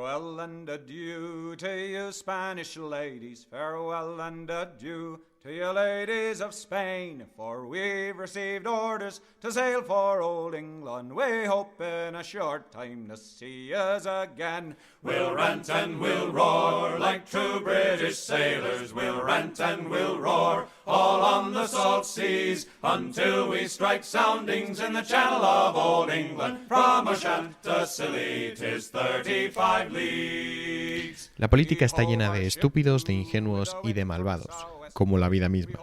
Farewell and adieu to you Spanish ladies, farewell and adieu to you ladies of Spain, for we've received orders to sail for old England. We hope in a short time to see us again. We'll rant and we'll roar like true British sailors. We'll rant and we'll roar all on the salt seas until we strike soundings in the channel of old England. From Ushant to Scilly 'tis 35 leagues. La política está llena de estúpidos, de ingenuos y de malvados, como la vida misma.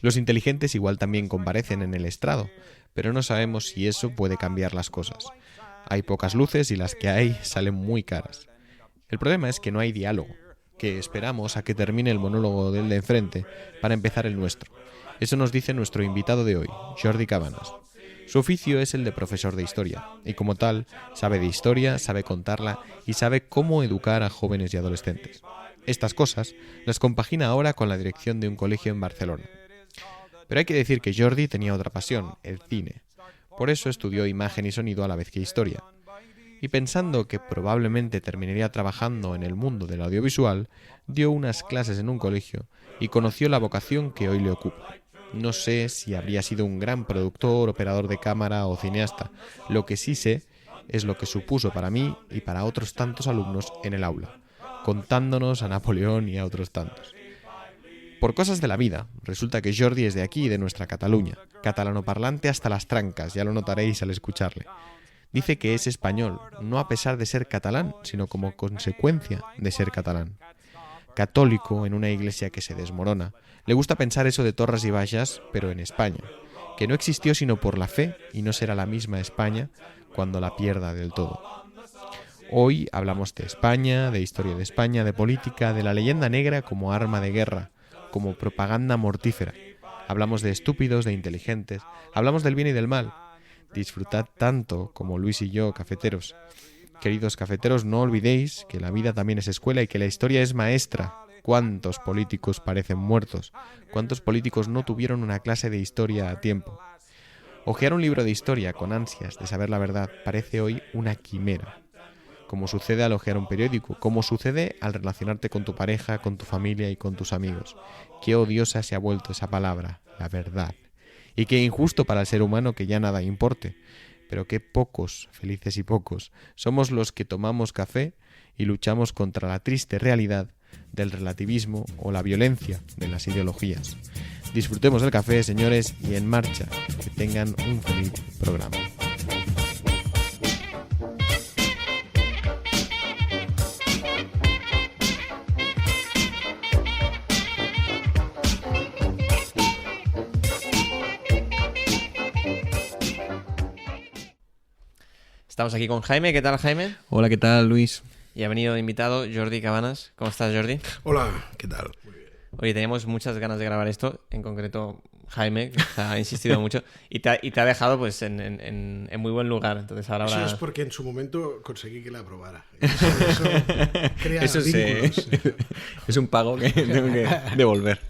Los inteligentes igual también comparecen en el estrado, pero no sabemos si eso puede cambiar las cosas. Hay pocas luces y las que hay salen muy caras. El problema es que no hay diálogo, que esperamos a que termine el monólogo del de enfrente para empezar el nuestro. Eso nos dice nuestro invitado de hoy, Jordi Cabanas. Su oficio es el de profesor de historia, y como tal, sabe de historia, sabe contarla y sabe cómo educar a jóvenes y adolescentes. Estas cosas las compagina ahora con la dirección de un colegio en Barcelona. Pero hay que decir que Jordi tenía otra pasión, el cine. Por eso estudió imagen y sonido a la vez que historia. Y pensando que probablemente terminaría trabajando en el mundo del audiovisual, dio unas clases en un colegio y conoció la vocación que hoy le ocupa. No sé si habría sido un gran productor, operador de cámara o cineasta. Lo que sí sé es lo que supuso para mí y para otros tantos alumnos en el aula, contándonos a Napoleón y a otros tantos. Por cosas de la vida, resulta que Jordi es de aquí, de nuestra Cataluña, catalanoparlante hasta las trancas, ya lo notaréis al escucharle. Dice que es español, no a pesar de ser catalán, sino como consecuencia de ser catalán. Católico en una iglesia que se desmorona, le gusta pensar eso de Torres y Bages, pero en España, que no existió sino por la fe y no será la misma España cuando la pierda del todo. Hoy hablamos de España, de historia de España, de política, de la leyenda negra como arma de guerra, como propaganda mortífera. Hablamos de estúpidos, de inteligentes, hablamos del bien y del mal. Disfrutad tanto como Luis y yo, cafeteros. Queridos cafeteros, no olvidéis que la vida también es escuela y que la historia es maestra. ¿Cuántos políticos parecen muertos? ¿Cuántos políticos no tuvieron una clase de historia a tiempo? Hojear un libro de historia con ansias de saber la verdad parece hoy una quimera. Como sucede al hojear un periódico, como sucede al relacionarte con tu pareja, con tu familia y con tus amigos. Qué odiosa se ha vuelto esa palabra, la verdad. Y qué injusto para el ser humano que ya nada importe. Pero qué pocos, felices y pocos, somos los que tomamos café y luchamos contra la triste realidad del relativismo o la violencia de las ideologías. Disfrutemos del café, señores, y en marcha. Que tengan un feliz programa. Estamos aquí con Jaime. ¿Qué tal, Jaime? Hola, ¿qué tal, Luis? Y ha venido invitado Jordi Cabanas. ¿Cómo estás, Jordi? Hola, ¿qué tal? Muy bien. Oye, teníamos muchas ganas de grabar esto, en concreto Jaime, que ha insistido mucho, y te ha dejado pues en muy buen lugar. Entonces ahora Eso es porque en su momento conseguí que la aprobara. Eso crea vínculos. Es un pago que tengo que devolver.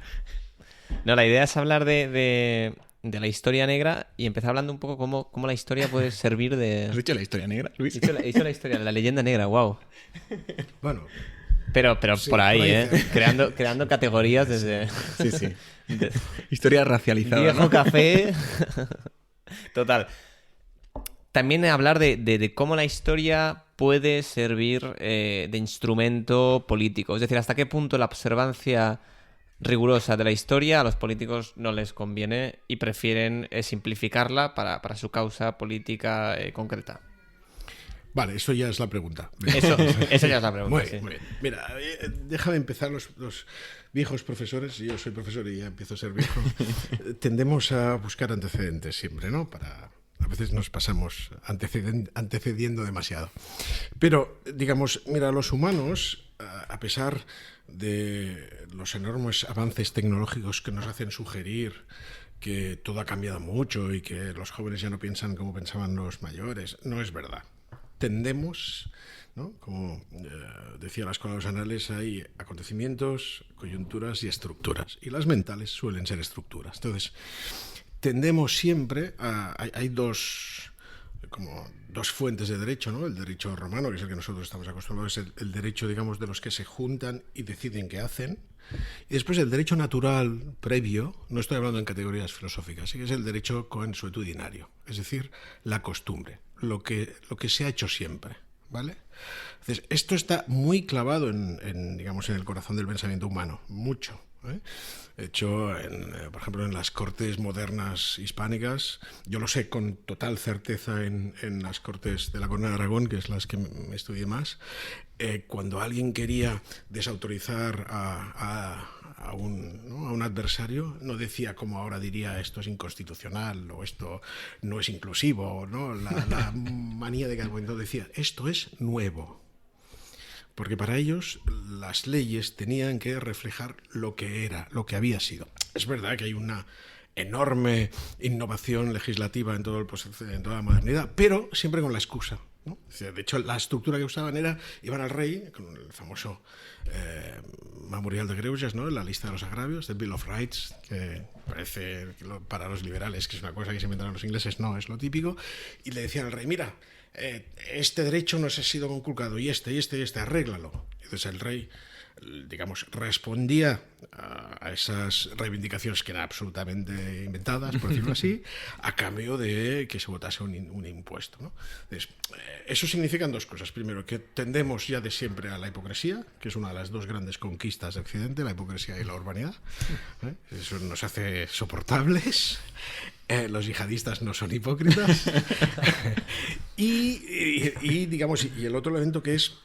No, la idea es hablar de la historia negra y empezar hablando un poco cómo la historia puede servir de... ¿Has dicho la historia negra, Luis? He dicho la historia, la leyenda negra, wow. Bueno. Pero sí, por ahí, creando categorías desde... Sí. Historia racializada, Viejo, ¿no? café... Total. También hablar de cómo la historia puede servir de instrumento político. Es decir, hasta qué punto la observancia rigurosa de la historia a los políticos no les conviene y prefieren simplificarla para su causa política concreta. Vale, eso ya es la pregunta. Eso ya es la pregunta. Muy bien. Mira, déjame empezar. Los viejos profesores, yo soy profesor y ya empiezo a ser viejo, tendemos a buscar antecedentes siempre, ¿no? A veces nos pasamos antecediendo demasiado. Pero, digamos, mira, los humanos, a pesar de los enormes avances tecnológicos que nos hacen sugerir que todo ha cambiado mucho y que los jóvenes ya no piensan como pensaban los mayores, no es verdad. Tendemos, ¿no? Como decía la Escuela de los Anales, hay acontecimientos, coyunturas y estructuras. Y las mentales suelen ser estructuras. Entonces, tendemos siempre a... Hay dos como dos fuentes de derecho, ¿no? El derecho romano, que es el que nosotros estamos acostumbrados, es el derecho, digamos, de los que se juntan y deciden qué hacen. Y después el derecho natural previo, no estoy hablando en categorías filosóficas, sí que es el derecho consuetudinario, es decir, la costumbre, lo que se ha hecho siempre, ¿vale? Entonces, esto está muy clavado digamos, en el corazón del pensamiento humano, mucho. De hecho, por ejemplo, en las cortes modernas hispánicas, yo lo sé con total certeza en las cortes de la Corona de Aragón, que es las que me estudié más, cuando alguien quería desautorizar a un adversario, no decía como ahora diría esto es inconstitucional o esto no es inclusivo, ¿no? La manía de cada momento decía esto es nuevo. Porque para ellos las leyes tenían que reflejar lo que era, lo que había sido. Es verdad que hay una enorme innovación legislativa en toda la modernidad, pero siempre con la excusa, ¿no? De hecho, la estructura que usaban era, iban al rey, con el famoso Memorial de Greuges, ¿no? La lista de los agravios, the Bill of Rights, que parece que para los liberales, que es una cosa que se inventaron los ingleses, no es lo típico, y le decían al rey, mira, este derecho nos ha sido conculcado y este, arréglalo. Entonces el rey, digamos, respondía a esas reivindicaciones que eran absolutamente inventadas, por decirlo así, a cambio de que se votase un impuesto, ¿no? Entonces, eso significan dos cosas. Primero, que tendemos ya de siempre a la hipocresía, que es una de las dos grandes conquistas de Occidente, la hipocresía y la urbanidad. Eso nos hace soportables. Los yihadistas no son hipócritas. Digamos, y el otro elemento que es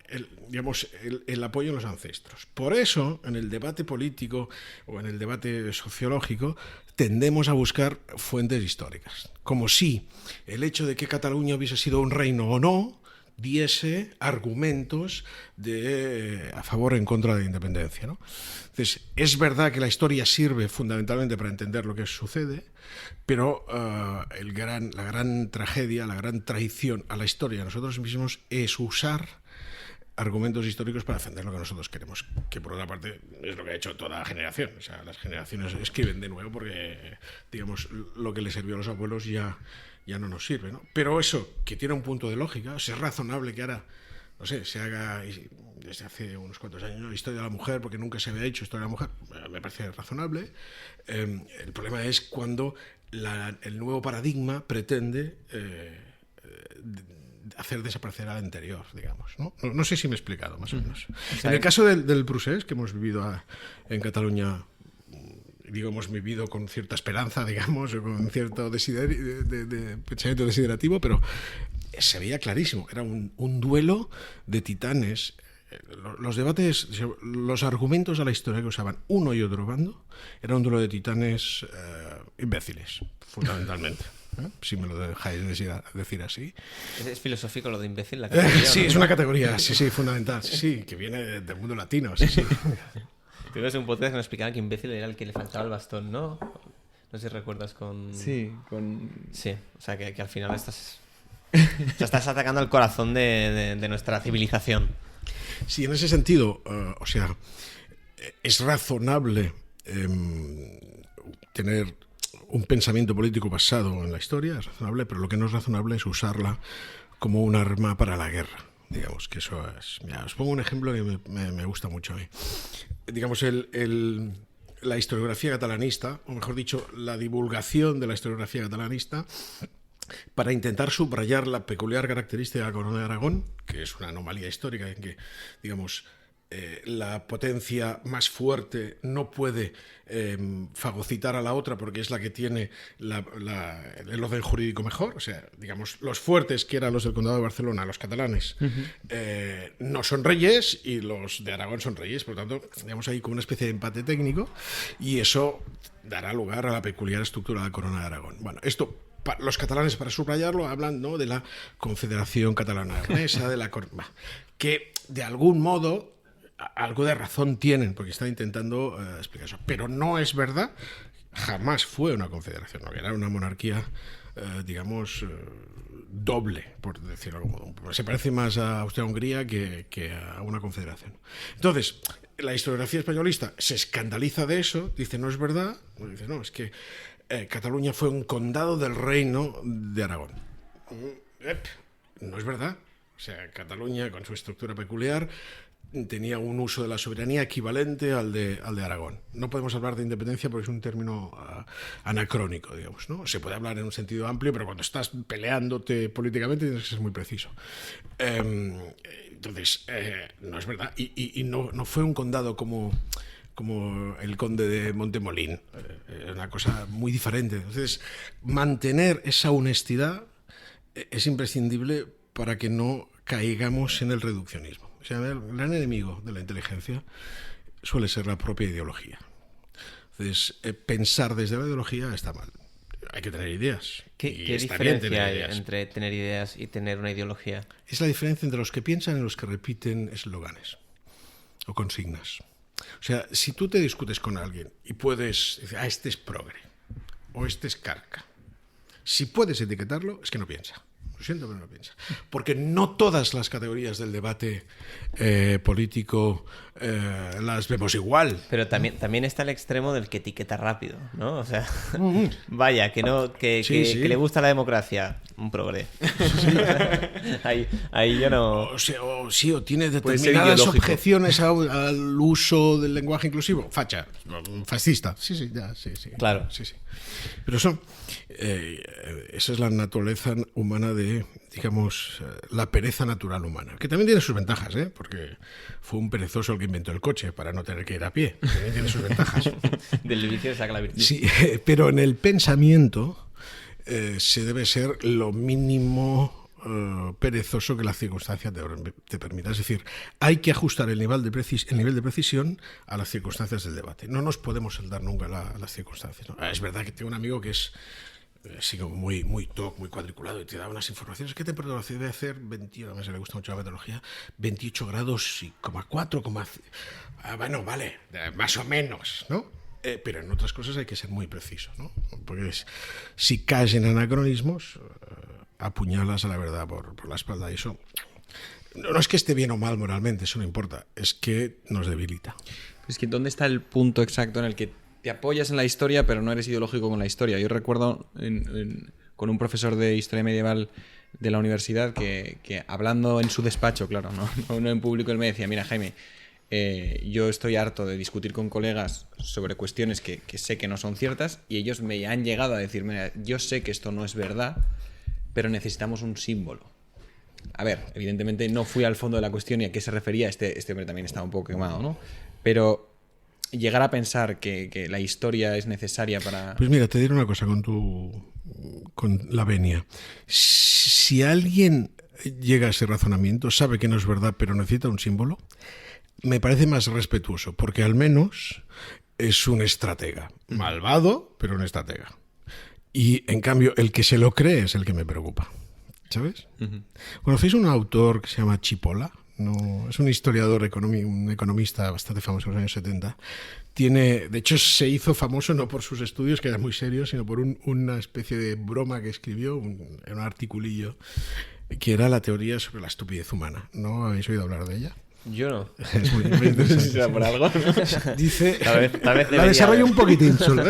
el apoyo en los ancestros. Por eso, en el debate político o en el debate sociológico, tendemos a buscar fuentes históricas. Como si el hecho de que Cataluña hubiese sido un reino o no diese argumentos a favor o en contra de la independencia, ¿no? Entonces, es verdad que la historia sirve fundamentalmente para entender lo que sucede, pero la gran tragedia, la gran traición a la historia de nosotros mismos es usar argumentos históricos para defender lo que nosotros queremos, que por otra parte es lo que ha hecho toda generación. O sea, las generaciones escriben de nuevo porque, digamos, lo que les sirvió a los abuelos ya no nos sirve, ¿no? Pero eso, que tiene un punto de lógica, es razonable que ahora, no sé, se haga desde hace unos cuantos años historia de la mujer, porque nunca se había hecho historia de la mujer, me parece razonable. El problema es cuando el nuevo paradigma pretende hacer desaparecer al anterior, digamos, ¿no? No sé si me he explicado, más o menos. En el caso del procés que hemos vivido en Cataluña, digo, hemos vivido con cierta esperanza, digamos, o con cierto pensamiento desiderativo, pero se veía clarísimo, era un duelo de titanes. Los debates, los argumentos a la historia que usaban uno y otro bando, era un duelo de titanes imbéciles, fundamentalmente. Si me lo dejáis decir así. ¿Es filosófico lo de imbécil? La sí, ¿no? Es una categoría, sí, fundamental. Sí, que viene del mundo latino, sí. Tuvimos un podcast que nos explicaba que imbécil era el que le faltaba el bastón, ¿no? No sé si recuerdas con... Sí, Sí, o sea, que al final estás atacando al corazón de nuestra civilización. Sí, en ese sentido, o sea, es razonable tener un pensamiento político basado en la historia, es razonable, pero lo que no es razonable es usarla como un arma para la guerra. Digamos que eso es... Mira, os pongo un ejemplo que me gusta mucho a mí. Digamos, la historiografía catalanista, o mejor dicho, la divulgación de la historiografía catalanista, para intentar subrayar la peculiar característica de la Corona de Aragón, que es una anomalía histórica en que, digamos, la potencia más fuerte no puede fagocitar a la otra porque es la que tiene el orden jurídico mejor. O sea, digamos, los fuertes, que eran los del Condado de Barcelona, los catalanes, no son reyes y los de Aragón son reyes. Por lo tanto, digamos, hay como una especie de empate técnico y eso dará lugar a la peculiar estructura de la Corona de Aragón. Bueno, esto... Los catalanes, para subrayarlo, hablan, ¿no?, de la Confederación Catalana Aragonesa, que de algún modo algo de razón tienen, porque están intentando explicar eso. Pero no es verdad, jamás fue una confederación, ¿no? Era una monarquía, digamos, doble, por decirlo de algún modo. Se parece más a Austria-Hungría que a una confederación. Entonces, la historiografía españolista se escandaliza de eso, dice, no es verdad, dice, no, es que Cataluña fue un condado del reino de Aragón. No es verdad. O sea, Cataluña, con su estructura peculiar, tenía un uso de la soberanía equivalente al de Aragón. No podemos hablar de independencia porque es un término anacrónico, digamos, ¿no? Se puede hablar en un sentido amplio, pero cuando estás peleándote políticamente tienes que ser muy preciso. Entonces, no es verdad. Y no fue un condado como el conde de Montemolín. Una cosa muy diferente. Entonces, mantener esa honestidad es imprescindible para que no caigamos en el reduccionismo. O sea, el gran enemigo de la inteligencia suele ser la propia ideología. Entonces, pensar desde la ideología está mal. Hay que tener ideas. ¿Qué diferencia hay entre tener ideas y tener una ideología? Es la diferencia entre los que piensan y los que repiten eslóganes o consignas. O sea, si tú te discutes con alguien y puedes decir, este es progre o este es carca, si puedes etiquetarlo, es que no piensa. Lo siento, pero no piensa. Porque no todas las categorías del debate político las vemos igual. Pero también está el extremo del que etiqueta rápido, ¿no? O sea, vaya, que le gusta la democracia, un progre. Ahí yo no... O tiene determinadas objeciones al uso del lenguaje inclusivo. Facha, fascista. Sí. Claro. Sí. Pero esa es la naturaleza humana de, digamos, la pereza natural humana, que también tiene sus ventajas, porque fue un perezoso el que inventó el coche para no tener que ir a pie. También tiene sus ventajas. Del vicio saca la virtud. Sí, pero en el pensamiento se debe ser lo mínimo perezoso que las circunstancias te permitan. Es decir, hay que ajustar el nivel de precisión a las circunstancias del debate. No nos podemos saltar nunca a las circunstancias, ¿no? Es verdad que tengo un amigo que es así como muy cuadriculado y te da unas informaciones. ¿Qué temperatura debe hacer? 21, a mí le gusta mucho la meteorología, 28 grados y 4, bueno, vale, más o menos, ¿no? Pero en otras cosas hay que ser muy preciso, ¿no? Porque si caes en anacronismos, apuñalas a la verdad por la espalda, y eso no es que esté bien o mal moralmente, eso no importa, es que nos debilita. Es que ¿dónde está el punto exacto en el que te apoyas en la historia pero no eres ideológico con la historia? Yo recuerdo con un profesor de historia medieval de la universidad que hablando en su despacho, claro, no en público, él me decía, mira, Jaime, yo estoy harto de discutir con colegas sobre cuestiones que sé que no son ciertas, y ellos me han llegado a decir, mira, yo sé que esto no es verdad, pero necesitamos un símbolo. A ver, evidentemente no fui al fondo de la cuestión y a qué se refería. Este hombre también estaba un poco quemado, ¿no? Pero llegar a pensar que la historia es necesaria para... Pues mira, te diré una cosa con la venia. Si alguien llega a ese razonamiento, sabe que no es verdad, pero necesita un símbolo, me parece más respetuoso, porque al menos es un estratega. Malvado, pero un estratega. Y, en cambio, el que se lo cree es el que me preocupa, ¿sabes? ¿Conocéis un autor que se llama Chipola? No, es un historiador, un economista bastante famoso en los años 70. De hecho, se hizo famoso no por sus estudios, que eran muy serios, sino por una especie de broma que escribió, un articulillo, que era la teoría sobre la estupidez humana. ¿No habéis oído hablar de ella? Yo no. Es muy interesante. Si será por algo, ¿no? Dice, tal vez la desarrollo un poquitín solo,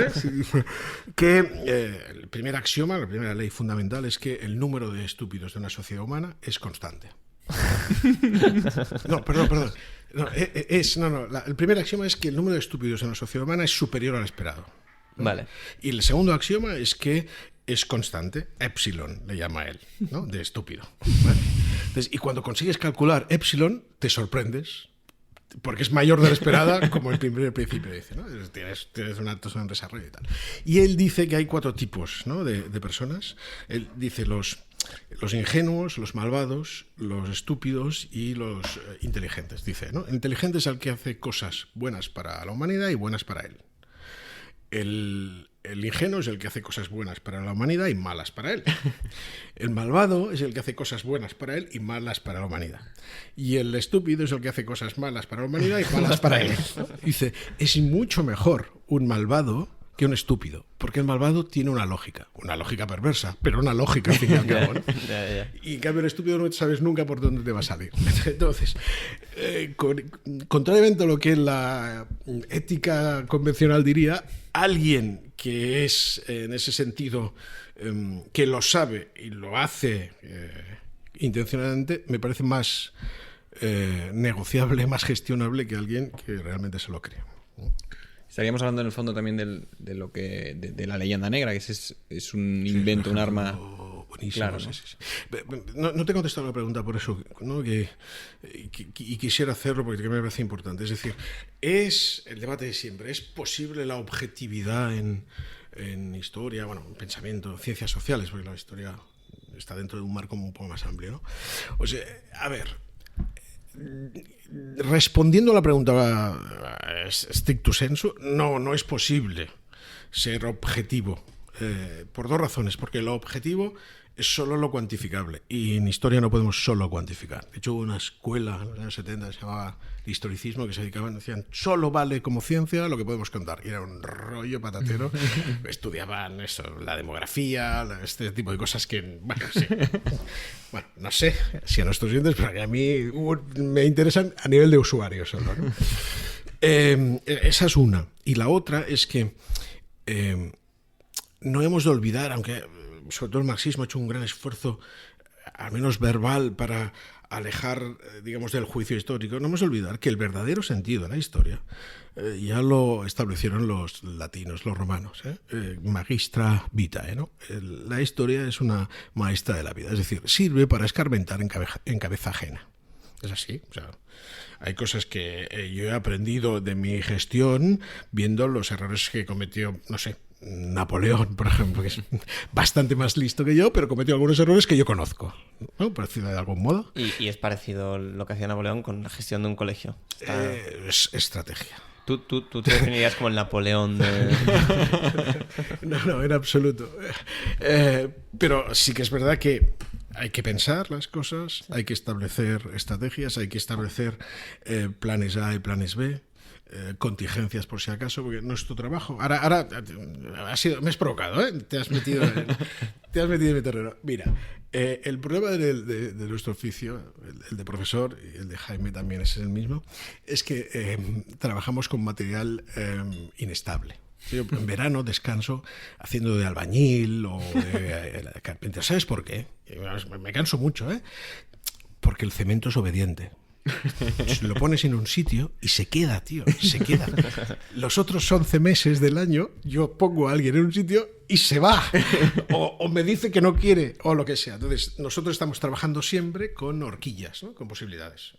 que el primer axioma, la primera ley fundamental es que el número de estúpidos de una sociedad humana es constante. No, perdón. El primer axioma es que el número de estúpidos en una sociedad humana es superior al esperado. Vale. Y el segundo axioma es que es constante, epsilon le llama él, ¿no? De estúpido. ¿Vale? Entonces, y cuando consigues calcular epsilon, te sorprendes, porque es mayor de la esperada, como el primer principio dice, ¿no? Tienes una tasa en desarrollo y tal. Y él dice que hay 4 tipos, ¿no? de personas. Él dice los ingenuos, los malvados, los estúpidos y los inteligentes, dice, ¿no? El inteligente es el que hace cosas buenas para la humanidad y buenas para él. El ingenuo es el que hace cosas buenas para la humanidad y malas para él. El malvado es el que hace cosas buenas para él y malas para la humanidad. Y el estúpido es el que hace cosas malas para la humanidad y malas para él. Dice, es mucho mejor un malvado que un estúpido, porque el malvado tiene una lógica perversa, pero una lógica al fin y al cabo, ¿no? Y en cambio el estúpido no sabes nunca por dónde te va a salir. Entonces, contrariamente a lo que la ética convencional diría, alguien que es en ese sentido que lo sabe y lo hace intencionadamente, me parece más negociable, más gestionable que alguien que realmente se lo cree. Estaríamos hablando en el fondo también de la leyenda negra, que es un invento, un arma. Buenísimo, claro, ¿no? Sí. No te he contestado la pregunta por eso, ¿no? Y quisiera hacerlo porque me parece importante. Es decir, es el debate de siempre. ¿Es posible la objetividad en historia, bueno, en pensamiento, ciencias sociales? Porque la historia está dentro de un marco un poco más amplio, ¿no? O sea, a ver, respondiendo a la pregunta stricto sensu, no es posible ser objetivo por dos razones. Porque lo objetivo es solo lo cuantificable y en historia no podemos solo cuantificar. De hecho, hubo una escuela en los años 70 que se llamaba historicismo, que se dedicaban, decían, solo vale como ciencia lo que podemos contar. Y era un rollo patatero. Estudiaban eso, la demografía, este tipo de cosas que, bueno, sí. Bueno, no sé si a nuestros oyentes, pero que a mí me interesan a nivel de usuario solo, ¿no? Esa es una. Y la otra es que no hemos de olvidar, aunque sobre todo el marxismo ha hecho un gran esfuerzo, al menos verbal, para alejar, digamos, del juicio histórico, no hemos de olvidar que el verdadero sentido de la historia ya lo establecieron los latinos, los romanos, magistra vitae, ¿no? La historia es una maestra de la vida, es decir, sirve para escarmentar en cabeza ajena. Es así, o sea, hay cosas que yo he aprendido de mi gestión viendo los errores que cometió, no sé, Napoleón, por ejemplo, que es bastante más listo que yo, pero cometió algunos errores que yo conozco, ¿no? Por decirlo de algún modo. Y es parecido lo que hacía Napoleón con la gestión de un colegio. Es estrategia. Tú te definirías como el Napoleón de... No, en absoluto. Pero sí que es verdad que hay que pensar las cosas, hay que establecer estrategias, hay que establecer planes A y planes B, contingencias por si acaso, porque no es tu trabajo. Ahora me has provocado, ¿eh? Te has metido en mi terreno. Mira, el problema de nuestro oficio, el de profesor, y el de Jaime también es el mismo, es que trabajamos con material inestable. Yo en verano descanso haciendo de albañil o de carpintero. ¿Sabes por qué? Me canso mucho, ¿eh? Porque el cemento es obediente. Lo pones en un sitio y se queda, tío, se queda. Los otros 11 meses del año yo pongo a alguien en un sitio y se va, o me dice que no quiere, o lo que sea. Entonces nosotros estamos trabajando siempre con horquillas, ¿no? Con posibilidades.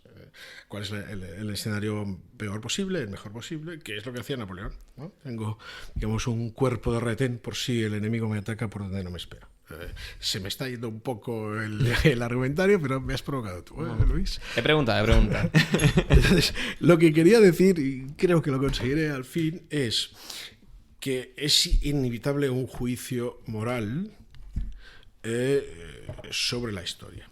¿Cuál es el escenario peor posible, el mejor posible? Que es lo que hacía Napoleón, ¿no? Tengo, digamos, un cuerpo de retén por si el enemigo me ataca por donde no me espera. Se me está yendo un poco el argumentario, pero me has provocado tú, Luis. He preguntado. Entonces, lo que quería decir, y creo que lo conseguiré al fin, es que es inevitable un juicio moral sobre la historia.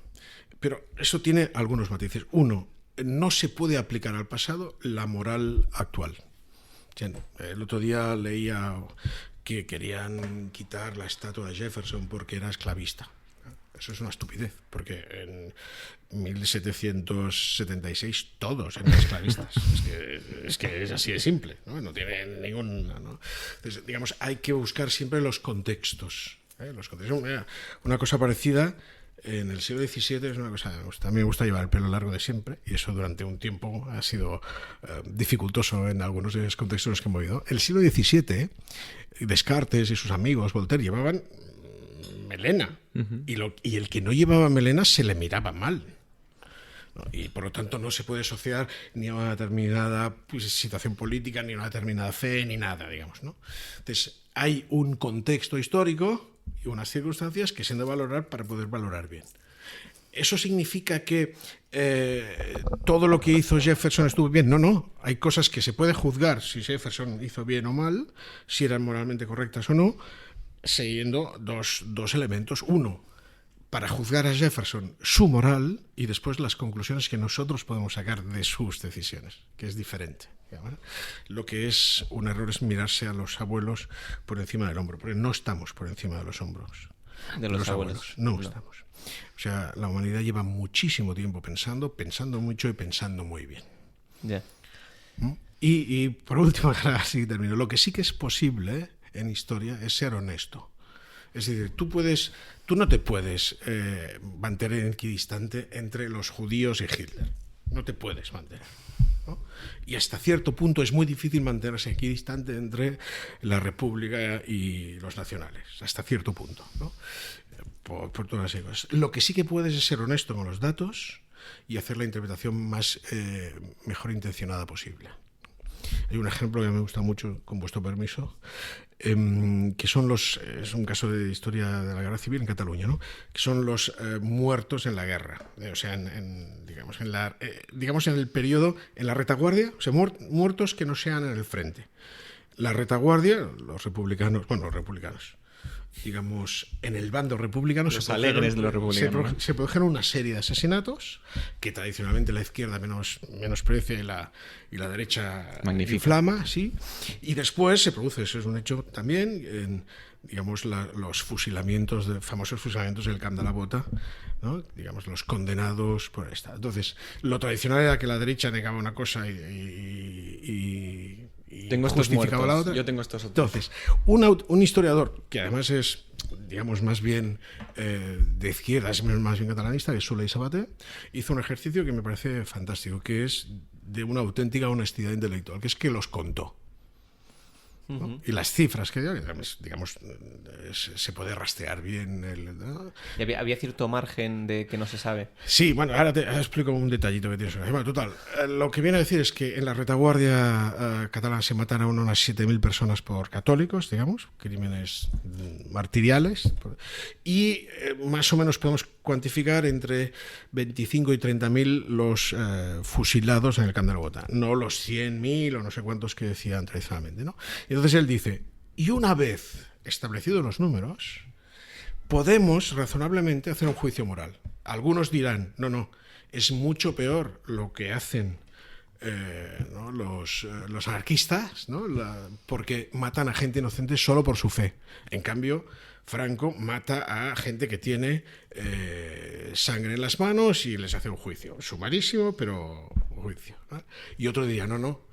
Pero eso tiene algunos matices. Uno, no se puede aplicar al pasado la moral actual. El otro día leía que querían quitar la estatua de Jefferson porque era esclavista. Eso es una estupidez, porque en 1776 todos eran esclavistas. Es que es así de simple, ¿no? No tiene ningún... ¿no? Entonces, digamos, hay que buscar siempre los contextos. Los contextos. Una cosa parecida en el siglo XVII es una cosa... A mí me gusta llevar el pelo largo de siempre, y eso durante un tiempo ha sido dificultoso en algunos de los contextos en los que hemos vivido. El siglo XVII, Descartes y sus amigos, Voltaire, llevaban melena, y el que no llevaba melena se le miraba mal, ¿no? Y por lo tanto no se puede asociar ni a una determinada situación política, ni a una determinada fe, ni nada, digamos, ¿no? Entonces hay un contexto histórico y unas circunstancias que se han de valorar para poder valorar bien. ¿Eso significa que todo lo que hizo Jefferson estuvo bien? No. Hay cosas que se puede juzgar si Jefferson hizo bien o mal, si eran moralmente correctas o no, siguiendo dos elementos. Uno, para juzgar a Jefferson su moral, y después las conclusiones que nosotros podemos sacar de sus decisiones, que es diferente. Lo que es un error es mirarse a los abuelos por encima del hombro, porque no estamos por encima de los hombros. De los abuelos. No estamos. O sea, la humanidad lleva muchísimo tiempo pensando mucho y pensando muy bien. Ya. Y por último, así termino. Lo que sí que es posible en historia es ser honesto. Es decir, tú no te puedes mantener equidistante entre los judíos y Hitler. No te puedes mantener, ¿no? Y hasta cierto punto es muy difícil mantenerse equidistante entre la República y los nacionales. Hasta cierto punto, ¿no? Por todas las cosas. Lo que sí que puedes es ser honesto con los datos y hacer la interpretación mejor intencionada posible. Hay un ejemplo que me gusta mucho, con vuestro permiso, que es un caso de historia de la guerra civil en Cataluña, ¿no? Que son los muertos en la guerra, o sea, digamos en el periodo, en la retaguardia, o sea, muertos que no sean en el frente. La retaguardia, los republicanos, digamos, en el bando republicano los alegres de los republicanos, ¿no? Se produjeron una serie de asesinatos que tradicionalmente la izquierda menosprecia y la derecha inflama, ¿sí? Y después se produce, eso es un hecho también, digamos, los famosos fusilamientos del Camp de la Bota, ¿no? Digamos, los condenados por esta. Entonces, lo tradicional era que la derecha negaba una cosa y tengo estos justificaba muertos, la otra. yo tengo estos otros. Entonces, un historiador que además es, digamos, más bien de izquierda, es más bien catalanista, que es Soler Sabaté, hizo un ejercicio que me parece fantástico, que es de una auténtica honestidad intelectual, que es que los contó. ¿No? Y las cifras que dio, digamos, se puede rastrear bien. ¿No? ¿Y había cierto margen de que no se sabe? Sí, bueno, ahora te explico un detallito que tienes. Bueno, total, lo que viene a decir es que en la retaguardia catalana se mataron unas 7.000 personas por católicos, digamos, crímenes martiriales, y más o menos podemos cuantificar entre 25 y 30.000 los fusilados en el Camp de la Bota, no los 100.000 o no sé cuántos que decían tradicionalmente, ¿no? Y entonces él dice, y una vez establecidos los números, podemos razonablemente hacer un juicio moral. Algunos dirán, no, es mucho peor lo que hacen ¿no? los anarquistas, ¿no? Porque matan a gente inocente solo por su fe. En cambio, Franco mata a gente que tiene sangre en las manos y les hace un juicio. Sumarísimo, pero un juicio, ¿no? Y otro diría, no,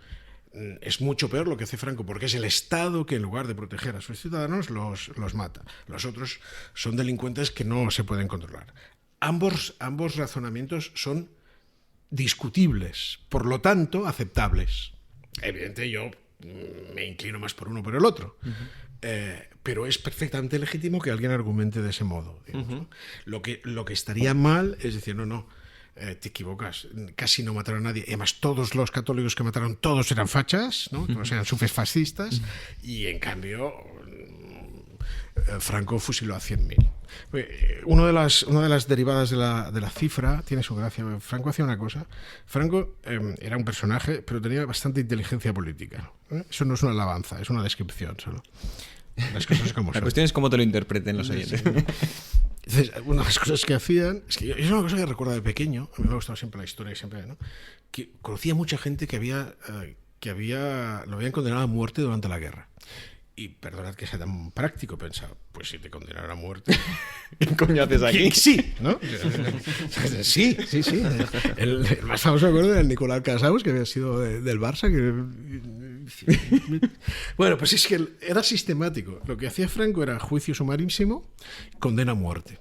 es mucho peor lo que hace Franco, porque es el Estado que en lugar de proteger a sus ciudadanos los mata. Los otros son delincuentes que no se pueden controlar. Ambos razonamientos son discutibles, por lo tanto aceptables. Evidentemente yo me inclino más por uno o por el otro. Pero es perfectamente legítimo que alguien argumente de ese modo, digamos, ¿no? Lo que estaría mal es decir, no, te equivocas, casi no mataron a nadie. Y además todos los católicos que mataron, todos eran fachas, ¿no? Todos eran sufes fascistas, y en cambio Franco fusiló a 100.000. Una de las derivadas de la cifra tiene su gracia. Franco hacía una cosa. Franco era un personaje, pero tenía bastante inteligencia política. Eso no es una alabanza, es una descripción solo. Las cosas como son. La cuestión es cómo te lo interpreten los oyentes. Entonces, una de las cosas que hacían, es que es una cosa que recuerdo de pequeño, a mí me ha gustado siempre la historia, siempre, ¿no? Que conocía mucha gente que lo habían condenado a muerte durante la guerra. Y perdonad que sea tan práctico, pensaba, pues si te condenaron a muerte, ¿Qué coño haces aquí? Sí, ¿no? Sí. El más famoso, me acuerdo, era el Nicolau Casaus, que había sido del Barça. Bueno, pues es que era sistemático. Lo que hacía Franco era juicio sumarísimo, condena a muerte.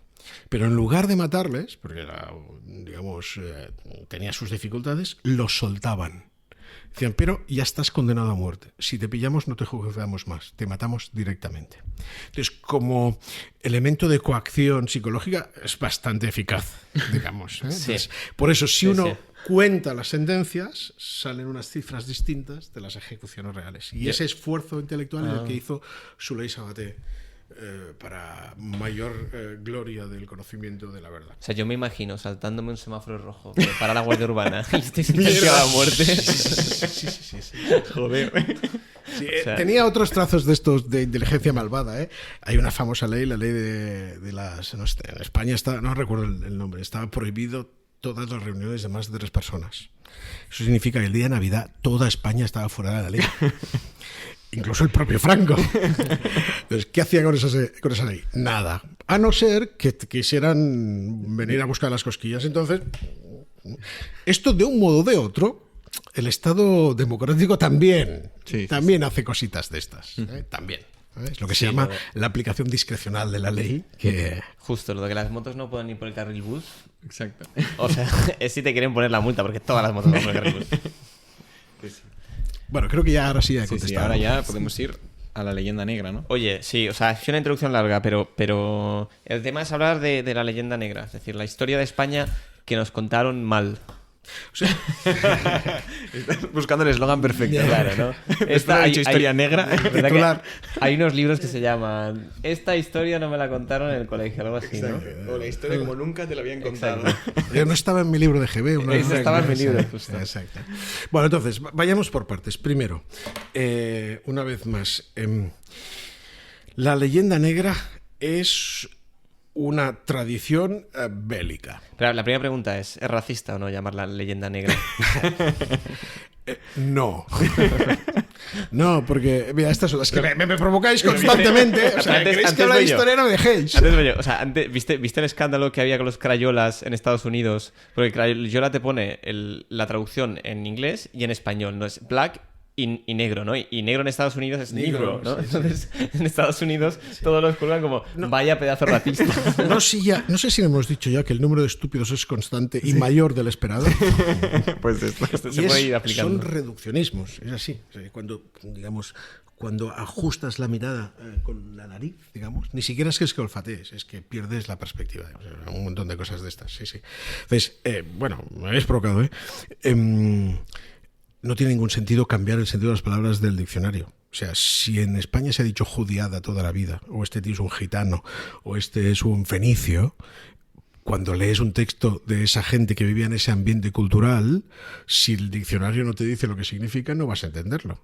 Pero en lugar de matarles, porque tenía sus dificultades, los soltaban. Decían, pero ya estás condenado a muerte. Si te pillamos no te juzgamos más, te matamos directamente. Entonces, como elemento de coacción psicológica es bastante eficaz, digamos, ¿eh? Sí. Entonces, por eso, si uno cuenta las sentencias, salen unas cifras distintas de las ejecuciones reales. Y ese esfuerzo intelectual es el que hizo Soler Sabaté para mayor gloria del conocimiento de la verdad. O sea, yo me imagino saltándome un semáforo rojo para la Guardia Urbana y estoy sentenciado a muerte. Sí. Joder. Sí, O sea, tenía otros trazos de estos de inteligencia malvada, ¿eh? Hay una famosa ley, la ley de las... No sé, en España está, no recuerdo el nombre, estaba prohibido todas las reuniones de más de 3 personas. Eso significa que el día de Navidad toda España estaba fuera de la ley. Incluso el propio Franco. Entonces, ¿qué hacía con esa ley? Nada. A no ser que quisieran venir a buscar las cosquillas. Entonces, esto de un modo o de otro, el Estado democrático también hace cositas de estas. También. Es lo que se llama la aplicación discrecional de la ley. Que... Justo, lo de que las motos no pueden ir por el carril bus. Exacto. O sea, es si te quieren poner la multa, porque todas las motos van por el carril bus. Bueno, creo que ya ahora sí he contestado. Sí, ahora ya podemos ir a la leyenda negra, ¿no? Oye, sí, o sea, es una introducción larga, pero el tema es hablar de la leyenda negra, es decir, la historia de España que nos contaron mal. O sea, Estás buscando el eslogan perfecto. Claro, ¿no? Esta historia negra. ¿Verdad que hay unos libros que se llaman Esta historia no me la contaron en el colegio, algo así, ¿no? O la historia como nunca te la habían contado. yo no estaba en mi libro de GB. Eso estaba en mi libro, justo. Exacto. Bueno, entonces, vayamos por partes. Primero, una vez más, la leyenda negra es una tradición bélica. Pero la primera pregunta ¿es racista o no llamarla leyenda negra? No. No, porque, mira, estas son las que me provocáis constantemente. O sea, queréis que la historia no me dejéis. O sea, ¿viste el escándalo que había con los crayolas en Estados Unidos? Porque crayola te pone la traducción en inglés y en español, no es black y negro, ¿no? Y negro en Estados Unidos es negro, ¿no? Sí. Entonces, en Estados Unidos todos los cuelgan como vaya pedazo racista. No sé si hemos dicho ya que el número de estúpidos es constante y mayor del esperado. Pues esto. Se puede ir aplicando. Son reduccionismos, es así. O sea, cuando ajustas la mirada con la nariz, digamos, ni siquiera es que olfatees, es que pierdes la perspectiva. O sea, un montón de cosas de estas, sí. Entonces, bueno, me habéis provocado, no tiene ningún sentido cambiar el sentido de las palabras del diccionario. O sea, si en España se ha dicho judiada toda la vida, o este tío es un gitano, o este es un fenicio, cuando lees un texto de esa gente que vivía en ese ambiente cultural, si el diccionario no te dice lo que significa, no vas a entenderlo.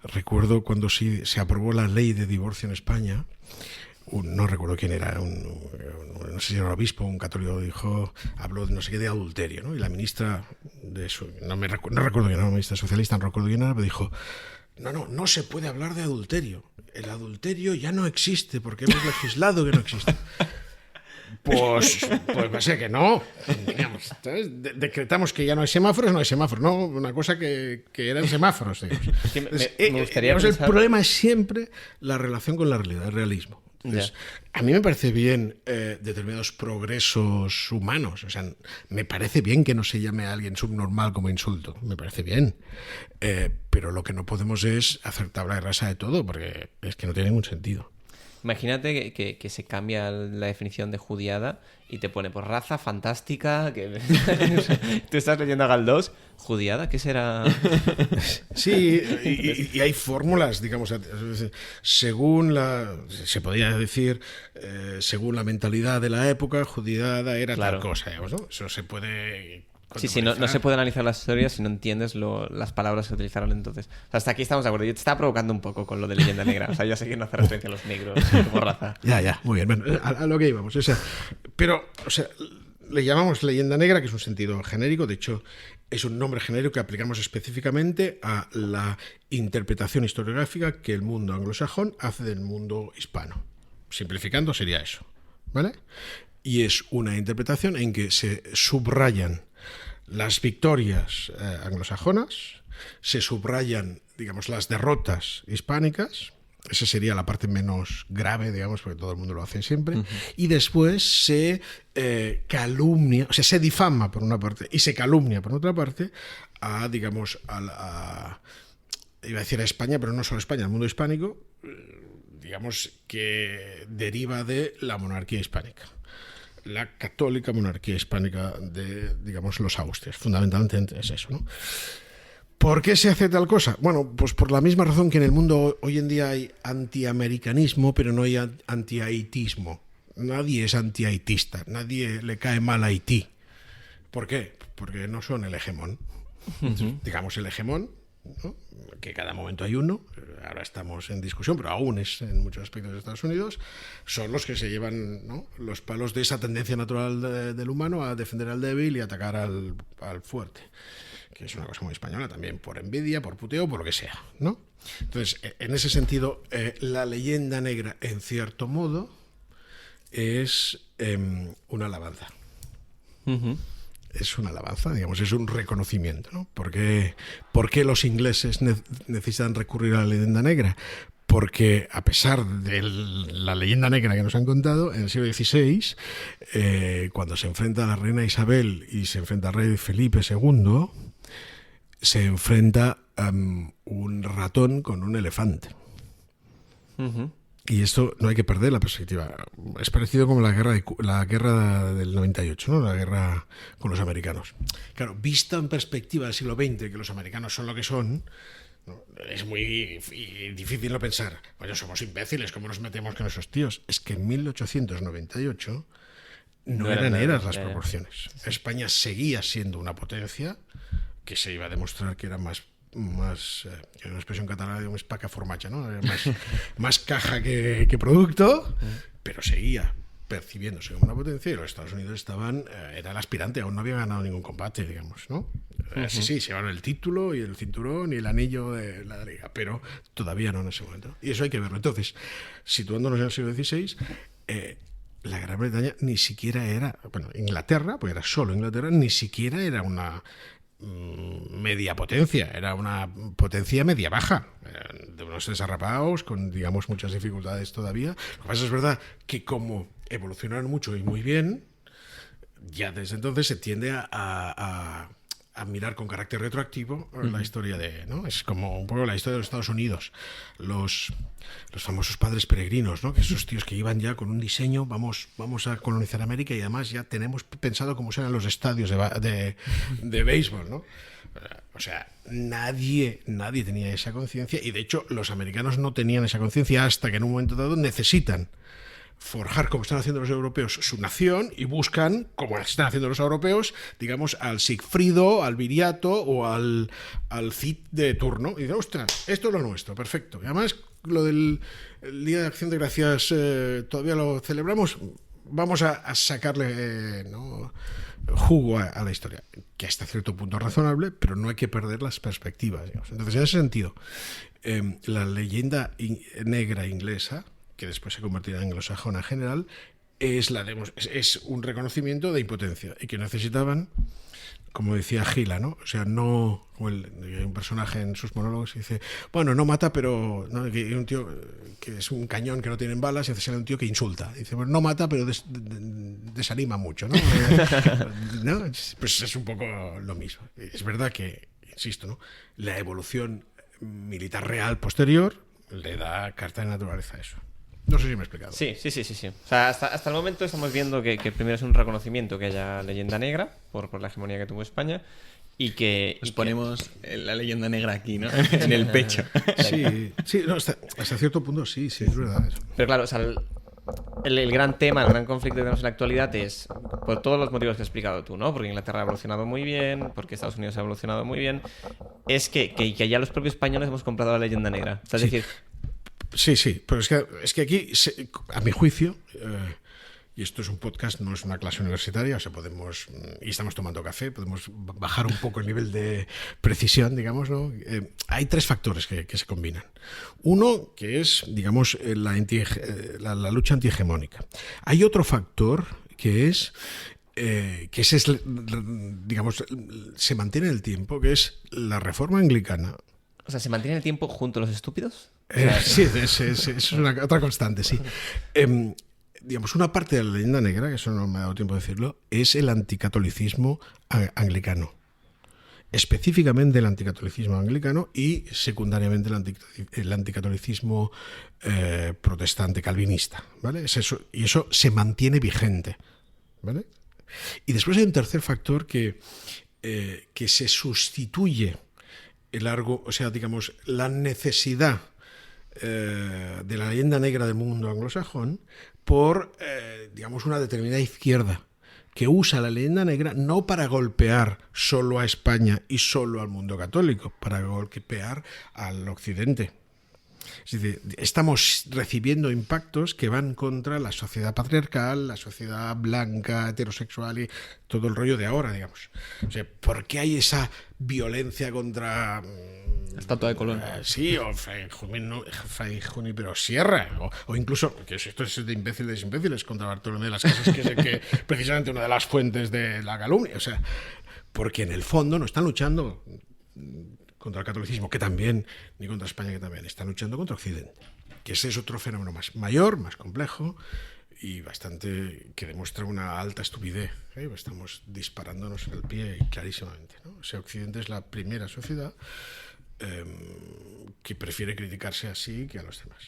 Recuerdo cuando se aprobó la ley de divorcio en España, no recuerdo quién era, no sé si era un obispo, un católico, habló de no sé qué, de adulterio, ¿no? Y la ministra no recuerdo quién era, una ministra socialista, no recuerdo quién era, pero dijo, no se puede hablar de adulterio. El adulterio ya no existe porque hemos legislado que no existe. Pues va a ser que no. Digamos, ¿sabes? Decretamos que ya no hay semáforos, no, una cosa que eran semáforos. Me gustaría el problema es siempre la relación con la realidad, el realismo. Entonces, a mí me parece bien determinados progresos humanos. O sea, me parece bien que no se llame a alguien subnormal como insulto. Me parece bien. Pero lo que no podemos es hacer tabla de rasa de todo, porque es que no tiene ningún sentido. Imagínate que se cambia la definición de judiada y te pone por raza fantástica. Que tú estás leyendo a Galdós. ¿Judiada? ¿Qué será? Sí, y hay fórmulas, digamos, según se podría decir, según la mentalidad de la época, judiada era tal cosa, digamos, ¿no? Eso se puede... Sí, no se puede analizar las historias si no entiendes las palabras que utilizaron entonces. O sea, hasta aquí estamos de acuerdo. Yo te estaba provocando un poco con lo de leyenda negra. O sea, yo sé que no hace referencia a los negros como raza. Ya, muy bien. Bueno, a lo que íbamos. O sea, pero, le llamamos leyenda negra, que es un sentido genérico. De hecho, es un nombre genérico que aplicamos específicamente a la interpretación historiográfica que el mundo anglosajón hace del mundo hispano. Simplificando, sería eso, ¿vale? Y es una interpretación en que se subrayan las victorias anglosajonas, se subrayan, digamos, las derrotas hispánicas. Esa sería la parte menos grave, digamos, porque todo el mundo lo hace siempre. Y después se calumnia, o sea, se difama por una parte y se calumnia por otra parte digamos, iba a decir a España, pero no solo a España, al mundo hispánico, digamos, que deriva de la monarquía hispánica. La católica monarquía hispánica de, digamos, los Austrias. Fundamentalmente es eso, ¿no? ¿Por qué se hace tal cosa? Bueno, pues por la misma razón que en el mundo hoy en día hay antiamericanismo, pero no hay anti-haitismo. Nadie es anti-haitista, nadie le cae mal a Haití. ¿Por qué? Porque no son el hegemón. Digamos, el hegemón ¿no? Que cada momento hay uno, ahora estamos en discusión, pero aún es en muchos aspectos de Estados Unidos, son los que se llevan, ¿no?, los palos de esa tendencia natural del humano a defender al débil y atacar al fuerte, que es una cosa muy española también, por envidia, por puteo, por lo que sea, ¿no? Entonces, en ese sentido, la leyenda negra, en cierto modo, es una alabanza. Ujú. Es una alabanza, digamos, es un reconocimiento, ¿no? ¿Por qué los ingleses necesitan recurrir a la leyenda negra? Porque a pesar de la leyenda negra que nos han contado, en el siglo XVI, cuando se enfrenta a la reina Isabel y se enfrenta al rey Felipe II, se enfrenta un ratón con un elefante. Ujú. Y esto no hay que perder la perspectiva. Es parecido como la guerra del 98, ¿no? La guerra con los americanos. Claro, vista en perspectiva del siglo XX, que los americanos son lo que son, ¿no?, es muy difícil no pensar, bueno, somos imbéciles, ¿cómo nos metemos con esos tíos? Es que en 1898 no eran las proporciones. España seguía siendo una potencia que se iba a demostrar que era más una expresión catalana de un espaca formatge, ¿no? Más caja que producto, pero seguía percibiéndose como una potencia, y los Estados Unidos era el aspirante, aún no había ganado ningún combate, digamos, ¿no? Sí, se llevaron el título y el cinturón y el anillo de la liga, pero todavía no en ese momento. Y eso hay que verlo. Entonces, situándonos en el siglo XVI, la Gran Bretaña ni siquiera era, bueno, Inglaterra, pues era solo Inglaterra, ni siquiera era una media potencia, era una potencia media baja, de unos desarrapados con, digamos, muchas dificultades todavía. Lo que pasa es verdad que como evolucionaron mucho y muy bien, ya desde entonces se tiende a mirar con carácter retroactivo la historia ¿no? Es como un poco la historia de los Estados Unidos, los famosos padres peregrinos, ¿no? Que esos tíos que iban ya con un diseño, vamos a colonizar América, y además ya tenemos pensado cómo serán los estadios de béisbol, ¿no? O sea, nadie tenía esa conciencia, y de hecho los americanos no tenían esa conciencia hasta que en un momento dado necesitan forjar, como están haciendo los europeos, su nación, y buscan, como están haciendo los europeos, digamos, al Sigfrido, al Viriato o al Cid de turno, y dicen, ostras, esto es lo nuestro, perfecto. Y además, lo del Día de Acción de Gracias todavía lo celebramos, vamos a sacarle ¿no?, jugo a la historia, que hasta cierto punto es razonable, pero no hay que perder las perspectivas, digamos. Entonces, en ese sentido, la leyenda negra inglesa, que después se convertirá en anglosajona general, es un reconocimiento de impotencia, y que necesitaban, como decía Gila, ¿no? O sea, no, como hay un personaje en sus monólogos que dice, bueno, no mata, pero ¿no?, que hay un tío que es un cañón que no tienen balas, y hace ser un tío que insulta. Dice, bueno, no mata, pero desanima mucho, ¿no? ¿No? Pues es un poco lo mismo. Es verdad que, insisto, ¿no?, la evolución militar real posterior le da carta de naturaleza a eso. No sé si me he explicado. Sí. O sea, hasta el momento estamos viendo que primero es un reconocimiento que haya leyenda negra por la hegemonía que tuvo España, y que... Nos ponemos la leyenda negra aquí, ¿no? En el pecho. Sí, no, hasta cierto punto sí, es verdad eso. Pero claro, o sea, el gran tema, el gran conflicto que tenemos en la actualidad es por todos los motivos que has explicado tú, ¿no? Porque Inglaterra ha evolucionado muy bien, porque Estados Unidos ha evolucionado muy bien. Es que ya los propios españoles hemos comprado la leyenda negra. O sea, es decir... Sí, pero es que aquí, a mi juicio, y esto es un podcast, no es una clase universitaria, o sea, y estamos tomando café, podemos bajar un poco el nivel de precisión, digamos, ¿no? Hay tres factores que se combinan. Uno, que es, digamos, la lucha antihegemónica. Hay otro factor que es... digamos, se mantiene en el tiempo, que es la reforma anglicana. O sea, ¿se mantiene el tiempo junto a los estúpidos? Sí, es otra constante, sí. Digamos, una parte de la leyenda negra, que eso no me ha dado tiempo de decirlo, es el anticatolicismo anglicano. Específicamente el anticatolicismo anglicano, y secundariamente el anticatolicismo protestante calvinista, ¿vale? Y eso se mantiene vigente, ¿vale? Y después hay un tercer factor que se sustituye o sea, digamos, la necesidad de la leyenda negra del mundo anglosajón por, digamos, una determinada izquierda que usa la leyenda negra no para golpear solo a España y solo al mundo católico, para golpear al occidente. Es decir, estamos recibiendo impactos que van contra la sociedad patriarcal, la sociedad blanca, heterosexual y todo el rollo de ahora, digamos. O sea, ¿por qué hay esa violencia contra... La estatua de Colón. Sí, o Fray Junípero Sierra, o incluso, que esto es de imbéciles, contra Bartolomé de las Casas, que es precisamente una de las fuentes de la calumnia. O sea, porque en el fondo no están luchando contra el catolicismo, que también, ni contra España, que también, están luchando contra Occidente, que ese es otro fenómeno más mayor, más complejo y bastante que demuestra una alta estupidez. Estamos disparándonos en el pie clarísimamente, ¿no? O sea, Occidente es la primera sociedad que prefiere criticarse así que a los demás.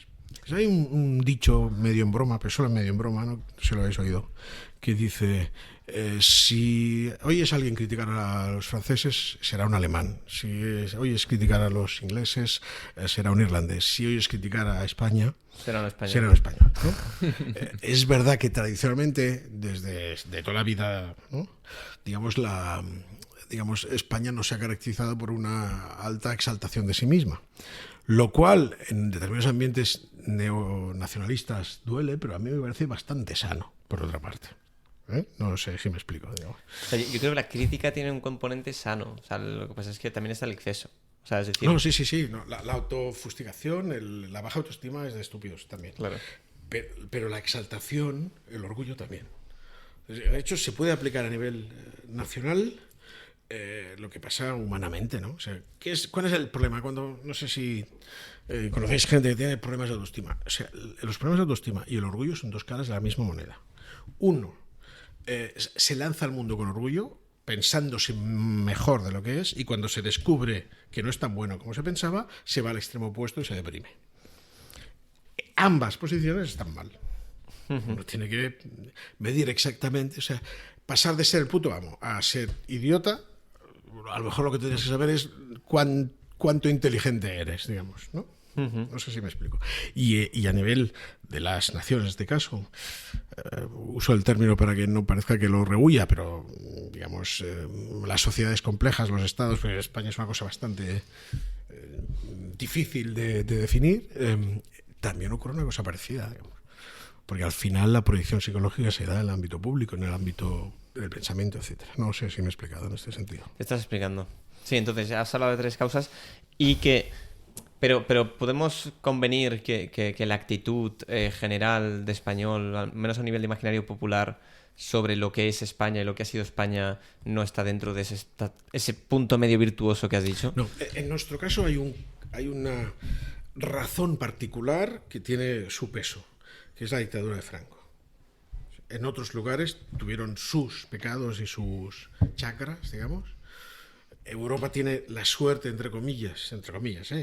Pues hay un dicho medio en broma, pero solo medio en broma, no se lo habéis oído, que dice: si oyes a alguien criticar a los franceses, será un alemán. Si oyes criticar a los ingleses, será un irlandés. Si oyes criticar a España, será un español. Será un español, ¿no? Es verdad que tradicionalmente, desde toda la vida, ¿no? digamos, España no se ha caracterizado por una alta exaltación de sí misma, lo cual en determinados ambientes neonacionalistas duele, pero a mí me parece bastante sano, por otra parte. No sé si me explico, digamos. O sea, yo creo que la crítica tiene un componente sano. O sea, lo que pasa es que también está el exceso. O sea, es decir... No, sí. No, la autofustigación, la baja autoestima es de estúpidos también. Claro. Pero la exaltación, el orgullo también. De hecho, se puede aplicar a nivel nacional lo que pasa humanamente, ¿no? O sea, ¿cuál es el problema? Cuando, no sé si conocéis gente que tiene problemas de autoestima. O sea, los problemas de autoestima y el orgullo son dos caras de la misma moneda. Uno, se lanza al mundo con orgullo, pensándose mejor de lo que es, y cuando se descubre que no es tan bueno como se pensaba, se va al extremo opuesto y se deprime. Ambas posiciones están mal. Uno tiene que medir exactamente, o sea, pasar de ser el puto amo a ser idiota. A lo mejor lo que tendrías que saber es cuánto inteligente eres, digamos, ¿no? No sé si me explico. Y a nivel de las naciones, en este caso, uso el término para que no parezca que lo rehuya, pero digamos, las sociedades complejas, los estados, porque España es una cosa bastante difícil de definir, también ocurre una cosa parecida, digamos. Porque al final la proyección psicológica se da en el ámbito público, en el ámbito del pensamiento, etcétera. No sé si me he explicado en este sentido. Te estás explicando. Sí, entonces has hablado de tres causas y que... Pero podemos convenir que la actitud general de español, al menos a nivel de imaginario popular, sobre lo que es España y lo que ha sido España, no está dentro de ese punto medio virtuoso que has dicho. No, en nuestro caso hay una razón particular que tiene su peso, que es la dictadura de Franco. En otros lugares tuvieron sus pecados y sus chacras, digamos. Europa tiene la suerte, entre comillas,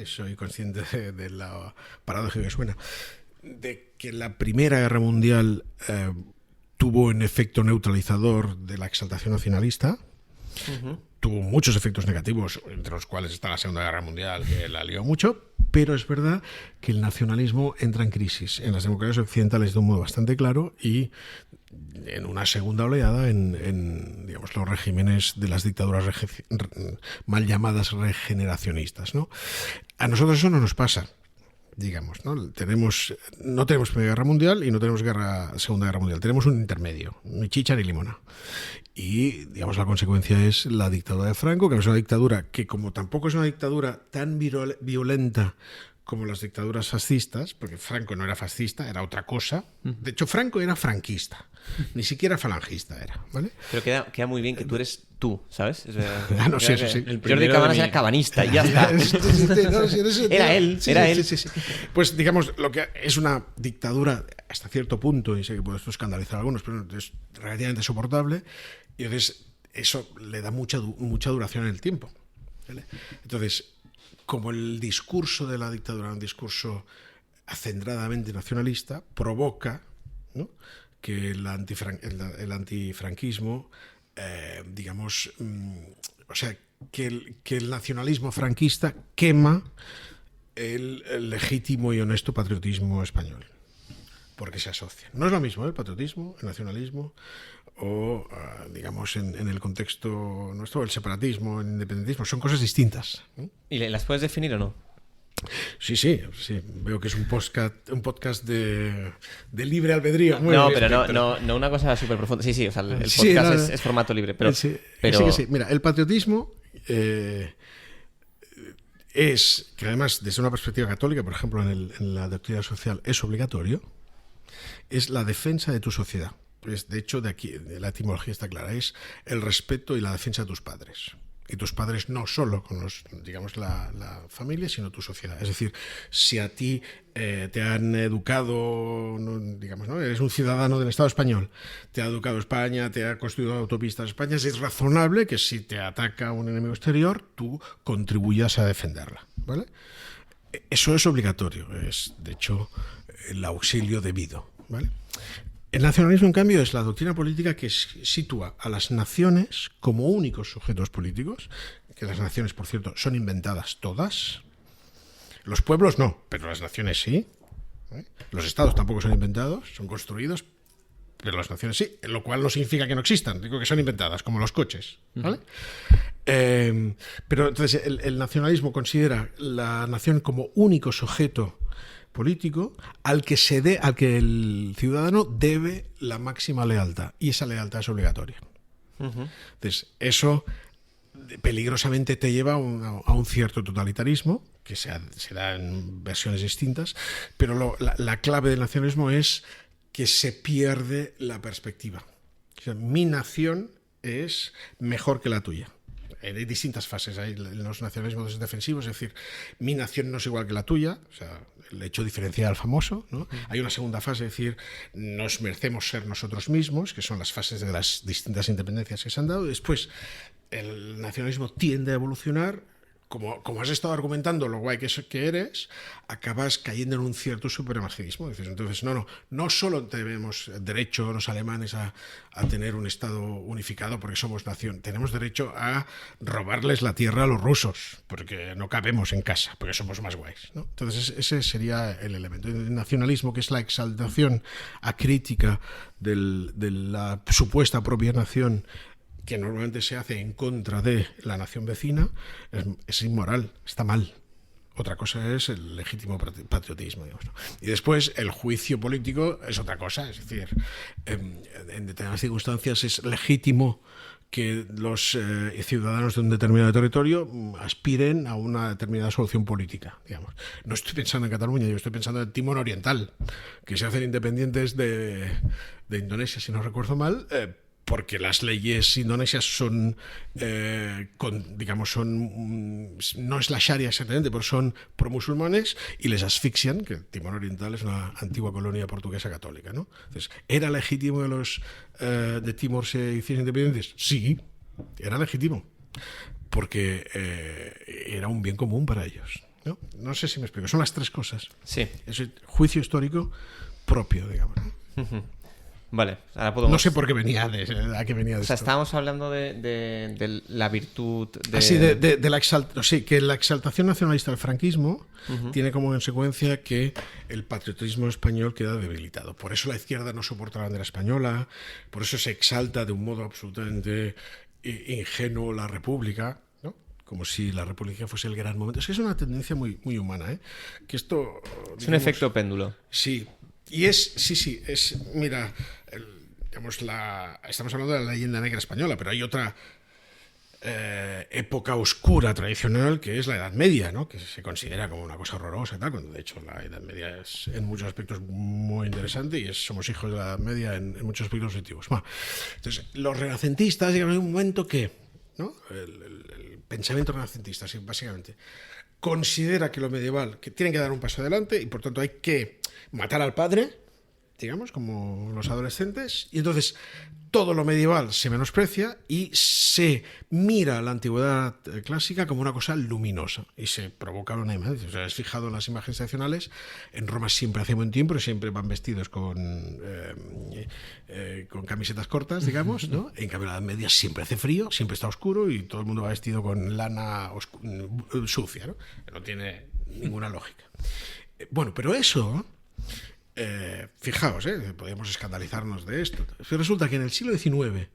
soy consciente de la paradoja que suena, de que la Primera Guerra Mundial tuvo un efecto neutralizador de la exaltación nacionalista. Tuvo muchos efectos negativos, entre los cuales está la Segunda Guerra Mundial, que la lió mucho, pero es verdad que el nacionalismo entra en crisis en las democracias occidentales de un modo bastante claro y en una segunda oleada en digamos, los regímenes de las dictaduras mal llamadas regeneracionistas, ¿no? A nosotros eso no nos pasa, digamos, ¿no? No tenemos Primera Guerra Mundial y no tenemos Segunda Guerra Mundial. Tenemos un intermedio, ni chicha ni limona. Y, digamos, la consecuencia es la dictadura de Franco, que es una dictadura que, como tampoco es una dictadura tan violenta como las dictaduras fascistas, porque Franco no era fascista, era otra cosa. De hecho, Franco era franquista, ni siquiera falangista era, ¿vale? Pero queda muy bien que tú eres tú, ¿sabes? No sé, sí. Jordi Cabanas era cabanista y ya está. Era él. Sí. Pues digamos, lo que es una dictadura hasta cierto punto, y sé que puede esto escandalizar a algunos, pero es relativamente soportable, y entonces eso le da mucha duración en el tiempo, ¿vale? Entonces, como el discurso de la dictadura era un discurso acendradamente nacionalista, provoca, ¿no?, que el antifranquismo, digamos, o sea, que el nacionalismo franquista quema el legítimo y honesto patriotismo español. porque se asocian. No es lo mismo el patriotismo, el nacionalismo o, digamos, en el contexto nuestro, el separatismo, el independentismo. Son cosas distintas, ¿no? ¿Y las puedes definir o no? Sí. Veo que es un podcast de libre albedrío. Muy No, bien, pero perfecto. no una cosa súper profunda. Sí, o sea, el Sí, podcast es formato libre, pero... Sí, pero... que sí. Mira, el patriotismo es, que además desde una perspectiva católica, por ejemplo, en la doctrina social es obligatorio, es la defensa de tu sociedad. Pues, de hecho, de aquí la etimología está clara, es el respeto y la defensa de tus padres. Y tus padres no solo con digamos, la familia, sino tu sociedad. Es decir, si a ti te han educado, digamos, ¿no? Eres un ciudadano del Estado español, te ha educado España, te ha construido autopistas España, es razonable que si te ataca un enemigo exterior, tú contribuyas a defenderla, ¿vale? Eso es obligatorio, es, de hecho, el auxilio debido, ¿vale? El nacionalismo, en cambio, es la doctrina política que sitúa a las naciones como únicos sujetos políticos, que las naciones, por cierto, son inventadas todas. Los pueblos no, pero las naciones sí. Los estados tampoco son inventados, son construidos, pero las naciones sí, lo cual no significa que no existan, digo que son inventadas, como los coches, ¿vale? Pero entonces el nacionalismo considera la nación como único sujeto político al que el ciudadano debe la máxima lealtad, y esa lealtad es obligatoria. Entonces, eso peligrosamente te lleva a un cierto totalitarismo, que se da en versiones distintas, pero la clave del nacionalismo es que se pierde la perspectiva. O sea, mi nación es mejor que la tuya. Hay distintas fases. Hay los nacionalismos defensivos, es decir, mi nación no es igual que la tuya, o sea, el hecho diferencial famoso, ¿no? Hay una segunda fase, es decir, nos merecemos ser nosotros mismos, que son las fases de las distintas independencias que se han dado. Después, el nacionalismo tiende a evolucionar. Como has estado argumentando lo guay que eres, acabas cayendo en un cierto supremacismo. Entonces, no solo tenemos derecho los alemanes a tener un Estado unificado porque somos nación, tenemos derecho a robarles la tierra a los rusos porque no cabemos en casa, porque somos más guays, ¿no? Entonces, ese sería el elemento. El nacionalismo, que es la exaltación acrítica de la supuesta propia nación, que normalmente se hace en contra de la nación vecina, es inmoral, está mal. Otra cosa es el legítimo patriotismo, digamos, ¿no? Y después el juicio político es otra cosa, es decir, en determinadas circunstancias es legítimo que los ciudadanos de un determinado territorio aspiren a una determinada solución política, digamos. No estoy pensando en Cataluña, yo estoy pensando en Timor Oriental, que se hacen independientes de Indonesia, si no recuerdo mal, porque las leyes indonesias son, no es la Sharia exactamente, pero son pro-musulmanes y les asfixian, que Timor Oriental es una antigua colonia portuguesa católica, ¿no? Entonces, ¿era legítimo que los de Timor se hiciesen independientes? Sí, era legítimo, porque era un bien común para ellos, ¿no? No sé si me explico, son las tres cosas. Sí. Es el juicio histórico propio, digamos, ¿no? Vale, ahora podemos... No sé por qué venía a qué venía de O sea, esto. estábamos hablando de la virtud de... Sí, que la exaltación nacionalista del franquismo tiene como consecuencia que el patriotismo español queda debilitado. Por eso la izquierda no soporta la bandera española, por eso se exalta de un modo absolutamente ingenuo la República, ¿no? Como si la República fuese el gran momento. Es que es una tendencia muy, muy humana, ¿eh? Que esto, es un efecto péndulo. Sí. Y mira, estamos hablando de la leyenda negra española, pero hay otra época oscura tradicional que es la Edad Media, ¿no? Que se considera como una cosa horrorosa y tal, cuando de hecho la Edad Media es en muchos aspectos muy interesante y somos hijos de la Edad Media en muchos aspectos positivos. Bueno, entonces, los renacentistas llegan a un momento que, ¿no? El pensamiento renacentista, sí, básicamente, considera que lo medieval, que tienen que dar un paso adelante y por tanto hay que matar al padre, digamos, como los adolescentes, y entonces todo lo medieval se menosprecia y se mira la antigüedad clásica como una cosa luminosa y se provoca una imagen. O sea, has fijado en las imágenes tradicionales, en Roma siempre hace buen tiempo, siempre van vestidos con camisetas cortas, digamos, ¿no? En cambio, en la Edad Media siempre hace frío, siempre está oscuro y todo el mundo va vestido con lana sucia, ¿no? No tiene ninguna lógica. Bueno, pero eso Fijaos, podríamos escandalizarnos de esto. Pero resulta que en el siglo XIX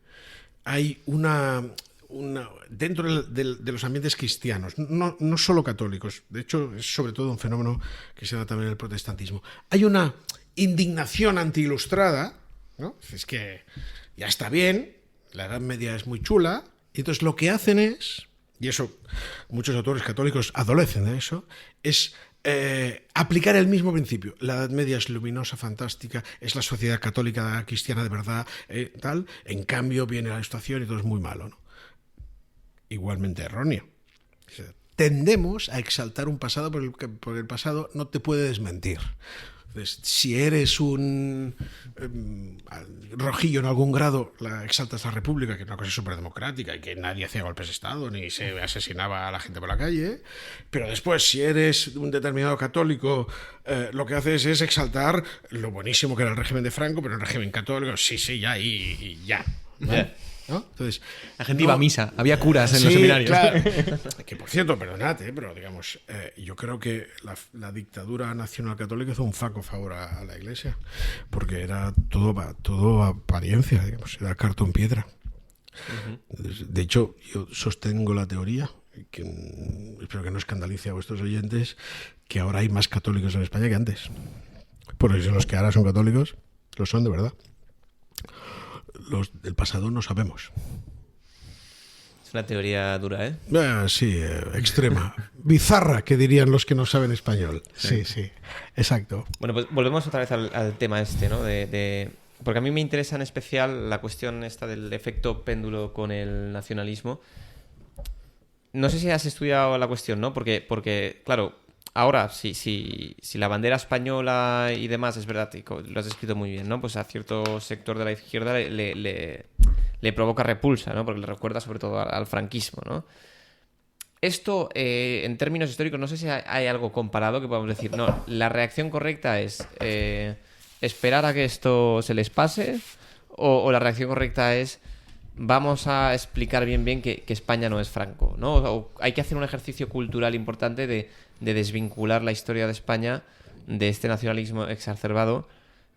hay dentro de los ambientes cristianos, no solo católicos, de hecho es sobre todo un fenómeno que se da también en el protestantismo, hay una indignación antiilustrada, ¿no? Es que ya está bien, la Edad Media es muy chula, y entonces lo que hacen es, y eso muchos autores católicos adolecen de eso, es aplicar el mismo principio. La Edad Media es luminosa, fantástica, es la sociedad católica cristiana de verdad, tal. En cambio viene la Ilustración y todo es muy malo, ¿no? Igualmente erróneo. Tendemos a exaltar un pasado porque el pasado no te puede desmentir. Entonces, si eres un rojillo en algún grado, exaltas la República, que es una cosa súper democrática y que nadie hacía golpes de Estado ni se asesinaba a la gente por la calle. Pero después, si eres un determinado católico, lo que haces es exaltar lo buenísimo que era el régimen de Franco, pero el régimen católico, sí, ya, y ya. ¿Vale? ¿No? Entonces, la gente iba a misa, había curas en los seminarios. Claro. Que por cierto, perdonad, pero digamos, yo creo que la dictadura nacional católica hizo un flaco favor a la Iglesia, porque era todo apariencia, digamos, era cartón piedra. De hecho, yo sostengo la teoría, que espero que no escandalice a vuestros oyentes, que ahora hay más católicos en España que antes. Por eso los que ahora son católicos, lo son de verdad. Los del pasado no sabemos. Es una teoría dura, ¿eh? Sí, extrema. Bizarra, que dirían los que no saben español. Sí, exacto. Bueno, pues volvemos otra vez al tema este, ¿no? Porque a mí me interesa en especial la cuestión esta del efecto péndulo con el nacionalismo. No sé si has estudiado la cuestión, ¿no? Porque claro, ahora, si la bandera española y demás, es verdad, lo has descrito muy bien, ¿no? Pues a cierto sector de la izquierda le provoca repulsa, ¿no? Porque le recuerda sobre todo al franquismo, ¿no? Esto, en términos históricos, no sé si hay algo comparado que podamos decir, no, la reacción correcta es esperar a que esto se les pase, o la reacción correcta es vamos a explicar bien que España no es Franco, ¿no? O hay que hacer un ejercicio cultural importante de desvincular la historia de España de este nacionalismo exacerbado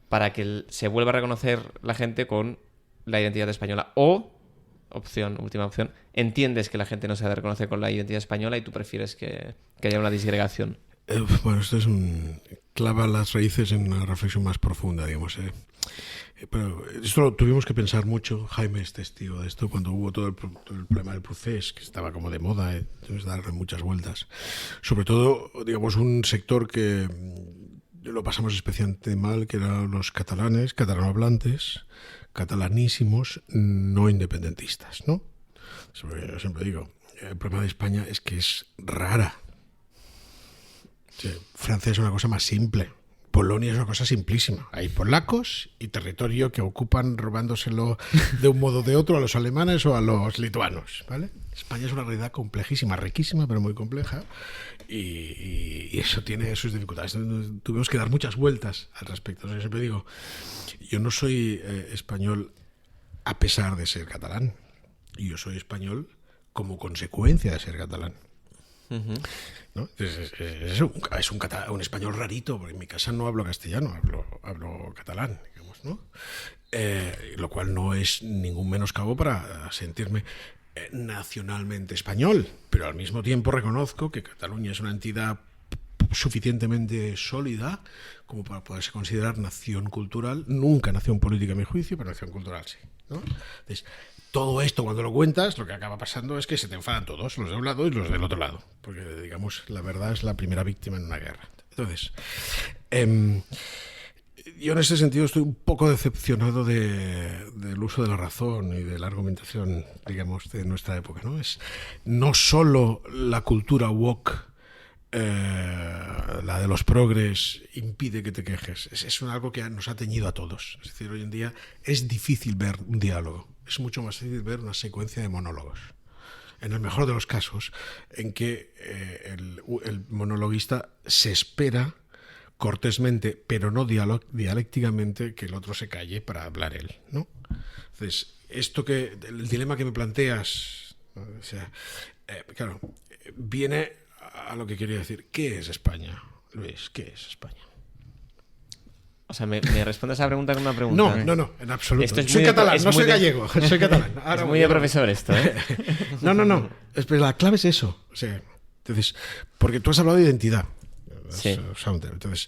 para que se vuelva a reconocer la gente con la identidad española. O, última opción, entiendes que la gente no se ha de reconocer con la identidad española y tú prefieres que haya una disgregación. Bueno, esto clava las raíces en una reflexión más profunda, digamos. Pero esto lo tuvimos que pensar mucho. Jaime es testigo de esto cuando hubo todo el problema del procés, que estaba como de moda, tuvimos que darle muchas vueltas. Sobre todo, digamos, un sector que lo pasamos especialmente mal, que eran los catalanes, catalanohablantes, catalanísimos, no independentistas, ¿no? Yo siempre digo, el problema de España es que es rara. Sí, Francia es una cosa más simple. Polonia es una cosa simplísima. Hay polacos y territorio que ocupan robándoselo de un modo o de otro a los alemanes o a los lituanos, ¿vale? España es una realidad complejísima, riquísima, pero muy compleja, y eso tiene sus dificultades. Tuvimos que dar muchas vueltas al respecto. Yo siempre digo, yo no soy español a pesar de ser catalán. Yo soy español como consecuencia de ser catalán. ¿No? Es un español rarito, porque en mi casa no hablo castellano, hablo catalán, digamos, ¿no? Lo cual no es ningún menoscabo para sentirme nacionalmente español, pero al mismo tiempo reconozco que Cataluña es una entidad suficientemente sólida como para poderse considerar nación cultural, nunca nación política a mi juicio, pero nación cultural sí, ¿no? Entonces, todo esto, cuando lo cuentas, lo que acaba pasando es que se te enfadan todos, los de un lado y los del otro lado, porque, digamos, la verdad es la primera víctima en una guerra. Entonces, yo en ese sentido estoy un poco decepcionado del uso de la razón y de la argumentación, digamos, de nuestra época, ¿no? Es no solo la cultura woke, la de los progres, impide que te quejes. Es algo que nos ha teñido a todos. Es decir, hoy en día es difícil ver un diálogo. Es mucho más difícil ver una secuencia de monólogos. En el mejor de los casos, en que el monologuista se espera cortésmente, pero no dialécticamente, que el otro se calle para hablar él, ¿no? Entonces, el dilema que me planteas, ¿no? O sea, claro, viene a lo que quería decir. ¿Qué es España, Luis? ¿Qué es España? O sea, me respondes a esa pregunta con una pregunta. No, en absoluto. Esto es soy muy catalán, es no muy soy gallego, soy catalán. Es muy de profesor esto, ¿eh? No. Pero la clave es eso. O sea, entonces, porque tú has hablado de identidad. Sí. Entonces,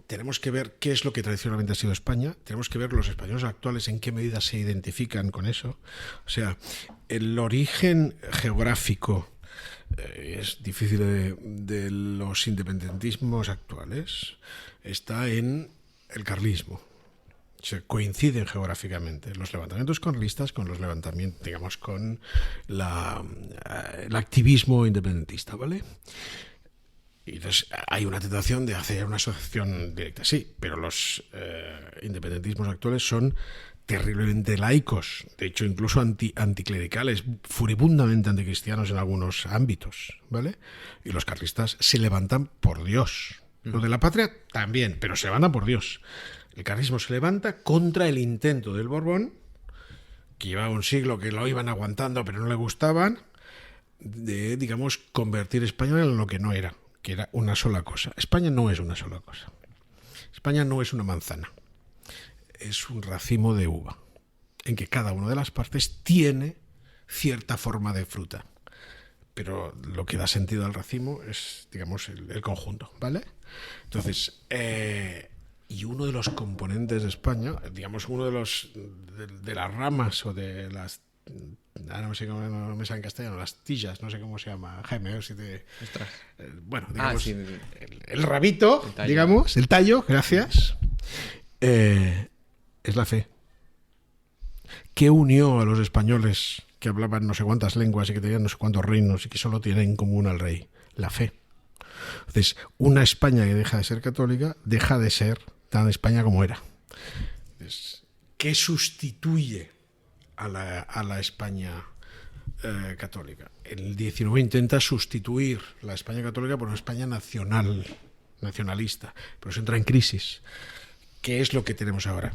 tenemos que ver qué es lo que tradicionalmente ha sido España. Tenemos que ver los españoles actuales en qué medida se identifican con eso. O sea, el origen geográfico es difícil de los independentismos actuales. Está en el carlismo. Se coinciden geográficamente los levantamientos carlistas con los levantamientos, digamos, con el activismo independentista, ¿vale? Y entonces hay una tentación de hacer una asociación directa, sí, pero los independentismos actuales son terriblemente laicos, de hecho incluso anticlericales, furibundamente anticristianos en algunos ámbitos, ¿vale? Y los carlistas se levantan por Dios. Lo de la patria también, pero se levantan por Dios. El carlismo se levanta contra el intento del Borbón, que llevaba un siglo que lo iban aguantando pero no le gustaban, de, digamos, convertir España en lo que no era, que era una sola cosa. España no es una sola cosa. España no es una manzana. Es un racimo de uva, en que cada una de las partes tiene cierta forma de fruta. Pero lo que da sentido al racimo es, digamos, el conjunto, ¿vale? Entonces, y uno de los componentes de España, digamos, uno de los de las ramas o de las, no sé cómo, no me sale en castellano, las tillas, no sé cómo se llama, Jaime, a ver si te... bueno, digamos, sí. el rabito, el tallo. digamos, el tallo, gracias, es la fe. ¿Qué unió a los españoles que hablaban no sé cuántas lenguas y que tenían no sé cuántos reinos y que solo tienen en común al rey? La fe. Entonces, una España que deja de ser católica deja de ser tan España como era. Entonces, ¿qué sustituye a la España católica? El 19 intenta sustituir la España católica por una España nacionalista, pero se entra en crisis. ¿Qué es lo que tenemos ahora?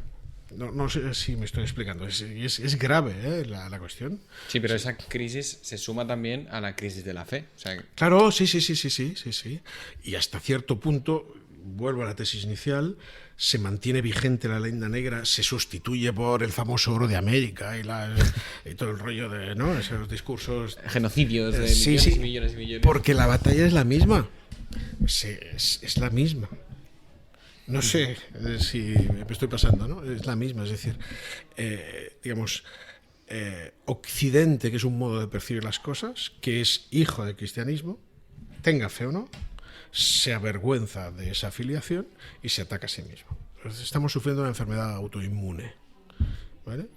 No sé si me estoy explicando. Es grave la cuestión. Sí, pero esa crisis se suma también a la crisis de la fe. O sea, Claro, sí. Y hasta cierto punto, vuelvo a la tesis inicial, se mantiene vigente la leyenda negra, se sustituye por el famoso oro de América y todo el rollo de, ¿no?, esos discursos. Genocidios de Sí, millones sí, y millones y millones. porque la batalla es la misma. Es la misma. No sé si me estoy pasando, ¿no? Es la misma, es decir, digamos, Occidente, que es un modo de percibir las cosas, que es hijo del cristianismo, tenga fe o no, se avergüenza de esa afiliación y se ataca a sí mismo. Entonces, estamos sufriendo una enfermedad autoinmune, ¿vale?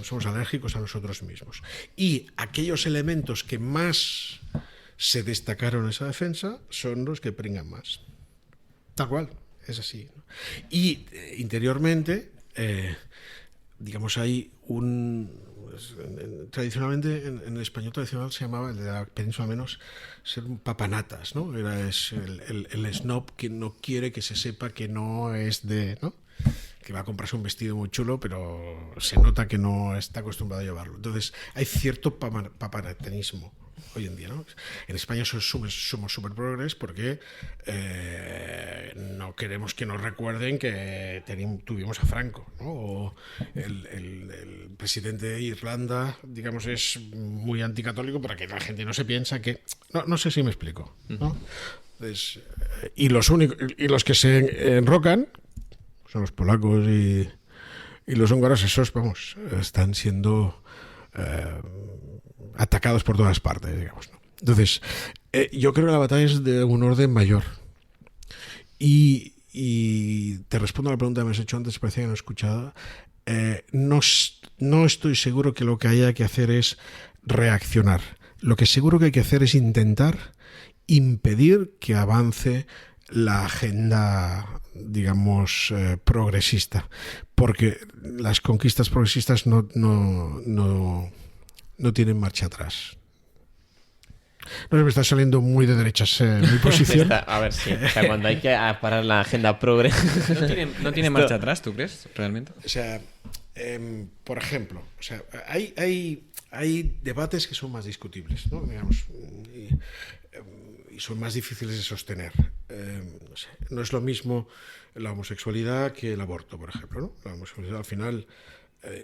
Somos alérgicos a nosotros mismos. Y aquellos elementos que más se destacaron en esa defensa son los que pringan más. Tal cual. Es así, ¿no? Y interiormente, digamos, hay tradicionalmente, en el español tradicional se llamaba, el de la península menos, ser un papanatas, ¿no? Es el snob que no quiere que se sepa que no es de, ¿no?, que va a comprarse un vestido muy chulo, pero se nota que no está acostumbrado a llevarlo. Entonces, hay cierto papanatanismo hoy en día, ¿no? En España somos súper progres porque no queremos que nos recuerden que tuvimos a Franco, ¿no? O el presidente de Irlanda, digamos, es muy anticatólico para que la gente no se piensa que... No sé si me explico, ¿no? Entonces, y los que se enrocan son los polacos y los húngaros. Esos, vamos, están siendo atacados por todas partes, digamos, ¿no? Entonces, yo creo que la batalla es de un orden mayor. Y te respondo a la pregunta que me has hecho antes, parecía que no he escuchado. No estoy seguro que lo que haya que hacer es reaccionar. Lo que seguro que hay que hacer es intentar impedir que avance la agenda, digamos, progresista, porque las conquistas progresistas no tienen marcha atrás. No sé, me está saliendo muy de derechas mi posición. A ver, sí. O sea, cuando hay que parar la agenda progre... ¿No tiene marcha atrás, tú crees, realmente? O sea, por ejemplo, o sea, hay debates que son más discutibles, ¿no? Digamos, y son más difíciles de sostener. No sé, no es lo mismo la homosexualidad que el aborto, por ejemplo, ¿no? La homosexualidad, al final,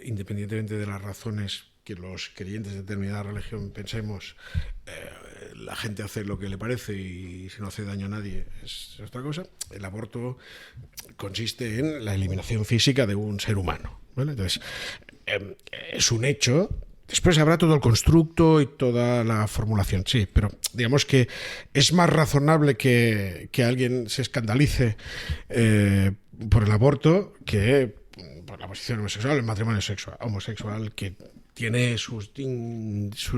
independientemente de las razones que los creyentes de determinada religión pensemos, la gente hace lo que le parece y si no hace daño a nadie es otra cosa. El aborto consiste en la eliminación física de un ser humano, ¿vale? Entonces, es un hecho. Después habrá todo el constructo y toda la formulación, sí, pero digamos que es más razonable que alguien se escandalice por el aborto que por la posición homosexual, el matrimonio homosexual, que tiene sus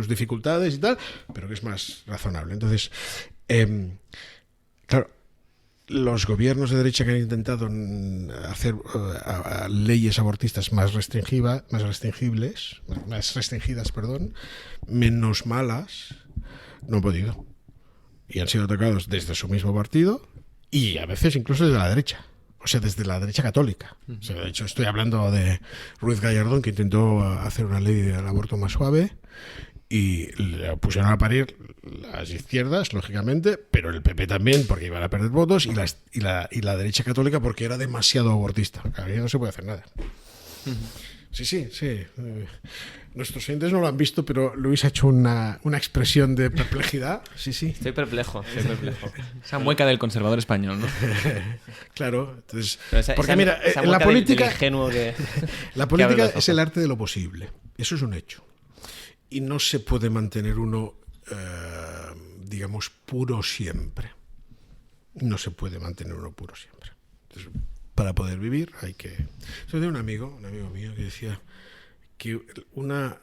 dificultades y tal, pero que es más razonable. Entonces, claro, los gobiernos de derecha que han intentado hacer leyes abortistas más restringidas, menos malas, no han podido. Y han sido atacados desde su mismo partido y a veces incluso desde la derecha. O sea, desde la derecha católica. O sea, de hecho, estoy hablando de Ruiz Gallardón, que intentó hacer una ley del aborto más suave y le pusieron a parir las izquierdas, lógicamente, pero el PP también, porque iban a perder votos, y la derecha católica porque era demasiado abortista. Ahí no se puede hacer nada. Sí. Nuestros oyentes no lo han visto, pero Luis ha hecho una expresión de perplejidad. Sí. Estoy perplejo. Esa mueca del conservador español, ¿no? Claro, entonces, porque mira, la política, la política que es el arte de lo posible. Eso es un hecho. Y no se puede mantener uno, digamos, puro siempre. No se puede mantener uno puro siempre. Entonces, para poder vivir hay que... Yo tengo un amigo mío que decía que uno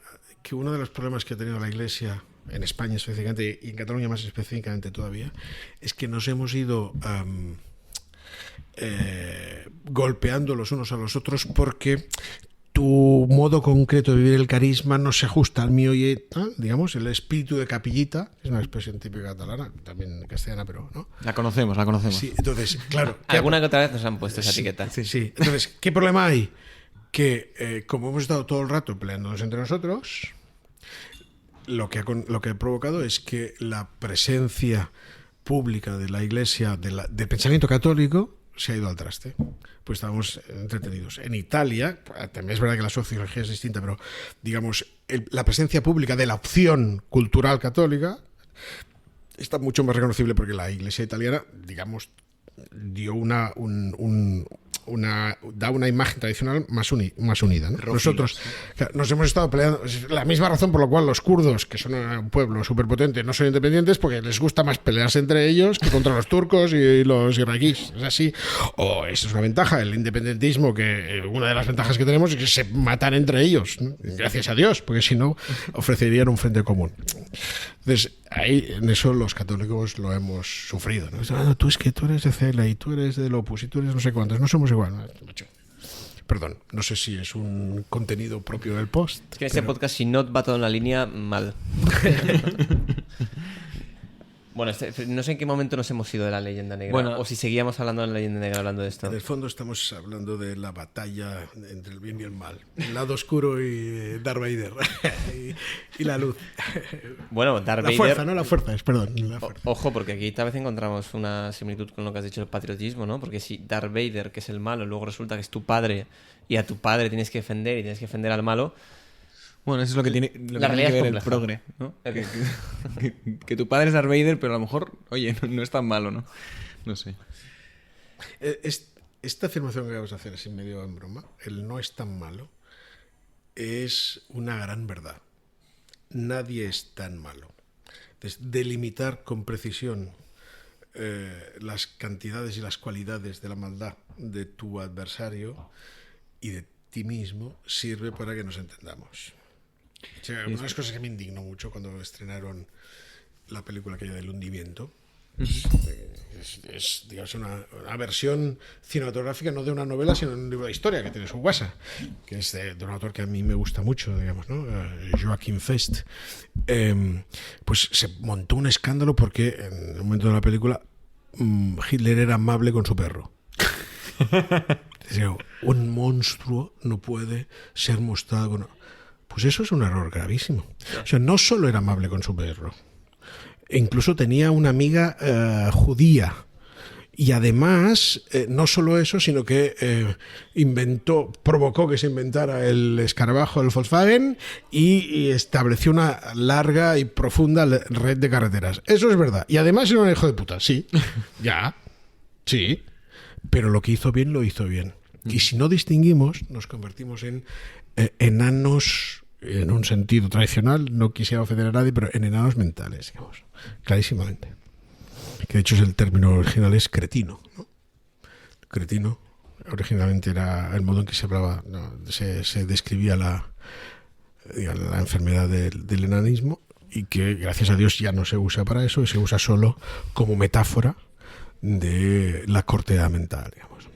de los problemas que ha tenido la Iglesia en España específicamente y en Cataluña más específicamente todavía es que nos hemos ido golpeando los unos a los otros porque tu modo concreto de vivir el carisma no se ajusta al mío y, digamos, el espíritu de capillita, es una expresión típica catalana, también castellana, pero ¿no? La conocemos. Sí, entonces, claro. Alguna que otra vez nos han puesto esa etiqueta. Sí. Entonces, ¿qué problema hay? Que como hemos estado todo el rato peleándonos entre nosotros, lo que ha provocado es que la presencia pública de la Iglesia, del pensamiento católico, se ha ido al traste. Pues estábamos entretenidos. En Italia, también es verdad que la sociología es distinta, pero digamos, la presencia pública de la opción cultural católica está mucho más reconocible porque la Iglesia italiana, digamos, dio da una imagen tradicional más unida, ¿no? Nosotros nos hemos estado peleando. Es la misma razón por la cual los kurdos, que son un pueblo superpotente, no son independientes, porque les gusta más pelearse entre ellos que contra los turcos y los iraquíes. Es así. Eso es una ventaja. El independentismo, que una de las ventajas que tenemos es que se matan entre ellos, ¿no? Gracias a Dios, porque si no ofrecerían un frente común. Entonces, ahí en eso los católicos lo hemos sufrido, ¿no? Tú eres de Cela y tú eres del Opus y tú eres no sé cuántos, no somos igual, ¿no? Perdón, no sé si es un contenido propio del post. Es que en este podcast, si no va todo en la línea, mal. Bueno, no sé en qué momento nos hemos ido de la leyenda negra. Bueno, o si seguíamos hablando de la leyenda negra hablando de esto. En el fondo estamos hablando de la batalla entre el bien y el mal. El lado oscuro y Darth Vader. y la luz. Bueno, Darth Vader... La fuerza, no la fuerza, perdón. La fuerza. Ojo, porque aquí tal vez encontramos una similitud con lo que has dicho del patriotismo, ¿no? Porque si Darth Vader, que es el malo, luego resulta que es tu padre y a tu padre tienes que defender y tienes que defender al malo... Bueno, eso es lo que tiene, la realidad que ver es el progre, ¿no? Que tu padre es Darth Vader, pero a lo mejor, oye, no es tan malo, ¿no? No sé. Esta afirmación que acabas de hacer así medio en broma, el no es tan malo, es una gran verdad. Nadie es tan malo. Entonces, delimitar con precisión las cantidades y las cualidades de la maldad de tu adversario y de ti mismo sirve para que nos entendamos. O sea, una de las cosas que me indignó mucho cuando estrenaron la película aquella del hundimiento es digamos, una versión cinematográfica no de una novela, sino de un libro de historia que tiene su guasa, que es de un autor que a mí me gusta mucho, digamos, ¿no? Joachim Fest. Pues se montó un escándalo porque en un momento de la película Hitler era amable con su perro. Un monstruo no puede ser mostrado con... Pues eso es un error gravísimo. O sea, no solo era amable con su perro, E incluso tenía una amiga judía. Y además, no solo eso, sino que provocó que se inventara el escarabajo del Volkswagen y estableció una larga y profunda red de carreteras. Eso es verdad. Y además era un hijo de puta, sí. Ya, sí. Pero lo que hizo bien, lo hizo bien. Y si no distinguimos, nos convertimos en enanos, en un sentido tradicional, no quisiera ofender a nadie, pero en enanos mentales, digamos, clarísimamente. Que de hecho el término original es cretino, ¿no? Cretino originalmente era el modo en que se hablaba, ¿no? se describía la enfermedad del enanismo, y que gracias a Dios ya no se usa para eso y se usa solo como metáfora de la cortedad mental, digamos.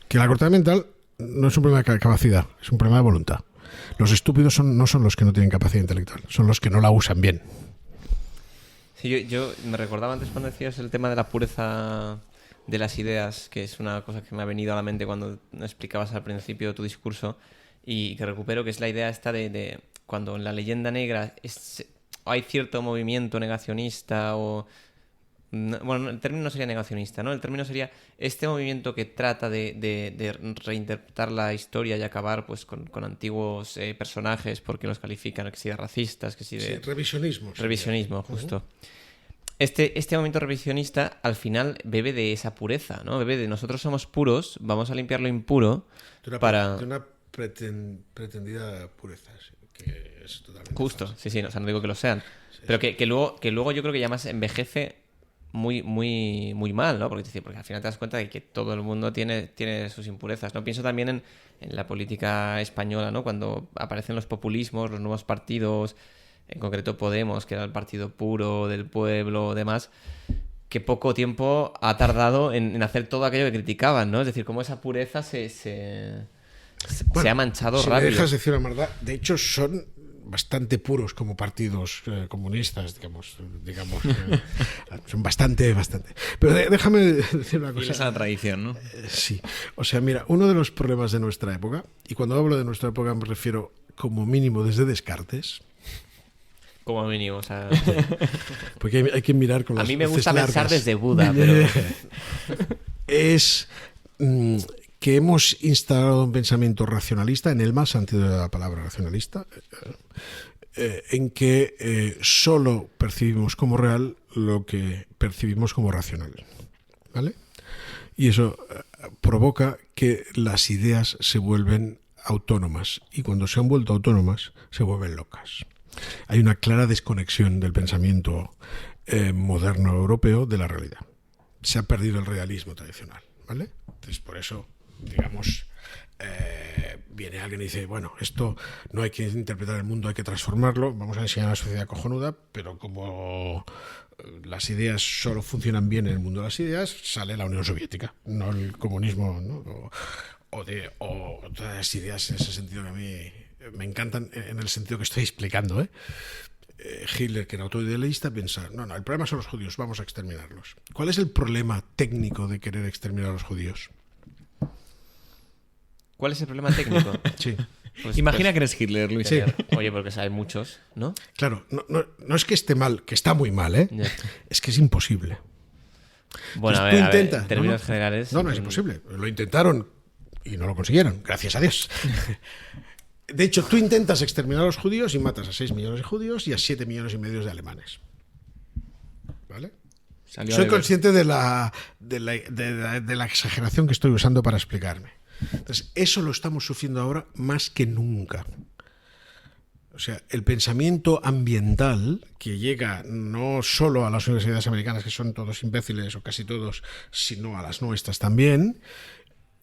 Que la cortedad mental no es un problema de capacidad, es un problema de voluntad. Los estúpidos no son los que no tienen capacidad intelectual, son los que no la usan bien. Sí, yo me recordaba antes cuando decías el tema de la pureza de las ideas, que es una cosa que me ha venido a la mente cuando explicabas al principio de tu discurso, y que recupero, que es la idea esta de cuando en la leyenda negra hay cierto movimiento negacionista o... Bueno, el término no sería negacionista, ¿no? El término sería este movimiento que trata de reinterpretar la historia y acabar pues con antiguos personajes porque los califican, que si de racistas, que si de... Sí, revisionismo. Revisionismo, justo. Este movimiento revisionista al final bebe de esa pureza, ¿no? Bebe de nosotros somos puros, vamos a limpiar lo impuro De una pretendida pureza, sí, que es totalmente justo, falsa. sí, o sea, no digo que lo sean. Pero que luego yo creo que ya más envejece muy mal, ¿no? Porque al final te das cuenta de que todo el mundo tiene sus impurezas, ¿no? Pienso también en la política española, ¿no? Cuando aparecen los populismos, los nuevos partidos, en concreto Podemos, que era el partido puro del pueblo, demás, que poco tiempo ha tardado en hacer todo aquello que criticaban, ¿no? Es decir, cómo esa pureza se ha manchado si rápido. me dejas decir la verdad, de hecho son bastante puros como partidos comunistas, digamos son bastante. Pero déjame decir una cosa. Y esa tradición, ¿no? Sí, o sea, mira, uno de los problemas de nuestra época, y cuando hablo de nuestra época me refiero como mínimo desde Descartes, Como mínimo, o sea... porque hay que mirar con las A mí me luces gusta pensar largas. desde Buda, pero... Es que hemos instalado un pensamiento racionalista, en el mal sentido de la palabra racionalista, en que solo percibimos como real lo que percibimos como racional, ¿vale? Y eso provoca que las ideas se vuelven autónomas, y cuando se han vuelto autónomas se vuelven locas. Hay una clara desconexión del pensamiento moderno europeo de la realidad. Se ha perdido el realismo tradicional, ¿vale? Entonces, por eso, digamos, viene alguien y dice, bueno, esto no hay que interpretar el mundo, hay que transformarlo, vamos a enseñar a una sociedad cojonuda, pero como las ideas solo funcionan bien en el mundo de las ideas, sale la Unión Soviética, no el comunismo, ¿no? O todas las ideas en ese sentido que a mí me encantan, en el sentido que estoy explicando, Hitler, que era autoidealista, piensa, no, el problema son los judíos, vamos a exterminarlos. ¿Cuál es el problema técnico de querer exterminar a los judíos? ¿Cuál es el problema técnico? Sí. Pues, Imagina que eres Hitler, Luis. Sí. Oye, porque hay muchos, ¿no? Claro, no es que esté mal, que está muy mal, Ya. es que es imposible. Bueno, Entonces, a ver, intentas, en términos generales... No, es imposible. Lo intentaron y no lo consiguieron, gracias a Dios. De hecho, tú intentas exterminar a los judíos y matas a 6 millones de judíos y a 7,5 millones de alemanes. ¿Vale? Soy consciente de la exageración que estoy usando para explicarme. Entonces, eso lo estamos sufriendo ahora más que nunca. O sea, el pensamiento ambiental que llega no solo a las universidades americanas, que son todos imbéciles o casi todos, sino a las nuestras también,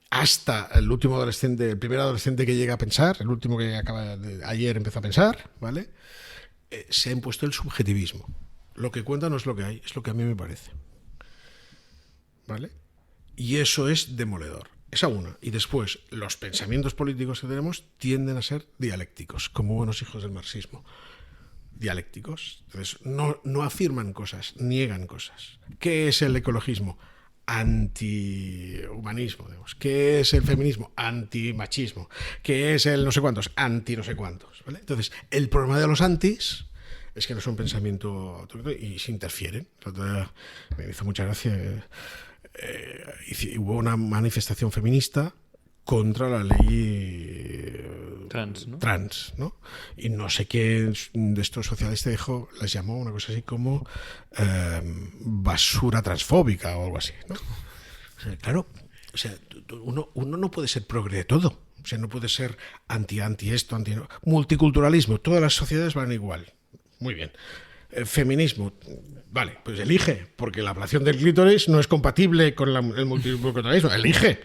hasta el último adolescente, el primer adolescente que llega a pensar, el último que ayer empezó a pensar, ¿vale? Se ha impuesto el subjetivismo. Lo que cuenta no es lo que hay, es lo que a mí me parece. ¿Vale? Y eso es demoledor. Esa una. Y después, los pensamientos políticos que tenemos tienden a ser dialécticos, como buenos hijos del marxismo. Dialécticos. Entonces, no afirman cosas, niegan cosas. ¿Qué es el ecologismo? Antihumanismo, digamos. ¿Qué es el feminismo? Antimachismo. ¿Qué es el no sé cuántos? Anti no sé cuántos, ¿vale? Entonces, el problema de los antis es que no es un pensamiento autoritario y se interfieren. Me hizo mucha gracia. Hubo una manifestación feminista contra la ley trans, ¿no? Y no sé qué de estos socialistas les llamó una cosa así como basura transfóbica o algo así, ¿no? O sea, claro, o sea, uno no puede ser progre de todo. O sea, no puede ser anti esto, anti... Multiculturalismo, todas las sociedades van igual. Muy bien. Feminismo, vale, pues elige, porque la ablación del clítoris no es compatible con el multiculturalismo. Elige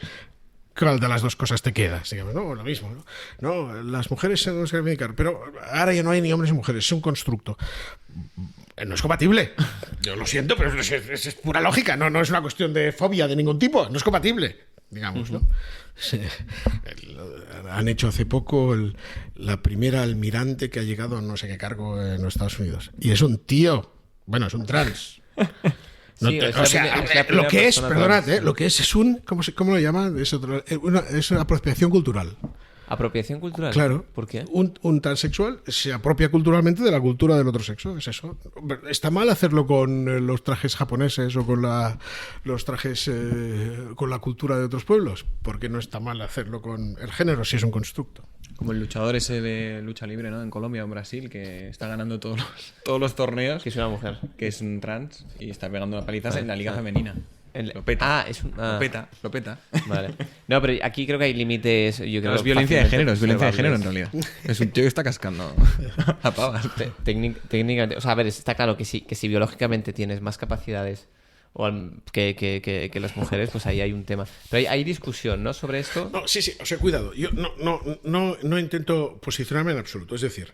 cuál de las dos cosas te queda. Digamos, no, lo mismo. No, las mujeres se deben reivindicar, pero ahora ya no hay ni hombres ni mujeres, es un constructo. No es compatible. Yo lo siento, pero es pura lógica. No es una cuestión de fobia de ningún tipo. No es compatible, digamos, ¿no? Sí. Han hecho hace poco la primera almirante que ha llegado a no sé qué cargo en los Estados Unidos. Y es un tío. Bueno, es un trans. No Sí, o sea, lo que es, perdonad, lo que es un... ¿Cómo lo llaman? Es una apropiación cultural. ¿Apropiación cultural? Claro. ¿Por qué? Un transexual se apropia culturalmente de la cultura del otro sexo. Es eso. ¿Está mal hacerlo con los trajes japoneses o con los trajes con la cultura de otros pueblos? ¿Por qué no está mal hacerlo con el género si es un constructo? Como el luchador ese de lucha libre, ¿no? En Colombia o en Brasil, que está ganando todos los torneos, Que es una mujer. que es un trans y está pegando palizas en la liga femenina. Lo peta. Lo peta. Vale. No, pero aquí creo que hay límites. Yo creo No, es violencia de género, en observables. realidad. Es un tío que está cascando a pavas. Técnicamente, o sea, a ver, está claro que si biológicamente tienes más capacidades que las mujeres, pues ahí hay un tema. Pero hay discusión, ¿no? Sobre esto. No, sí, o sea, cuidado. Yo no intento posicionarme en absoluto. Es decir,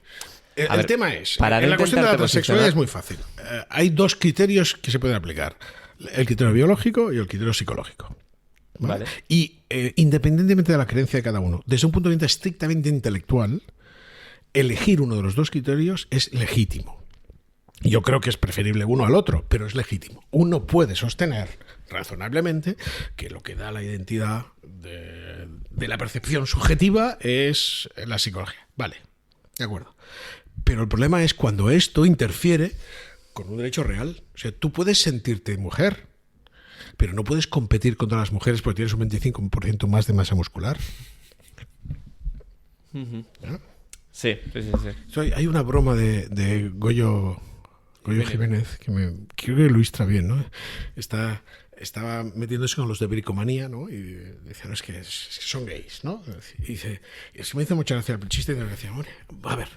el tema es, en la cuestión de la transexualidad es muy fácil. Hay dos criterios que se pueden aplicar. El criterio biológico y el criterio psicológico. ¿Vale? Y independientemente de la creencia de cada uno, desde un punto de vista estrictamente intelectual, elegir uno de los dos criterios es legítimo. Yo creo que es preferible uno al otro, pero es legítimo. Uno puede sostener razonablemente que lo que da la identidad de la percepción subjetiva es la psicología. Vale, de acuerdo. Pero el problema es cuando esto interfiere con un derecho real. O sea, tú puedes sentirte mujer, pero no puedes competir contra las mujeres porque tienes un 25% más de masa muscular. ¿No? Sí. Hay una broma de Goyo Jiménez que creo que lo ilustra bien, ¿no? Estaba metiéndose con los de bricomanía, ¿no? Y decía, no, es que son gays, ¿no? Y dice, y es que me hizo mucha gracia el chiste de decía, hombre, a ver,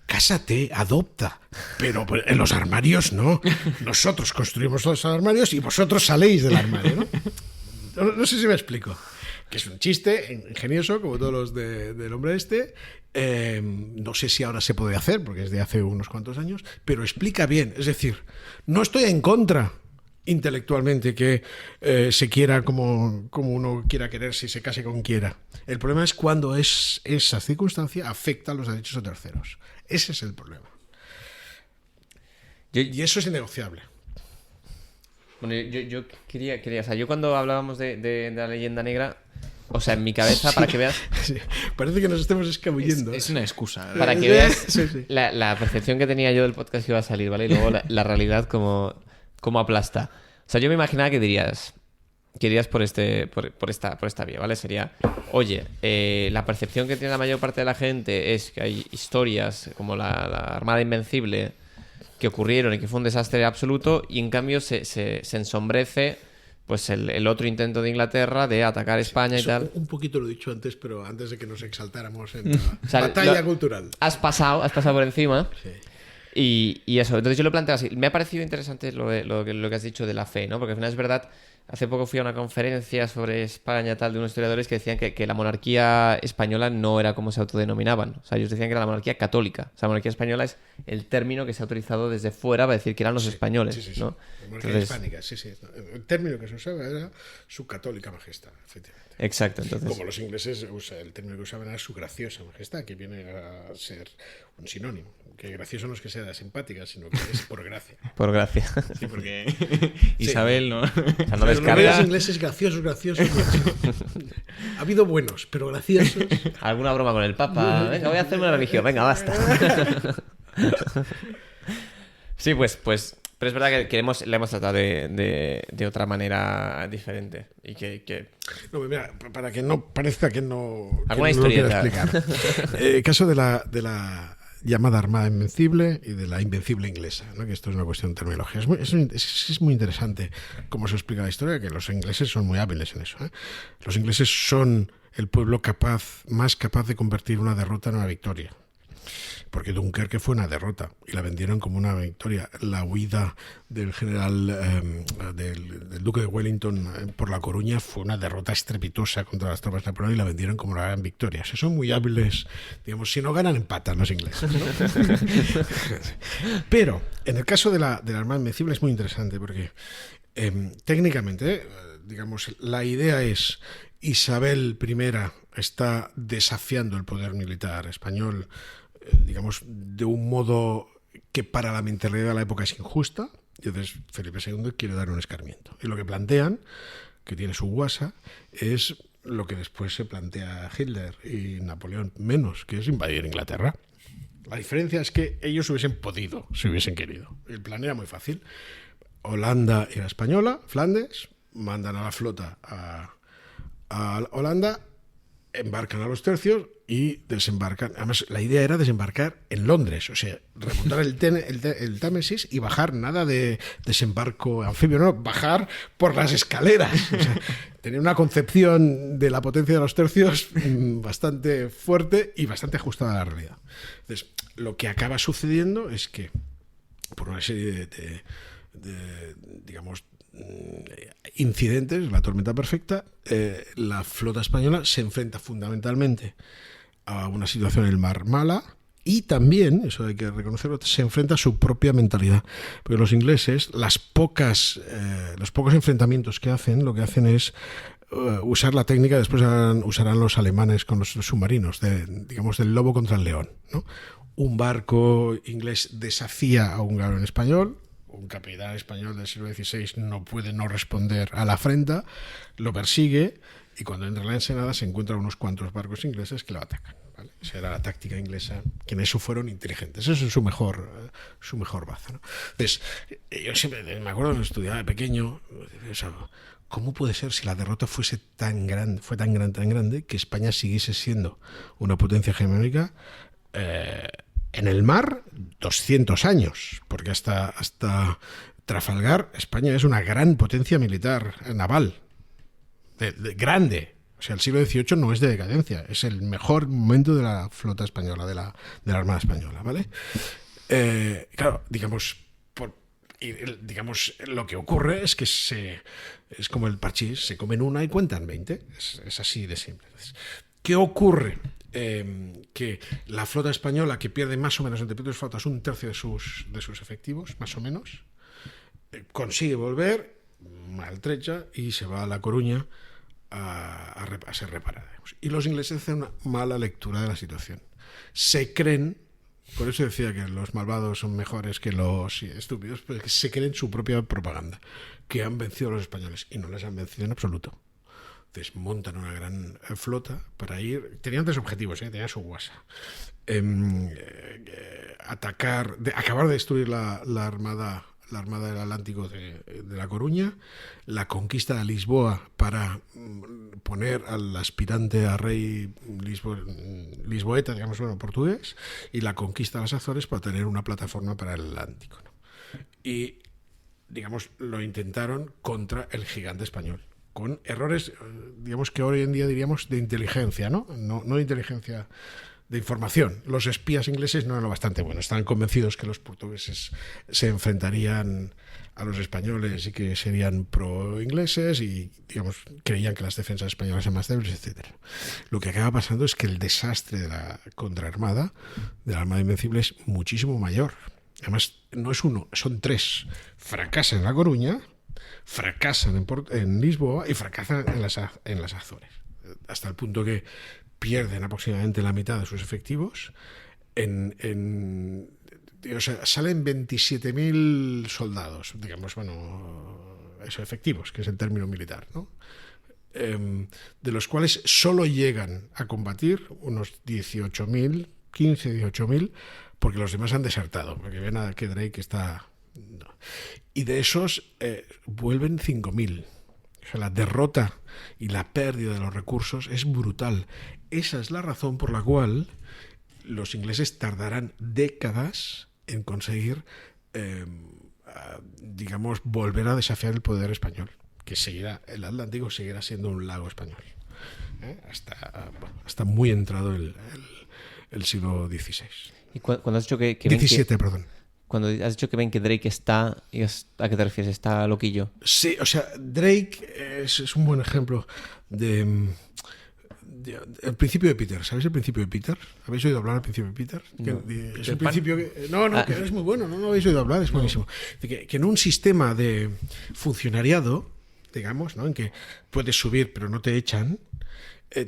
cásate, adopta, pero en los armarios no. Nosotros construimos los armarios y vosotros saléis del armario, ¿no? No sé si me explico. Que es un chiste ingenioso, como todos los del hombre este. No sé si ahora se puede hacer, porque es de hace unos cuantos años, pero explica bien. Es decir, no estoy en contra intelectualmente que se quiera como uno quiera quererse y se case con quiera. El problema es cuando esa circunstancia afecta a los derechos de terceros. Ese es el problema. Y eso es innegociable. Bueno, yo quería, o sea, yo cuando hablábamos de la leyenda negra, o sea, en mi cabeza, para que veas... Sí, parece que nos estemos escabullendo. Es una excusa. Para que veas Sí. la percepción que tenía yo del podcast que iba a salir, ¿vale? Y luego la realidad como aplasta. O sea, yo me imaginaba que dirías por esta vía, ¿vale? Sería, oye, la percepción que tiene la mayor parte de la gente es que hay historias como la Armada Invencible que ocurrieron y que fue un desastre absoluto, y en cambio se ensombrece pues el otro intento de Inglaterra de atacar España y tal. Un poquito lo he dicho antes, pero antes de que nos exaltáramos en la batalla cultural. Has pasado por encima. Sí. Y eso, entonces yo lo planteo así. Me ha parecido interesante lo que has dicho de la fe, ¿no? Porque al final es verdad. Hace poco fui a una conferencia sobre España tal de unos historiadores que decían que la monarquía española no era como se autodenominaban. O sea, ellos decían que era la monarquía católica. O sea, la monarquía española es el término que se ha utilizado desde fuera para decir que eran los españoles, sí. ¿no? La monarquía hispánica, sí. El término que se usaba era su católica majestad, efectivamente. Exacto, entonces. Como los ingleses, el término que usaban era su graciosa majestad, que viene a ser un sinónimo. Que gracioso no es que sea simpática, sino que es por gracia. Por gracia. Sí, porque Isabel no... O sea, no Los descarga. ingleses graciosos. Ha habido buenos, pero graciosos. Alguna broma con el Papa. Venga, voy a hacerme una religión. Venga, basta. Sí, pues, pero es verdad que la hemos tratado de otra manera diferente. Y que... No, mira, para que no parezca que no... ¿Alguna que no lo historieta? quiera explicar. El caso de la llamada Armada Invencible y de la Invencible inglesa, ¿no? Que esto es una cuestión de terminología. Es muy interesante cómo se explica la historia, que los ingleses son muy hábiles en eso, ¿eh? Los ingleses son el pueblo más capaz de convertir una derrota en una victoria. Porque Dunkerque fue una derrota y la vendieron como una victoria. La huida del general, del duque de Wellington por La Coruña fue una derrota estrepitosa contra las tropas napoleónicas y la vendieron como una gran victoria. O sea, son muy hábiles, digamos, si no ganan, empatan los ingleses, ¿no? Pero en el caso de la Armada Invencible es muy interesante porque técnicamente, digamos, la idea es Isabel I está desafiando el poder militar español, digamos, de un modo que para la mentalidad de la época es injusta, y entonces Felipe II quiere dar un escarmiento. Y lo que plantean, que tiene su guasa, es lo que después se plantea Hitler y Napoleón menos, que es invadir Inglaterra. La diferencia es que ellos hubiesen podido, si hubiesen querido. El plan era muy fácil. Holanda era española, Flandes, mandan a la flota a Holanda, embarcan a los tercios y desembarcan. Además, la idea era desembarcar en Londres, o sea, remontar el Támesis y bajar, nada de desembarco anfibio, no, bajar por las escaleras. O sea, tener una concepción de la potencia de los tercios bastante fuerte y bastante ajustada a la realidad. Entonces, lo que acaba sucediendo es que, por una serie de digamos, incidentes, la tormenta perfecta, la flota española se enfrenta fundamentalmente a una situación en el mar mala y también, eso hay que reconocerlo, se enfrenta a su propia mentalidad. Porque los ingleses, los pocos enfrentamientos que hacen, lo que hacen es usar la técnica, después usarán los alemanes con los submarinos, digamos, del lobo contra el león, ¿no? Un barco inglés desafía a un galeón español, un capitán español del siglo XVI no puede no responder a la afrenta, lo persigue y cuando entra en la ensenada se encuentra unos cuantos barcos ingleses que lo atacan, ¿vale? Esa era la táctica inglesa, que en eso fueron inteligentes. Eso es su mejor baza, ¿no? Entonces, yo siempre me acuerdo cuando estudiaba de pequeño, o sea, ¿cómo puede ser si la derrota fue tan grande, que España siguiese siendo una potencia hegemónica en el mar 200 años? Porque hasta Trafalgar, España es una gran potencia militar, naval, grande. O sea, el siglo XVIII no es de decadencia, es el mejor momento de la flota española, de la Armada Española, ¿vale? Claro, digamos, lo que ocurre es que es como el parchís, se comen una y cuentan 20. Es así de simple. ¿Qué ocurre? Que la flota española, que pierde más o menos entre pilotos y flotas un tercio de sus efectivos, más o menos, consigue volver maltrecha y se va a La Coruña a ser reparada. Y los ingleses hacen una mala lectura de la situación. Se creen, por eso decía que los malvados son mejores que los estúpidos, porque se creen su propia propaganda, que han vencido a los españoles, y no les han vencido en absoluto. Entonces montan una gran flota para ir. Tenían 3 objetivos, tenían su guasa. Acabar de destruir la armada del Atlántico de La Coruña, la conquista de Lisboa para poner al aspirante a rey lisboeta, digamos, bueno, portugués, y la conquista de las Azores para tener una plataforma para el Atlántico, ¿no? Y, digamos, lo intentaron contra el gigante español, con errores, digamos, que hoy en día diríamos de inteligencia, ¿no? No de inteligencia, de información. Los espías ingleses no eran lo bastante buenos. Estaban convencidos que los portugueses se enfrentarían a los españoles y que serían pro-ingleses y, digamos, creían que las defensas españolas eran más débiles, etc. Lo que acaba pasando es que el desastre de la contraarmada, de la Armada Invencible, es muchísimo mayor. Además, no es uno, son 3. Fracasan en La Coruña, fracasan en Lisboa y fracasan en las Azores. Hasta el punto que pierden aproximadamente la mitad de sus efectivos. O sea, salen 27.000 soldados, digamos, bueno, eso, efectivos, que es el término militar, ¿no? De los cuales solo llegan a combatir unos 18.000, 18.000, porque los demás han desertado, porque ven a que Drake está No. Y de esos vuelven 5.000. O sea, la derrota y la pérdida de los recursos es brutal. Esa es la razón por la cual los ingleses tardarán décadas en conseguir, digamos, volver a desafiar el poder español, que seguirá, el Atlántico seguirá siendo un lago español, hasta muy entrado el siglo XVI. Y cuando has dicho que ven XVII, perdón. Cuando has dicho que ven que Drake está, ¿a qué te refieres? ¿Está loquillo? Sí, o sea, Drake es un buen ejemplo de el principio de Peter. ¿Sabéis el principio de Peter? ¿Habéis oído hablar del principio de Peter? Es un principio que... No, que es muy bueno, no habéis oído hablar, es buenísimo. Que en un sistema de funcionariado, digamos, ¿no? En que puedes subir pero no te echan,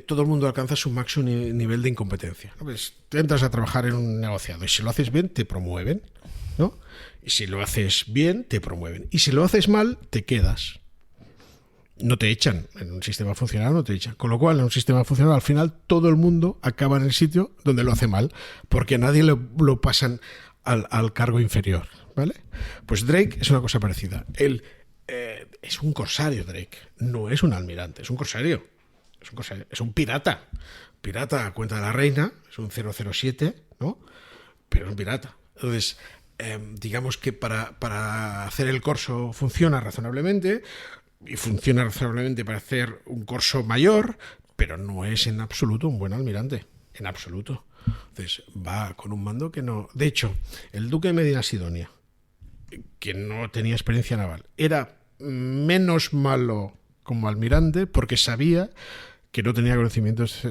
todo el mundo alcanza su máximo nivel de incompetencia, ¿no? Pues, tú entras a trabajar en un negociado y si lo haces bien, te promueven, ¿no? Y si lo haces bien, te promueven. Y si lo haces mal, te quedas. No te echan. En un sistema funcional no te echan. Con lo cual, en un sistema funcional, al final, todo el mundo acaba en el sitio donde lo hace mal, porque a nadie lo pasan al cargo inferior, ¿vale? Pues Drake es una cosa parecida. Él es un corsario, Drake. No es un almirante, es un corsario. Es un pirata. Pirata a cuenta de la reina, es un 007, ¿no? Pero es un pirata. Entonces, digamos que para hacer el corso funciona razonablemente, y funciona razonablemente para hacer un corso mayor, pero no es en absoluto un buen almirante. En absoluto. Entonces, va con un mando que no... De hecho, el duque de Medina Sidonia, que no tenía experiencia naval, era menos malo como almirante porque sabía que no tenía conocimientos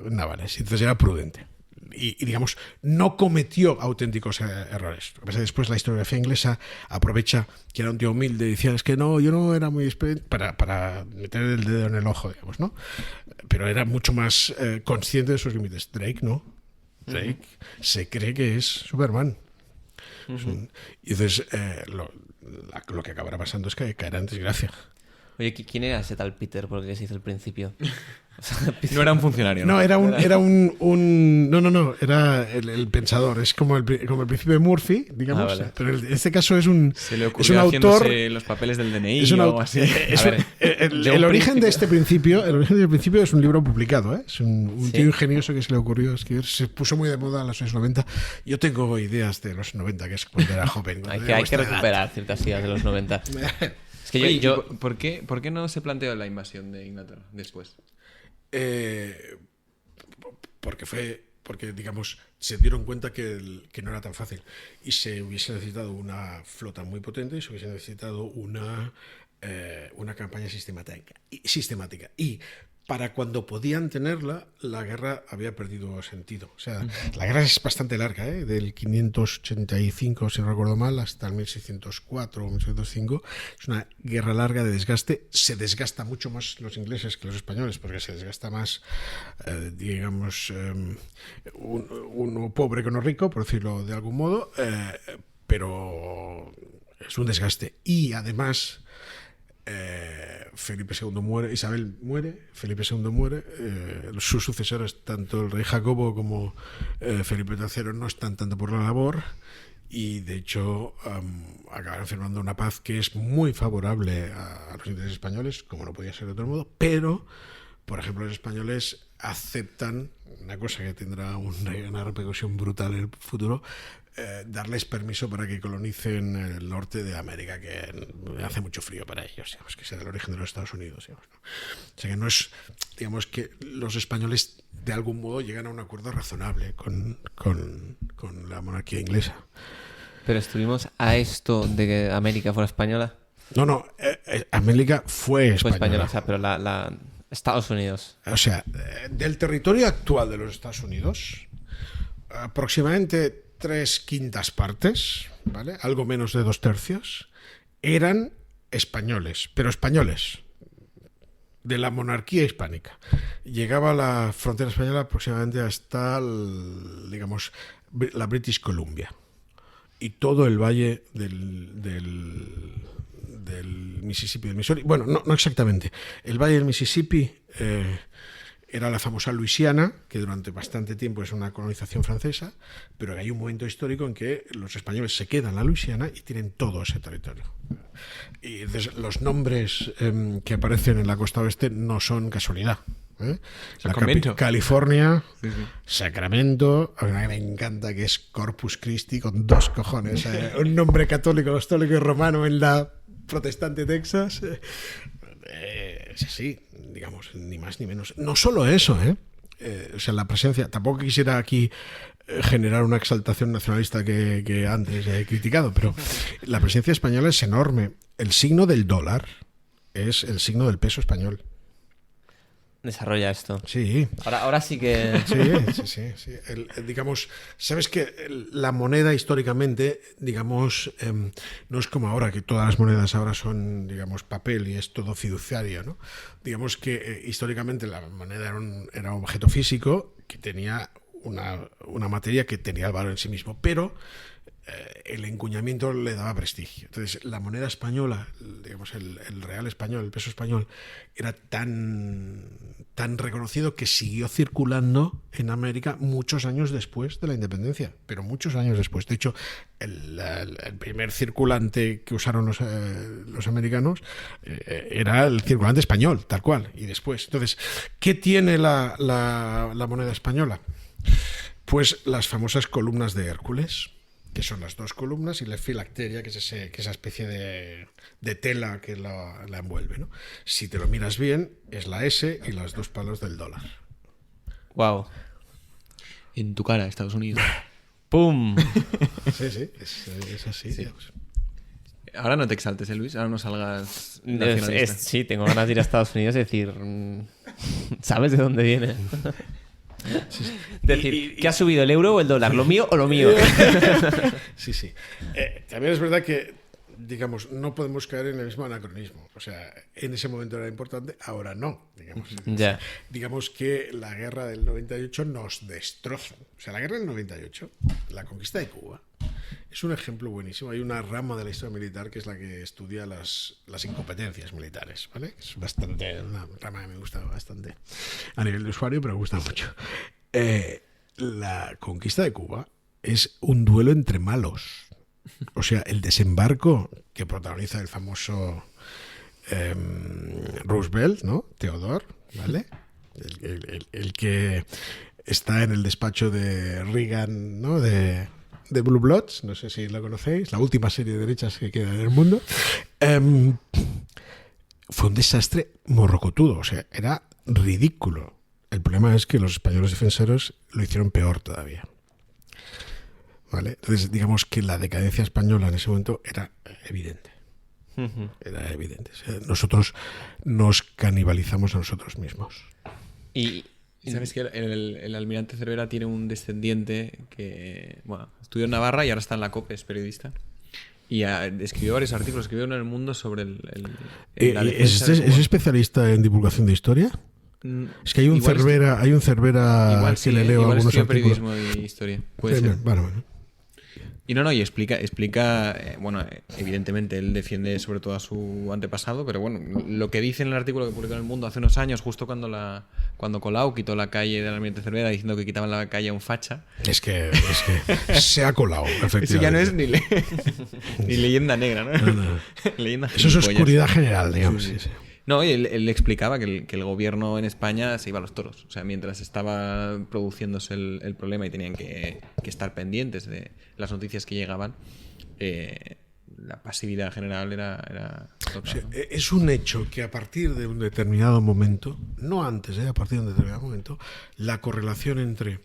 navales. Entonces era prudente. Y, digamos, no cometió auténticos errores. A pesar de después la historiografía inglesa aprovecha que era un tío humilde y decía, es que no, yo no era muy experiente, para meter el dedo en el ojo, digamos, ¿no? Pero era mucho más consciente de sus límites. Drake no. Drake se cree que es Superman. Y entonces lo que acabará pasando es que caerá en desgracia. Oye, ¿quién era ese tal Peter? Porque se hizo al principio. No era un funcionario, ¿no? No, era el pensador. Es como el principio de Murphy, digamos. Vale. Pero en este caso es un haciéndose autor. los papeles del DNI Es o algo así. El origen de este principio, es un libro publicado, ¿eh? Es un tío ingenioso que se le ocurrió escribir. Se puso muy de moda en los años 90. Yo tengo ideas de los 90, que es cuando era joven. hay que recuperar ciertas ideas de los 90. Es que Oye, yo... ¿por qué no se planteó la invasión de Inglaterra después? Porque digamos se dieron cuenta que no era tan fácil y se hubiese necesitado una flota muy potente y se hubiese necesitado una campaña sistemática y para cuando podían tenerla, la guerra había perdido sentido. O sea, la guerra es bastante larga, ¿eh? Del 585, si no recuerdo mal, hasta el 1604 o 1605. Es una guerra larga de desgaste. Se desgasta mucho más los ingleses que los españoles, porque se desgasta más, digamos, uno pobre que uno rico, por decirlo de algún modo, pero es un desgaste. Y además... Felipe II muere, Isabel muere, Felipe II muere, sus sucesores, tanto el rey Jacobo como Felipe III, no están tanto por la labor y de hecho acabaron firmando una paz que es muy favorable a los intereses españoles, como no podía ser de otro modo, pero, por ejemplo, los españoles aceptan una cosa que tendrá una repercusión brutal en el futuro, darles permiso para que colonicen el norte de América, que hace mucho frío para ellos, digamos, que sea del origen de los Estados Unidos, digamos, ¿no? O sea que no es, digamos, que los españoles de algún modo llegan a un acuerdo razonable con la monarquía inglesa. Pero estuvimos a esto de que América fuera española. No, América fue española. O sea, pero la Estados Unidos. O sea, del territorio actual de los Estados Unidos, aproximadamente 3/5 partes, ¿vale? Algo menos de 2/3, eran españoles, pero españoles, de la monarquía hispánica. Llegaba a la frontera española aproximadamente hasta, digamos, la British Columbia. Y todo el valle del Mississippi, del Missouri. Bueno, no exactamente. El valle del Mississippi era la famosa Luisiana, que durante bastante tiempo es una colonización francesa, pero hay un momento histórico en que los españoles se quedan en la Luisiana y tienen todo ese territorio. Y los nombres que aparecen en la costa oeste no son casualidad. California, Sí, sí. Sacramento, a mí me encanta que es Corpus Christi con 2 cojones, un nombre católico, apostólico y romano en la protestante Texas. Es así, digamos, ni más ni menos. No solo eso, o sea, la presencia, tampoco quisiera aquí generar una exaltación nacionalista que antes he criticado, pero la presencia española es enorme. El signo del dólar es el signo del peso español. Desarrolla esto. Sí. Ahora sí que... Sí. Digamos, sabes que la moneda históricamente, digamos, no es como ahora, que todas las monedas ahora son, digamos, papel y es todo fiduciario, ¿no? Digamos que históricamente la moneda era un objeto físico que tenía una materia que tenía el valor en sí mismo, pero el encuñamiento le daba prestigio. Entonces, la moneda española, digamos, el real español, el peso español, era tan reconocido que siguió circulando en América muchos años después de la independencia, pero muchos años después. De hecho, el primer circulante que usaron los americanos era el circulante español, tal cual, y después. Entonces, ¿qué tiene la moneda española? Pues las famosas columnas de Hércules, que son las 2 columnas, y la filacteria, que es esa especie de tela que la envuelve, ¿no? Si te lo miras bien, es la S y los 2 palos del dólar. Wow. En tu cara, Estados Unidos. ¡Pum! Sí, es así. Sí. Digamos. Ahora no te exaltes, Luis. Ahora no salgas nacionalista. Sí, tengo ganas de ir a Estados Unidos y decir... ¿Sabes de dónde viene? Decir, ¿qué ha subido, el euro o el dólar? ¿Lo mío o lo mío? Sí. También es verdad que, digamos, no podemos caer en el mismo anacronismo. O sea, en ese momento era importante, ahora no. Digamos, Ya. digamos que la guerra del 98 nos destrozó. O sea, la guerra del 98, la conquista de Cuba, es un ejemplo buenísimo. Hay una rama de la historia militar que es la que estudia las incompetencias militares, ¿vale? Es una rama que me gusta bastante a nivel de usuario, pero me gusta mucho. La conquista de Cuba es un duelo entre malos. O sea, el desembarco que protagoniza el famoso Roosevelt, ¿no? Theodore, ¿vale? El que está en el despacho de Reagan, ¿no? De Blue Bloods, no sé si lo conocéis, la última serie de derechas que queda en el mundo. Fue un desastre morrocotudo, o sea, era ridículo. El problema es que los españoles defensores lo hicieron peor todavía. ¿Vale? Entonces, digamos que la decadencia española en ese momento era evidente. Era evidente. O sea, nosotros nos canibalizamos a nosotros mismos. Y ¿Sabes que el almirante Cervera tiene un descendiente que, bueno, estudió en Navarra y ahora está en la COPE, es periodista? Y escribió varios artículos, escribió en El Mundo sobre la defensa de Cuba. ¿Es especialista en divulgación de historia? Es que hay un Cervera igual que le leo igual algunos estudió artículos. periodismo y historia. Puede ser. Bueno. Y explica, bueno, evidentemente él defiende sobre todo a su antepasado, pero bueno, lo que dice en el artículo que publicó en El Mundo hace unos años, justo cuando Colau quitó la calle del almirante Cervera diciendo que quitaban la calle a un facha. Es que se ha colado, efectivamente. Eso ya no es ni leyenda negra, ¿no? No. Leyenda Eso es gilipollas. oscuridad general, digamos. Sí. Sí. No, y él explicaba que el gobierno en España se iba a los toros. O sea, mientras estaba produciéndose el problema y tenían que estar pendientes de las noticias que llegaban, la pasividad general era total. O sea, ¿no? es un hecho que a partir de un determinado momento, no antes, a partir de un determinado momento, la correlación entre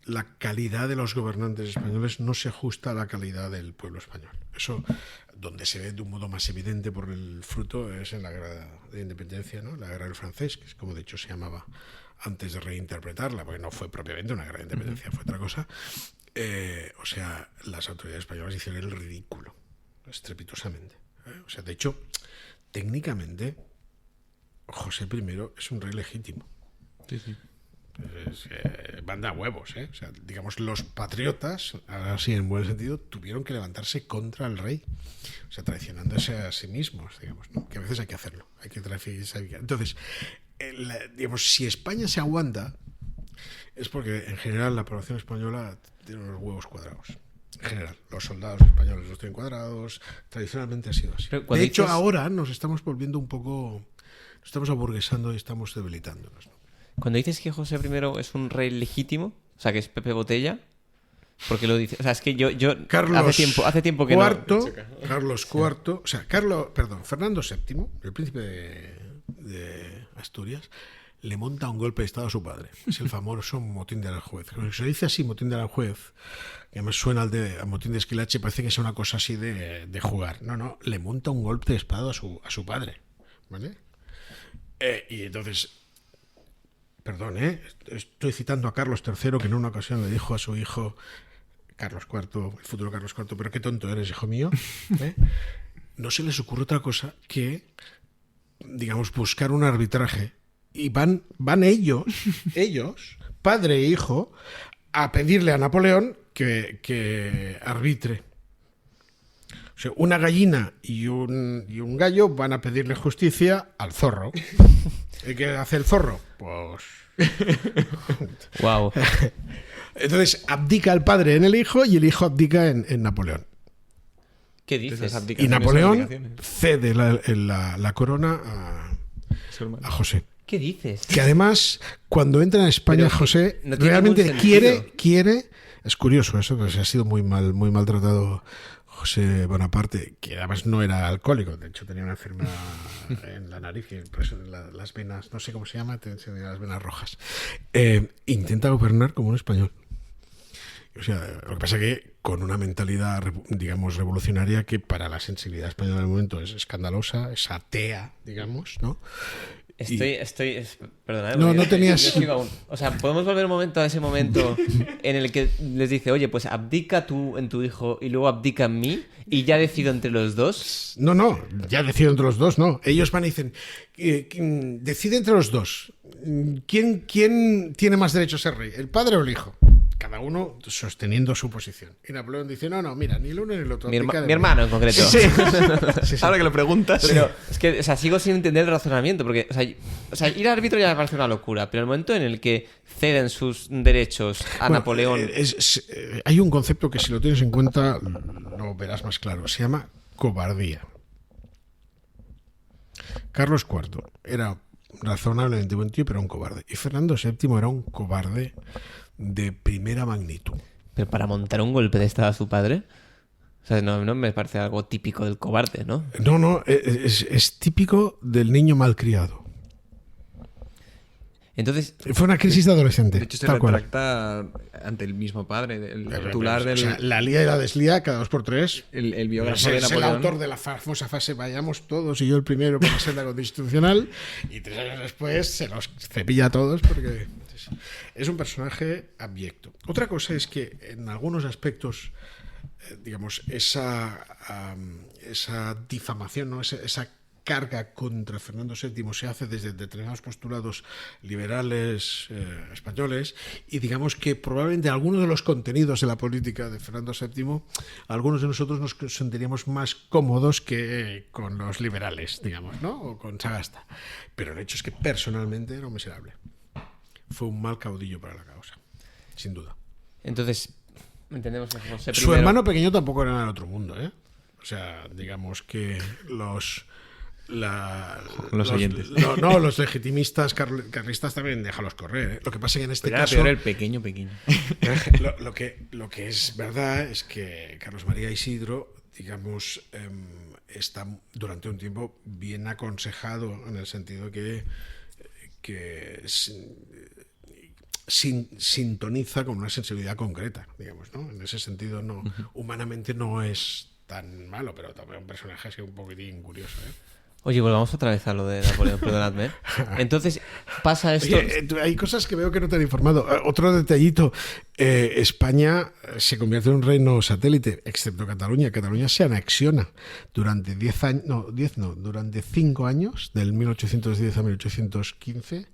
la calidad de los gobernantes españoles no se ajusta a la calidad del pueblo español. Eso, donde se ve de un modo más evidente por el fruto, es en la guerra de independencia, ¿no? La guerra del francés, que es como de hecho se llamaba antes de reinterpretarla, porque no fue propiamente una guerra de independencia, fue otra cosa. O sea, las autoridades españolas hicieron el ridículo, estrepitosamente. O sea, de hecho, técnicamente, José I es un rey legítimo. Sí. Manda huevos, ¿eh? O sea, digamos, los patriotas, así en buen sentido, tuvieron que levantarse contra el rey, o sea, traicionándose a sí mismos, digamos, ¿no? Que a veces hay que hacerlo, hay que traicionarse. Entonces, digamos, si España se aguanta, es porque en general la población española tiene unos huevos cuadrados. En general, los soldados españoles los tienen cuadrados, tradicionalmente ha sido así. De hecho, ahora nos estamos volviendo un poco, nos estamos aburguesando y estamos debilitándonos, ¿no? Cuando dices que José I es un rey legítimo, o sea, que es Pepe Botella, ¿por qué lo dices? O sea, es que yo Carlos hace tiempo que Carlos IV, o sea, Fernando VII, el príncipe de Asturias, le monta un golpe de estado a su padre. Es el famoso motín de Aranjuez. Cuando se dice así, motín de Aranjuez, que además suena a motín de Esquilache, parece que es una cosa así de jugar. No, le monta un golpe de estado a su padre, ¿vale? Y entonces, perdón, estoy citando a Carlos III, que en una ocasión le dijo a su hijo Carlos IV, el futuro Carlos IV, pero qué tonto eres, hijo mío. No se les ocurre otra cosa que, digamos, buscar un arbitraje. Y van ellos, padre e hijo, a pedirle a Napoleón que arbitre. O sea, una gallina y un gallo van a pedirle justicia al zorro. ¿Qué hace el zorro? Pues... Wow. Entonces abdica el padre en el hijo y el hijo abdica en Napoleón. ¿Qué dices? Y Napoleón cede la corona a José. ¿Qué dices? Que además, cuando entra en España, José no tiene realmente ningún sentido. quiere. Es curioso eso, que se ha sido muy maltratado José Bonaparte, que además no era alcohólico, de hecho tenía una enfermedad en la nariz, y por eso las venas, no sé cómo se llama, tenía las venas rojas. Intenta gobernar como un español. O sea, lo que pasa es que con una mentalidad, digamos, revolucionaria que para la sensibilidad española del momento es escandalosa, es atea, digamos, ¿no? Perdona, no tenías... O sea, podemos volver un momento a ese momento en el que les dice, oye, pues abdica tú en tu hijo y luego abdica en mí y ya decido entre los dos. No, ya decido entre los dos, no. Ellos van y dicen, decide entre los dos. ¿Quién tiene más derecho a ser rey? ¿El padre o el hijo? Cada uno sosteniendo su posición. Y Napoleón dice, no, mira, ni el uno ni el otro. Mi hermano en concreto. Sí. Ahora que lo preguntas. Pero es que, o sea, sigo sin entender el razonamiento, porque, o sea, ir al árbitro ya me parece una locura, pero el momento en el que ceden sus derechos a Napoleón... hay un concepto que si lo tienes en cuenta lo verás más claro. Se llama cobardía. Carlos IV era razonablemente buen tío, pero un cobarde. Y Fernando VII era un cobarde de primera magnitud. Pero para montar un golpe de estado a su padre, o sea, no me parece algo típico del cobarde, ¿no? No, es típico del niño malcriado. Entonces, fue una crisis de adolescente. De hecho, se retracta ante el mismo padre, el titular del... O sea, la lía y la deslía cada 2x3. El biógrafo de es Napoleón. el autor de la famosa frase, vayamos todos y yo el primero por la senda constitucional, y 3 años después se los cepilla a todos porque es un personaje abyecto. Otra cosa es que en algunos aspectos, digamos, esa difamación, ¿no? esa carga contra Fernando VII se hace desde determinados postulados liberales españoles, y digamos que probablemente algunos de los contenidos de la política de Fernando VII, algunos de nosotros nos sentiríamos más cómodos que con los liberales, digamos, ¿no? O con Sagasta. Pero el hecho es que personalmente era un miserable. Fue un mal caudillo para la causa, sin duda. Entonces, entendemos que José I... Su hermano pequeño tampoco era nada del otro mundo, ¿eh? O sea, digamos que los oyentes. Los legitimistas carlistas también déjalos correr, ¿eh? Lo que pasa es que en este caso... Pero el pequeño. Lo que es verdad es que Carlos María Isidro, digamos, está durante un tiempo bien aconsejado en el sentido que sintoniza con una sensibilidad concreta, digamos, ¿no? En ese sentido, no, humanamente no es tan malo, pero también un personaje así un poquitín curioso, ¿eh? Oye, volvamos otra vez a lo de Napoleón, perdonadme. Entonces, pasa esto... Oye, hay cosas que veo que no te han informado. Otro detallito, España se convierte en un reino satélite, excepto Cataluña. Cataluña se anexiona durante 5 años, del 1810 a 1815.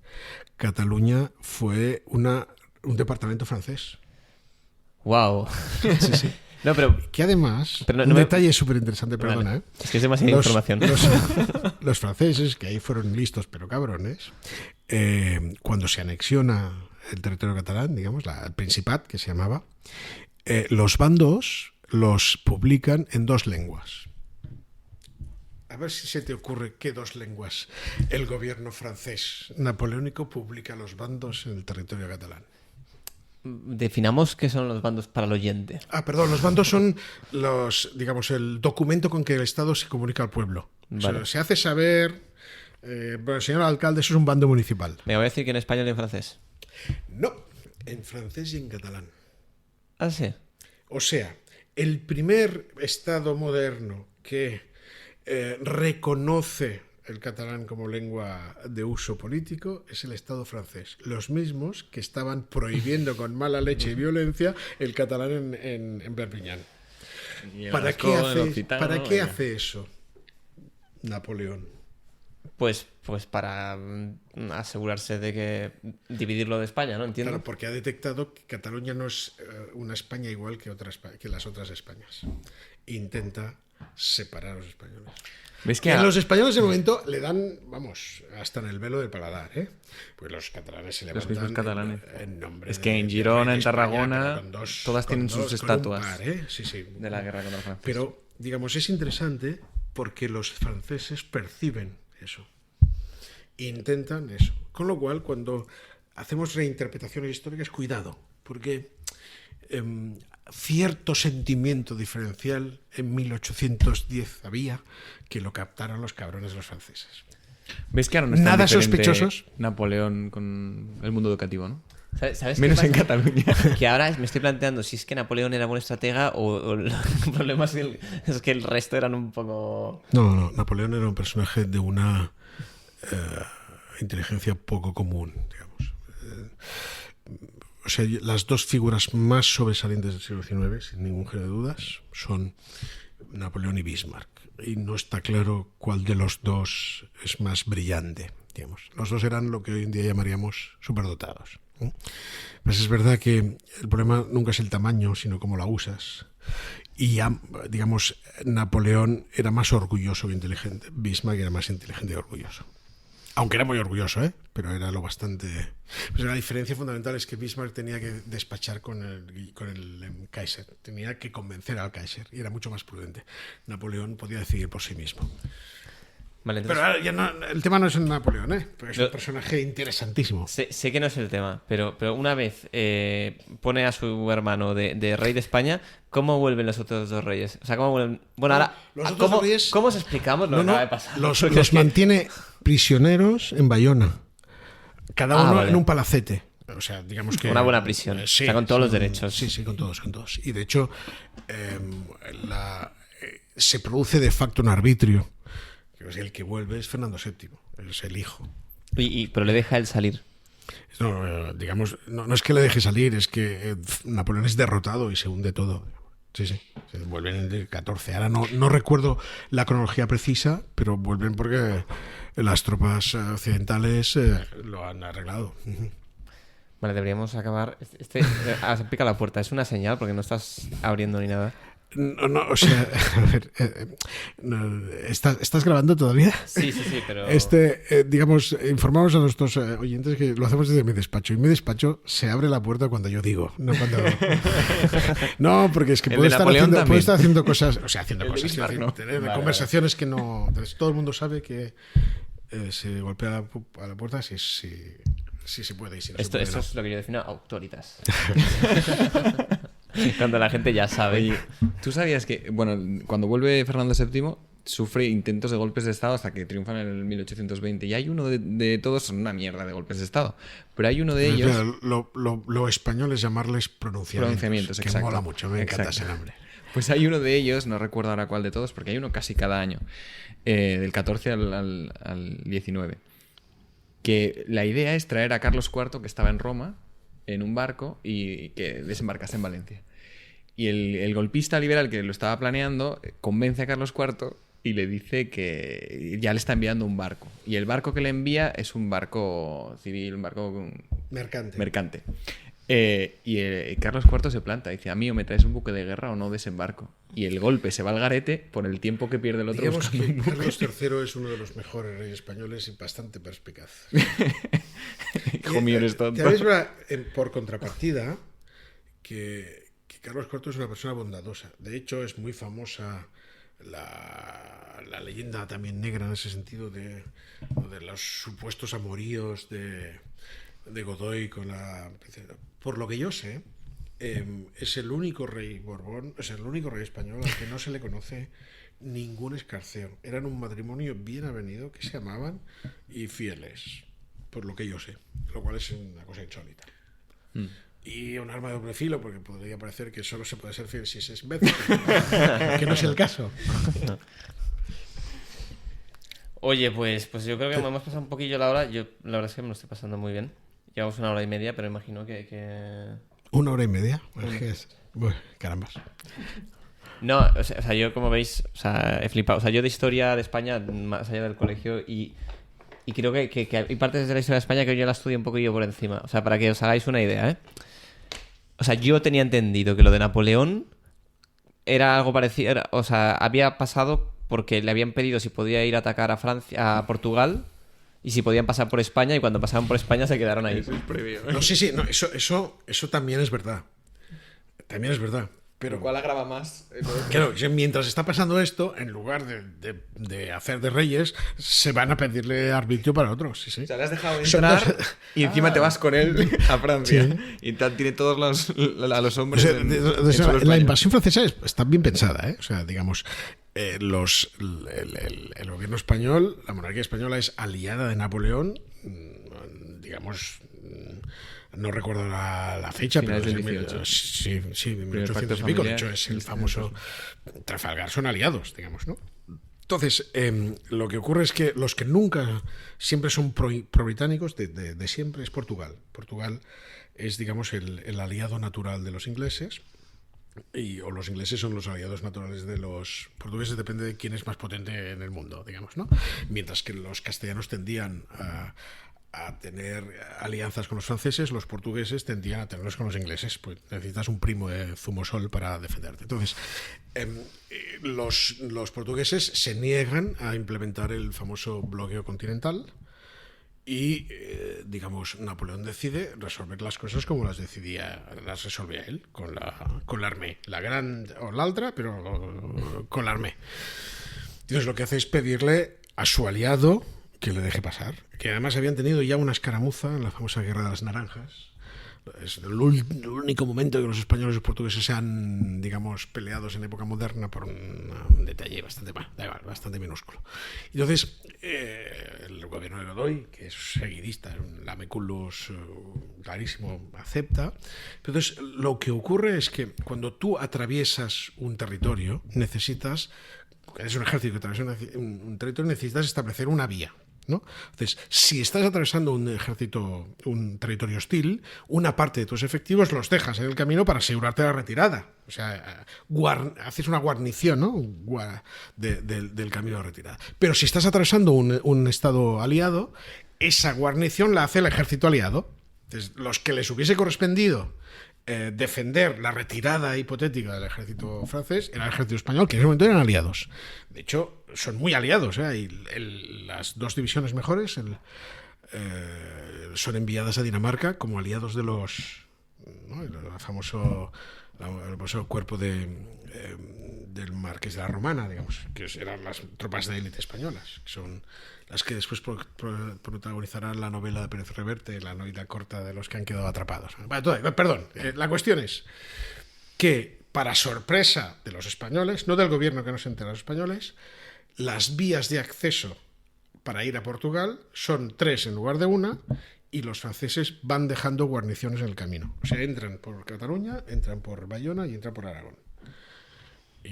Cataluña fue un departamento francés. ¡Wow! Sí. No, pero... Que además, Pero un detalle súper interesante, perdona, Vale. Es que es demasiada información. Los franceses, que ahí fueron listos pero cabrones, cuando se anexiona el territorio catalán, digamos, el Principat, que se llamaba, los bandos los publican en 2 lenguas. A ver si se te ocurre qué 2 lenguas el gobierno francés napoleónico publica los bandos en el territorio catalán. Definamos qué son los bandos para el oyente. Perdón, los bandos son digamos, el documento con que el Estado se comunica al pueblo. Vale. O sea, se hace saber, bueno, señor alcalde, eso es un bando municipal. Me voy a decir que en español y en francés. No, en francés y en catalán. Ah, sí. O sea, el primer Estado moderno que reconoce el catalán como lengua de uso político es el Estado francés. Los mismos que estaban prohibiendo con mala leche y violencia el catalán en Perpiñán. ¿Para qué hace eso Napoleón? Pues para asegurarse de que dividirlo de España, ¿no? Entiendo. Claro, porque ha detectado que Cataluña no es una España igual que las otras Españas. Intenta separar a los españoles. ¿Ves que En los españoles de momento le dan, vamos, hasta en el velo del paladar, ¿eh? Pues los catalanes se levantan mismos catalanes. en nombre Es que en de Girona, rey de en Tarragona, España, pero todas tienen con sus con un estatuas par, Sí, sí. de la guerra contra Francia? Pero, digamos, es interesante porque los franceses perciben eso. Intentan eso. Con lo cual, cuando hacemos reinterpretaciones históricas, cuidado, porque cierto sentimiento diferencial en 1810 había que lo captaron los cabrones de los franceses. ¿Ves que ahora no es tan Nada diferente sospechosos. Napoleón con el mundo educativo, ¿no? ¿Sabes qué Menos pasa? en Cataluña. Que ahora me estoy planteando si es que Napoleón era buen estratega o el problema es que el resto eran un poco... No, Napoleón era un personaje de una inteligencia poco común, digamos. O sea, las 2 figuras más sobresalientes del siglo XIX, sin ningún género de dudas, son Napoleón y Bismarck. Y no está claro cuál de los 2 es más brillante, digamos. Los 2 eran lo que hoy en día llamaríamos superdotados. Pues es verdad que el problema nunca es el tamaño, sino cómo la usas. Y ya, digamos, Napoleón era más orgulloso que inteligente. Bismarck era más inteligente y orgulloso. Aunque era muy orgulloso, pero era lo bastante... Pues la diferencia fundamental es que Bismarck tenía que despachar con el Kaiser. Tenía que convencer al Kaiser y era mucho más prudente. Napoleón podía decidir por sí mismo. Vale, entonces, Pero ya no, el tema no es Napoleón, porque es un personaje interesantísimo. sé que no es el tema, pero una vez pone a su hermano de rey de España, ¿cómo vuelven los otros 2 reyes? O sea, ¿cómo vuelven? Bueno, ahora, los otros ¿cómo, reyes- ¿cómo os explicamos lo que acaba de pasar? Los mantiene prisioneros en Bayona. Cada uno vale. en un palacete. O sea, digamos que... Una buena prisión. O sea, con todos los derechos. Sí, con todos. Y de hecho, se produce de facto un arbitrio. El que vuelve es Fernando VII, es el hijo. Pero le deja él salir. No, digamos, no es que le deje salir, es que Napoleón es derrotado y se hunde todo. Sí, se vuelven en el 14. Ahora no recuerdo la cronología precisa, pero vuelven porque las tropas occidentales lo han arreglado. Vale, deberíamos acabar. Se pica la puerta. Es una señal porque no estás abriendo ni nada. No, o sea, a ver, ¿estás grabando todavía? Sí, pero... Digamos, informamos a nuestros oyentes que lo hacemos desde mi despacho. Y mi despacho se abre la puerta cuando yo digo, no cuando... No, porque es que puedo estar haciendo cosas, o sea, haciendo cosas, Bismarck, ¿no? tener conversaciones que no... Entonces, todo el mundo sabe que se golpea a la puerta si se puede y si no se puede. Esto es lo que yo defino autoritas. Cuando la gente ya sabe. Oye, ¿tú sabías que, bueno, cuando vuelve Fernando VII sufre intentos de golpes de Estado hasta que triunfan en el 1820? Y hay uno de todos, son una mierda de golpes de Estado, pero hay uno de ellos... Lo español es llamarles pronunciamientos, que exacto. mola mucho, me encanta ese nombre. Pues hay uno de ellos, no recuerdo ahora cuál de todos, porque hay uno casi cada año, del 14 al 19, que la idea es traer a Carlos IV, que estaba en Roma, en un barco y que desembarcase en Valencia. Y el golpista liberal que lo estaba planeando convence a Carlos IV y le dice que ya le está enviando un barco. Y el barco que le envía es un barco civil, un barco Mercante. Carlos IV se planta, dice, a mí o me traes un buque de guerra o no desembarco. Y el golpe se va al garete por el tiempo que pierde el otro. Digamos buscando que un buque. Carlos III es uno de los mejores reyes españoles y bastante perspicaz. Hijo mío, eres tonto. Te por contrapartida, que Carlos IV es una persona bondadosa. De hecho, es muy famosa la leyenda también negra en ese sentido de los supuestos amoríos de Godoy con la princesa. Por lo que yo sé, es el único rey Borbón, es el único rey español al que no se le conoce ningún escarceo. Eran un matrimonio bien avenido que se amaban y fieles, por lo que yo sé, lo cual es una cosa insólita. Y un arma de doble filo, porque podría parecer que solo se puede ser fiel si se es imbécil, que no es el caso. Oye, pues yo creo que hemos pasado un poquillo la hora. Yo la verdad es que me lo estoy pasando muy bien. Llevamos 1 hora y media, pero imagino que... 1 hora y media. Bueno, carambas. No, o sea, yo como veis, o sea, he flipado. O sea, yo de historia de España, más allá del colegio, y creo que hay partes de la historia de España que yo la estudio un poquillo por encima. O sea, para que os hagáis una idea, ¿eh? O sea, yo tenía entendido que lo de Napoleón era algo parecido. O sea, había pasado porque le habían pedido si podía ir a atacar a Portugal y si podían pasar por España, y cuando pasaban por España se quedaron ahí. Eso es previo, ¿eh? No, sí, no, eso también es verdad. También es verdad. Pero ¿Cuál agrava más? claro, mientras está pasando esto, en lugar de hacer de reyes, se van a pedirle arbitrio para otros. Sí, sí. O sea, le has dejado Son entrar dos- y encima te vas con él a Francia. Sí. Y tiene todos a los O hombres sea, en la suelo español. invasión francesa está bien pensada, ¿eh? O sea, digamos, el gobierno español, la monarquía española es aliada de Napoleón, digamos, no recuerdo la fecha, Finales pero del 18. sí, Primer 1800 pacto y pico. De familiar, hecho, es el 1800. famoso Trafalgar, son aliados, digamos, ¿no? Entonces, lo que ocurre es que los que nunca, siempre son pro-británicos, de siempre, es Portugal. Portugal es, digamos, el aliado natural de los ingleses, o los ingleses son los aliados naturales de los portugueses, depende de quién es más potente en el mundo, digamos, ¿no? Mientras que los castellanos tendían a tener alianzas con los franceses, los portugueses tendían a tenerlos con los ingleses, pues necesitas un primo de zumosol para defenderte. Entonces, los portugueses se niegan a implementar el famoso bloqueo continental y, digamos, Napoleón decide resolver las cosas como las resolvía él, con la armée, la gran o la altra, pero con la armée. Entonces lo que hace es pedirle a su aliado que le deje pasar, que además habían tenido ya una escaramuza en la famosa Guerra de las Naranjas. Es el único momento que los españoles y los portugueses se han, digamos, peleados en época moderna por un detalle bastante minúsculo. Entonces, el gobierno de Godoy, que es seguidista, un lameculus clarísimo, acepta. Entonces, lo que ocurre es que cuando tú atraviesas un territorio, necesitas, eres un ejército que atraviesa un territorio, necesitas establecer una vía, ¿no? Entonces, si estás atravesando un territorio hostil, una parte de tus efectivos los dejas en el camino para asegurarte la retirada. O sea, haces una guarnición, ¿no? Del camino de retirada. Pero si estás atravesando un estado aliado, esa guarnición la hace el ejército aliado. Entonces, los que les hubiese correspondido defender la retirada hipotética del ejército francés era el ejército español, que en ese momento eran aliados. De hecho, son muy aliados, ¿eh? Y las dos divisiones mejores son enviadas a Dinamarca como aliados de los, ¿no? el famoso cuerpo del Marqués de la Romana, digamos, que eran las tropas de élite españolas, que son las que después protagonizarán la novela de Pérez Reverte, la novela corta de los que han quedado atrapados. Perdón, la cuestión es que, para sorpresa de los españoles, no del gobierno que no se entera de los españoles, las vías de acceso para ir a Portugal son 3 en lugar de 1, y los franceses van dejando guarniciones en el camino. O sea, entran por Cataluña, entran por Bayona y entran por Aragón. Y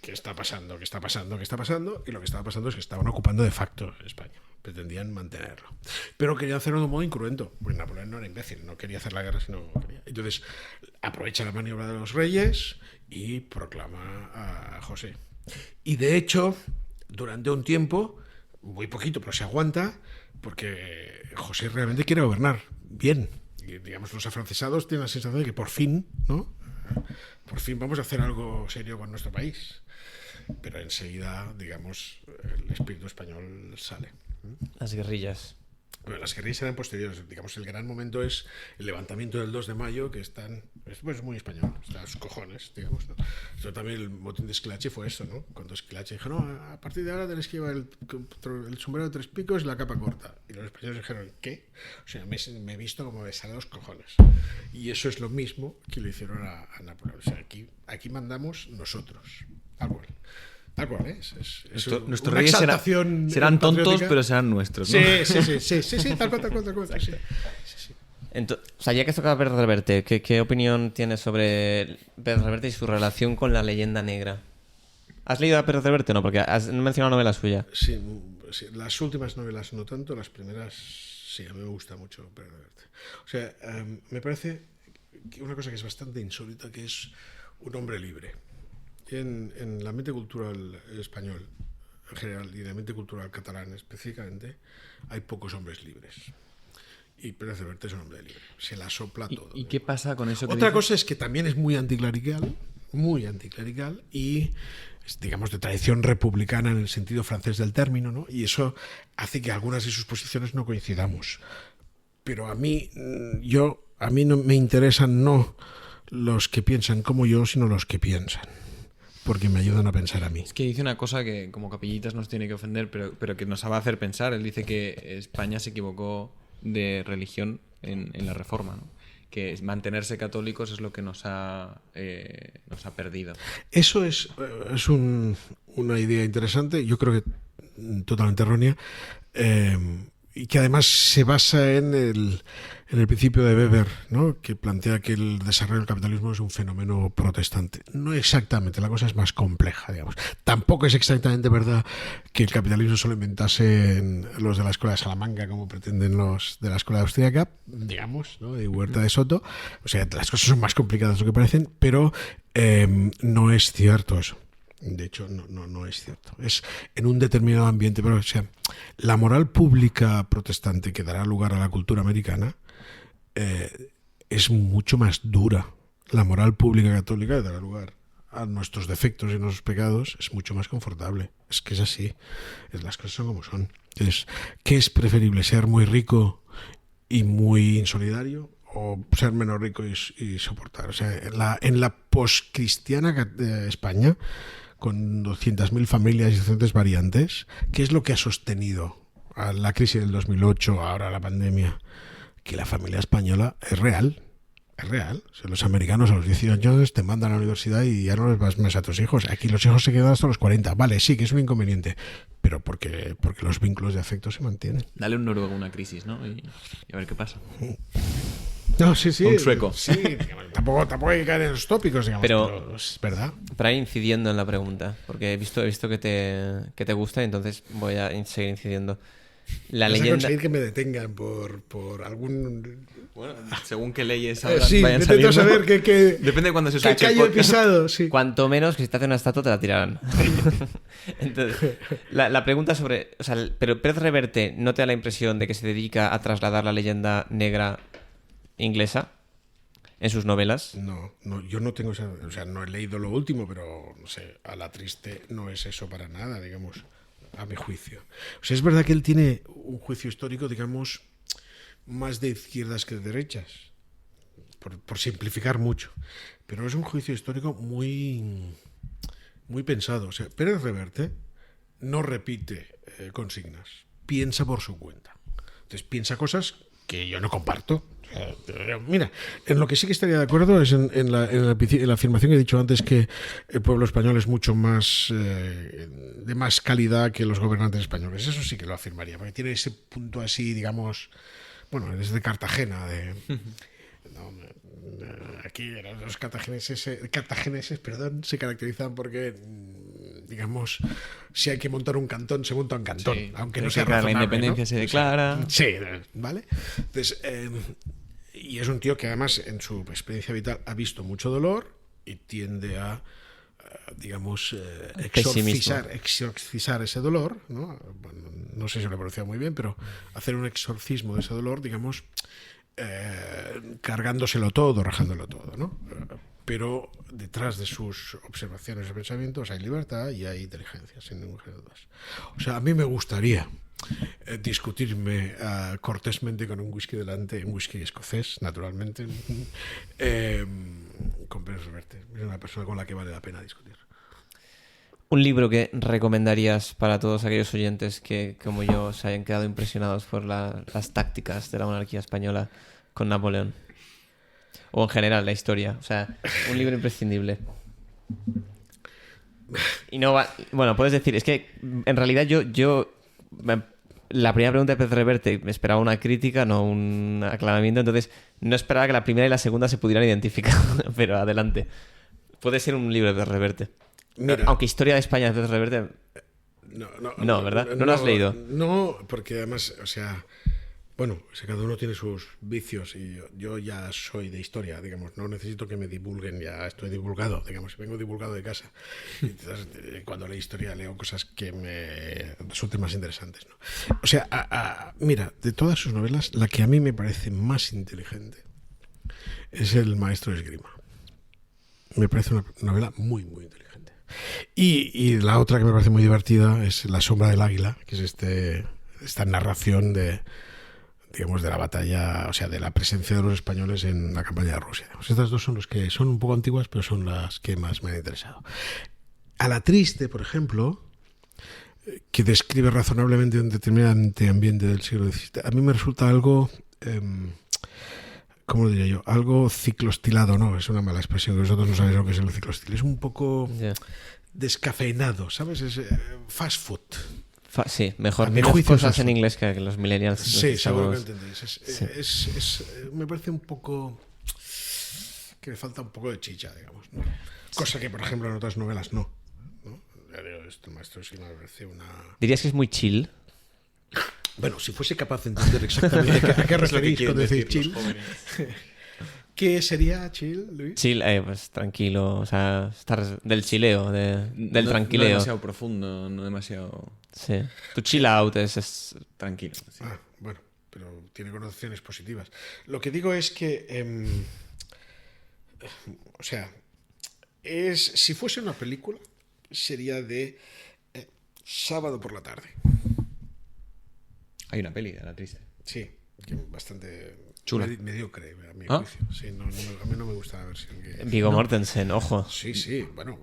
¿qué está pasando? ¿Qué está pasando? ¿Qué está pasando? Y lo que estaba pasando es que estaban ocupando de facto España. Pretendían mantenerlo. Pero querían hacerlo de un modo incruento. Pues Napoleón no era imbécil, no quería hacer la guerra, sino quería. Entonces, aprovecha la maniobra de los reyes y proclama a José. Y de hecho, durante un tiempo, muy poquito, pero se aguanta, porque José realmente quiere gobernar bien. Y, digamos, los afrancesados tienen la sensación de que por fin, ¿no? Por fin vamos a hacer algo serio con nuestro país. Pero enseguida, digamos, el espíritu español sale. Las guerrillas. Bueno, las guerrillas eran posteriores. Digamos, el gran momento es el levantamiento del 2 de mayo, que están... Es muy español, está a sus cojones, digamos, ¿no? Esto también, el motín de Esquilache fue eso, ¿no? Cuando Esquilache dijo, no, a partir de ahora tenéis que llevar el sombrero de 3 picos y la capa corta. Y los españoles dijeron, ¿qué? O sea, me he visto como me salen los cojones. Y eso es lo mismo que le hicieron a Napoleón. O sea, aquí mandamos nosotros. Tal cual, ¿eh? Nuestros una reyes exaltación serán tontos, patriótica. pero serán nuestros, ¿no? Sí, tal cual. Sí. O sea, ya que toca Pérez Reverte, ¿qué opinión tienes sobre Pérez Reverte y su relación con la leyenda negra? ¿Has leído a Pérez Reverte o no? Porque has mencionado una novela suya. Sí, las últimas novelas no tanto, las primeras sí, a mí me gusta mucho Pérez Reverte. O sea, me parece que una cosa que es bastante insólita, que es un hombre libre. En la mente cultural español en general y en la mente cultural catalana específicamente hay pocos hombres libres. Y Pérez Reverte es un hombre libre. Se la sopla todo. ¿Y qué pasa con eso? Otra cosa es que también es muy anticlerical y es, digamos, de tradición republicana en el sentido francés del término, ¿no? Y eso hace que algunas de sus posiciones no coincidamos. Pero a mí no me interesan no los que piensan como yo, sino los que piensan. Porque me ayudan a pensar a mí. Es que dice una cosa que como capillitas nos tiene que ofender, pero que nos va a hacer pensar. Él dice que España se equivocó de religión en la Reforma, ¿no? Que mantenerse católicos es lo que nos ha perdido. Eso es una idea interesante, yo creo que totalmente errónea, y que además se basa en el principio de Weber, ¿no? Que plantea que el desarrollo del capitalismo es un fenómeno protestante. No exactamente, la cosa es más compleja, digamos. Tampoco es exactamente verdad que el capitalismo solo inventase los de la escuela de Salamanca, como pretenden los de la escuela austríaca, digamos, ¿no? De Huerta de Soto. O sea, las cosas son más complicadas de lo que parecen, pero no es cierto eso. De hecho, no es cierto. Es en un determinado ambiente, pero o sea, la moral pública protestante que dará lugar a la cultura americana es mucho más dura. La moral pública católica que dará lugar a nuestros defectos y nuestros pecados es mucho más confortable. Es que es así. Las cosas son como son. Entonces, ¿qué es preferible? ¿Ser muy rico y muy insolidario? ¿O ser menos rico y soportar? O sea, en la poscristiana España, con 200.000 familias y diferentes variantes, ¿qué es lo que ha sostenido a la crisis del 2008, ahora la pandemia? Que la familia española es real. Es real. O sea, los americanos a los 18 años te mandan a la universidad y ya no les vas más a tus hijos. Aquí los hijos se quedan hasta los 40. Vale, sí, que es un inconveniente, pero porque los vínculos de afecto se mantienen. Dale un noruego una crisis, ¿no? Y a ver qué pasa. No, sí. Un sueco. Sí, tampoco hay que caer en los tópicos, digamos, pero es verdad. Pero ahí incidiendo en la pregunta, porque he visto que te gusta, y entonces voy a seguir incidiendo. La Vas leyenda... a conseguir que me detengan por algún... Bueno, según qué leyes ahora sí, vayan intento saliendo. saber que Depende de cuándo se qué escuche el callo he podcast. pisado, sí. Cuanto menos que si te hace una estatua te la tirarán. Entonces, la pregunta sobre... O sea, pero Pérez Reverte, ¿no te da la impresión de que se dedica a trasladar la leyenda negra inglesa en sus novelas? No, yo no tengo esa... O sea, no he leído lo último, pero, no sé, a la triste no es eso para nada, digamos, a mi juicio. O sea, es verdad que él tiene un juicio histórico, digamos, más de izquierdas que de derechas, por simplificar mucho. Pero es un juicio histórico muy pensado. O sea, Pérez Reverte no repite consignas, piensa por su cuenta. Entonces piensa cosas que yo no comparto. Mira, en lo que sí que estaría de acuerdo es en la afirmación que he dicho antes, que el pueblo español es mucho más de más calidad que los gobernantes españoles. Eso sí que lo afirmaría, porque tiene ese punto así, digamos, bueno, es de Cartagena, aquí los cartagineses, se caracterizan porque, digamos, si hay que montar un cantón, se monta un cantón, Sí, aunque no sea la razonable, independencia ¿no? se declara. Sí, ¿vale? Entonces, y es un tío que además en su experiencia vital ha visto mucho dolor y tiende a digamos, exorcizar ese dolor, ¿no? Bueno, no sé si lo he pronunciado muy bien, pero hacer un exorcismo de ese dolor, digamos, cargándoselo todo, rajándolo todo, ¿no? Pero detrás de sus observaciones y pensamientos hay libertad y hay inteligencia, sin ningún género de dudas. O sea, a mí me gustaría discutirme cortésmente con un whisky delante, un whisky escocés, naturalmente, con Pérez Reverte. Es una persona con la que vale la pena discutir. Un libro que recomendarías para todos aquellos oyentes que, como yo, se hayan quedado impresionados por las tácticas de la monarquía española con Napoleón. O en general, la historia. O sea, un libro imprescindible. Y no va... Bueno, puedes decir, es que en realidad la primera pregunta de Pérez Reverte me esperaba una crítica, no un aclaramiento, entonces no esperaba que la primera y la segunda se pudieran identificar, pero adelante. Puede ser un libro de Pérez Reverte. Mira, Aunque Historia de España de Pérez Reverte... No, ¿verdad? ¿No lo has leído? No, porque además, o sea, bueno, o sea, cada uno tiene sus vicios y yo ya soy de historia, digamos, no necesito que me divulguen, ya estoy divulgado, digamos, vengo divulgado de casa. Entonces, cuando leo historia leo cosas que me resulten más interesantes, ¿no? O sea, mira, de todas sus novelas, la que a mí me parece más inteligente es El maestro de esgrima. Me parece una novela muy, muy inteligente. Y la otra que me parece muy divertida es La sombra del águila, que es esta narración de la batalla, o sea, de la presencia de los españoles en la campaña de Rusia. Pues estas dos son los que son un poco antiguas, pero son las que más me han interesado. A la triste, por ejemplo, que describe razonablemente un determinante ambiente del siglo XVII, a mí me resulta algo... ¿cómo lo diría yo? Algo ciclostilado, no, es una mala expresión, que vosotros no sabéis lo que es el ciclostil. Es un poco descafeinado, ¿sabes? Es fast food. Sí, mejor. A mi Diles juicio cosas es en eso. inglés que los millennials. Sí, seguro que sabemos. entendéis. Me parece un poco... que le falta un poco de chicha, digamos, ¿no? Cosa que, por ejemplo, en otras novelas no. Ya digo, el maestro sí me parece una... ¿Dirías que es muy chill? Bueno, si fuese capaz de entender exactamente a qué referís cuando decís chill. ¿Qué sería chill, Luis? Chill, pues tranquilo, o sea, estar del chileo, del No tranquileo. demasiado profundo, no demasiado Sí. Tu chill out es... tranquilo. Sí. Bueno, pero tiene connotaciones positivas. Lo que digo es que, o sea, si fuese una película, sería de sábado por la tarde. Hay una peli de La Triste. Sí, que bastante Chula. mediocre, a mi ¿Ah? juicio. Sí, a mí no me gusta la versión que... Viggo Mortensen, ojo. Sí, bueno,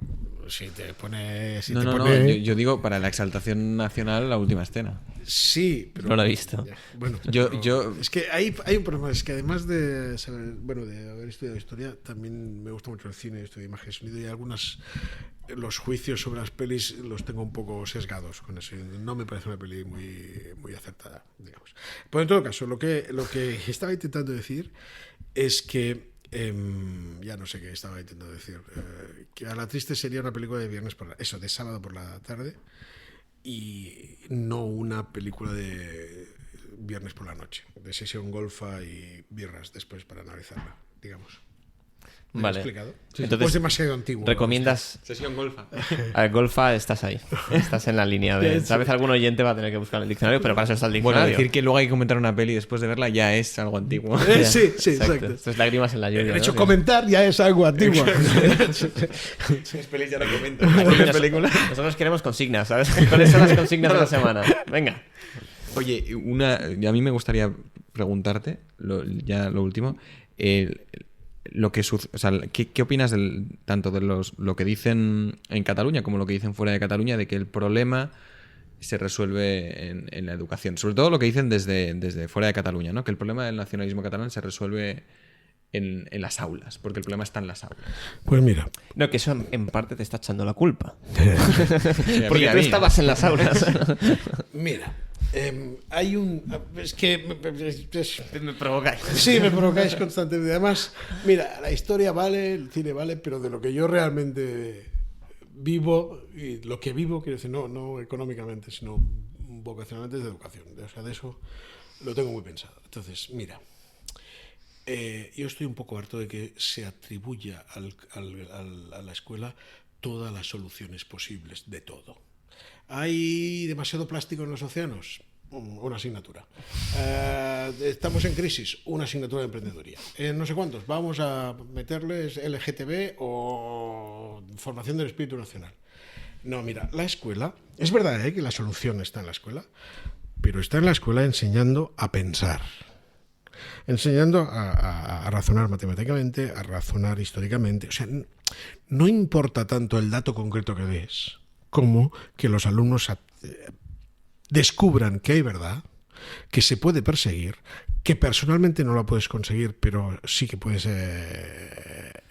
si te pone... No, yo digo para la exaltación nacional la última escena. Sí, pero... No lo he visto. Ya, bueno, Yo- es que hay un problema, es que además de saber, de haber estudiado historia, también me gusta mucho el cine, estudio imagen y sonido, y los juicios sobre las pelis los tengo un poco sesgados con eso. No me parece una peli muy acertada, digamos. Pero en todo caso, lo que estaba intentando decir es que ya no sé qué estaba intentando decir, que A la triste sería una película de de sábado por la tarde, y no una película de viernes por la noche, de sesión golfa y birras después para analizarla, digamos. ¿Me he Vale. explicado? Entonces, Pues demasiado antiguo. ¿recomiendas? Sesión golfa. A ver, Golfa, estás ahí. Estás en la línea de... Tal vez algún oyente va a tener que buscar en el diccionario, pero para eso está el Bueno, diccionario. decir que luego hay que comentar una peli después de verla ya es algo antiguo. Sí, exacto. Esto es lágrimas en la lluvia. De ¿no? hecho, comentar ya es algo antiguo. Las pelis ya la comentan. Nosotros queremos consignas, ¿sabes? ¿Cuáles son las consignas de la semana? Venga. Oye, a mí me gustaría preguntarte, ya lo último, o sea, ¿qué opinas tanto de lo que dicen en Cataluña como lo que dicen fuera de Cataluña, de que el problema se resuelve en la educación? Sobre todo lo que dicen desde fuera de Cataluña, ¿no? Que el problema del nacionalismo catalán se resuelve en las aulas, porque el problema está en las aulas. Pues mira, No, que eso en parte te está echando la culpa. Sí, Porque a tú mí. estabas en las aulas. mira, hay un... Es que... Me provocáis. Sí, me provocáis constantemente. Además, mira, la historia vale, el cine vale, pero de lo que yo realmente vivo, y lo que vivo, quiero decir, no económicamente, sino vocacionalmente, es de educación. O sea, de eso lo tengo muy pensado. Entonces, mira, yo estoy un poco harto de que se atribuya a la escuela todas las soluciones posibles de todo. ¿Hay demasiado plástico en los océanos? una asignatura. Estamos en crisis, una asignatura de emprendeduría. No sé cuántos, vamos a meterles LGTB o formación del espíritu nacional. No, mira, la escuela, es verdad que la solución está en la escuela, pero está en la escuela enseñando a pensar, enseñando a razonar matemáticamente, a razonar históricamente. O sea, no importa tanto el dato concreto que des, como que los alumnos descubran que hay verdad, que se puede perseguir, que personalmente no la puedes conseguir, pero sí que puedes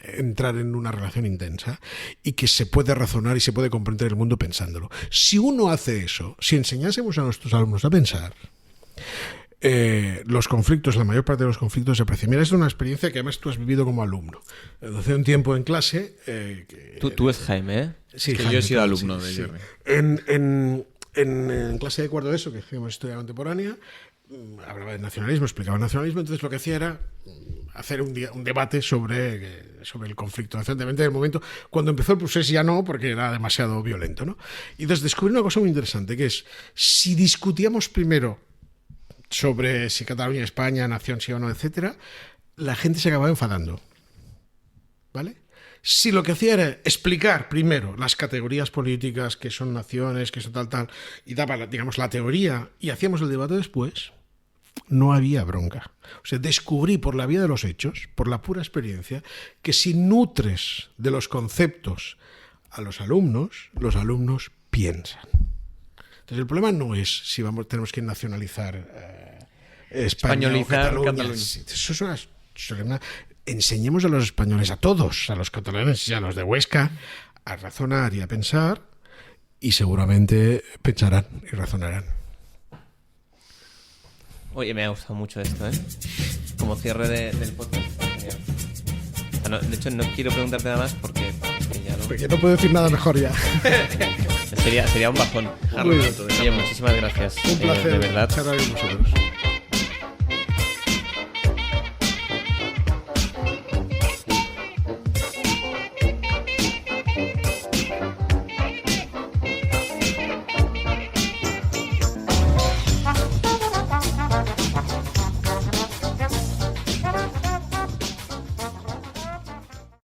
entrar en una relación intensa, y que se puede razonar y se puede comprender el mundo pensándolo. Si uno hace eso, si enseñásemos a nuestros alumnos a pensar, los conflictos, la mayor parte de los conflictos se aprecian. Mira, es una experiencia que además tú has vivido como alumno. Hace un tiempo en clase... Tú es Jaime, ¿eh? Sí, que Jaime, yo he sido alumno sí, de sí. Jerry. En clase de cuarto de eso, que hacíamos historia contemporánea, hablaba de nacionalismo, explicaba el nacionalismo, entonces lo que hacía era hacer un debate sobre el conflicto. Recientemente, en el momento, cuando empezó el proceso ya no, porque era demasiado violento, ¿no? Y entonces descubrí una cosa muy interesante, que es, si discutíamos primero sobre si Cataluña, España, nación sí o no, etcétera, la gente se acababa enfadando, ¿vale? Si lo que hacía era explicar primero las categorías políticas, que son naciones, que son tal, y daba, digamos, la teoría, y hacíamos el debate después, no había bronca. O sea, descubrí por la vía de los hechos, por la pura experiencia, que si nutres de los conceptos a los alumnos piensan. Entonces, el problema no es si tenemos que nacionalizar España o Cataluña. Eso es enseñemos a los españoles, a todos, a los catalanes y a los de Huesca, a razonar y a pensar, y seguramente pensarán y razonarán. Oye, me ha gustado mucho esto, ¿eh? Como cierre del podcast. Genial. De hecho, no quiero preguntarte nada más porque ya lo... Porque no puedo decir nada mejor ya. Sería un bajón. Muy bien. Oye, muchísimas gracias. Un placer de verdad. charlar con vosotros.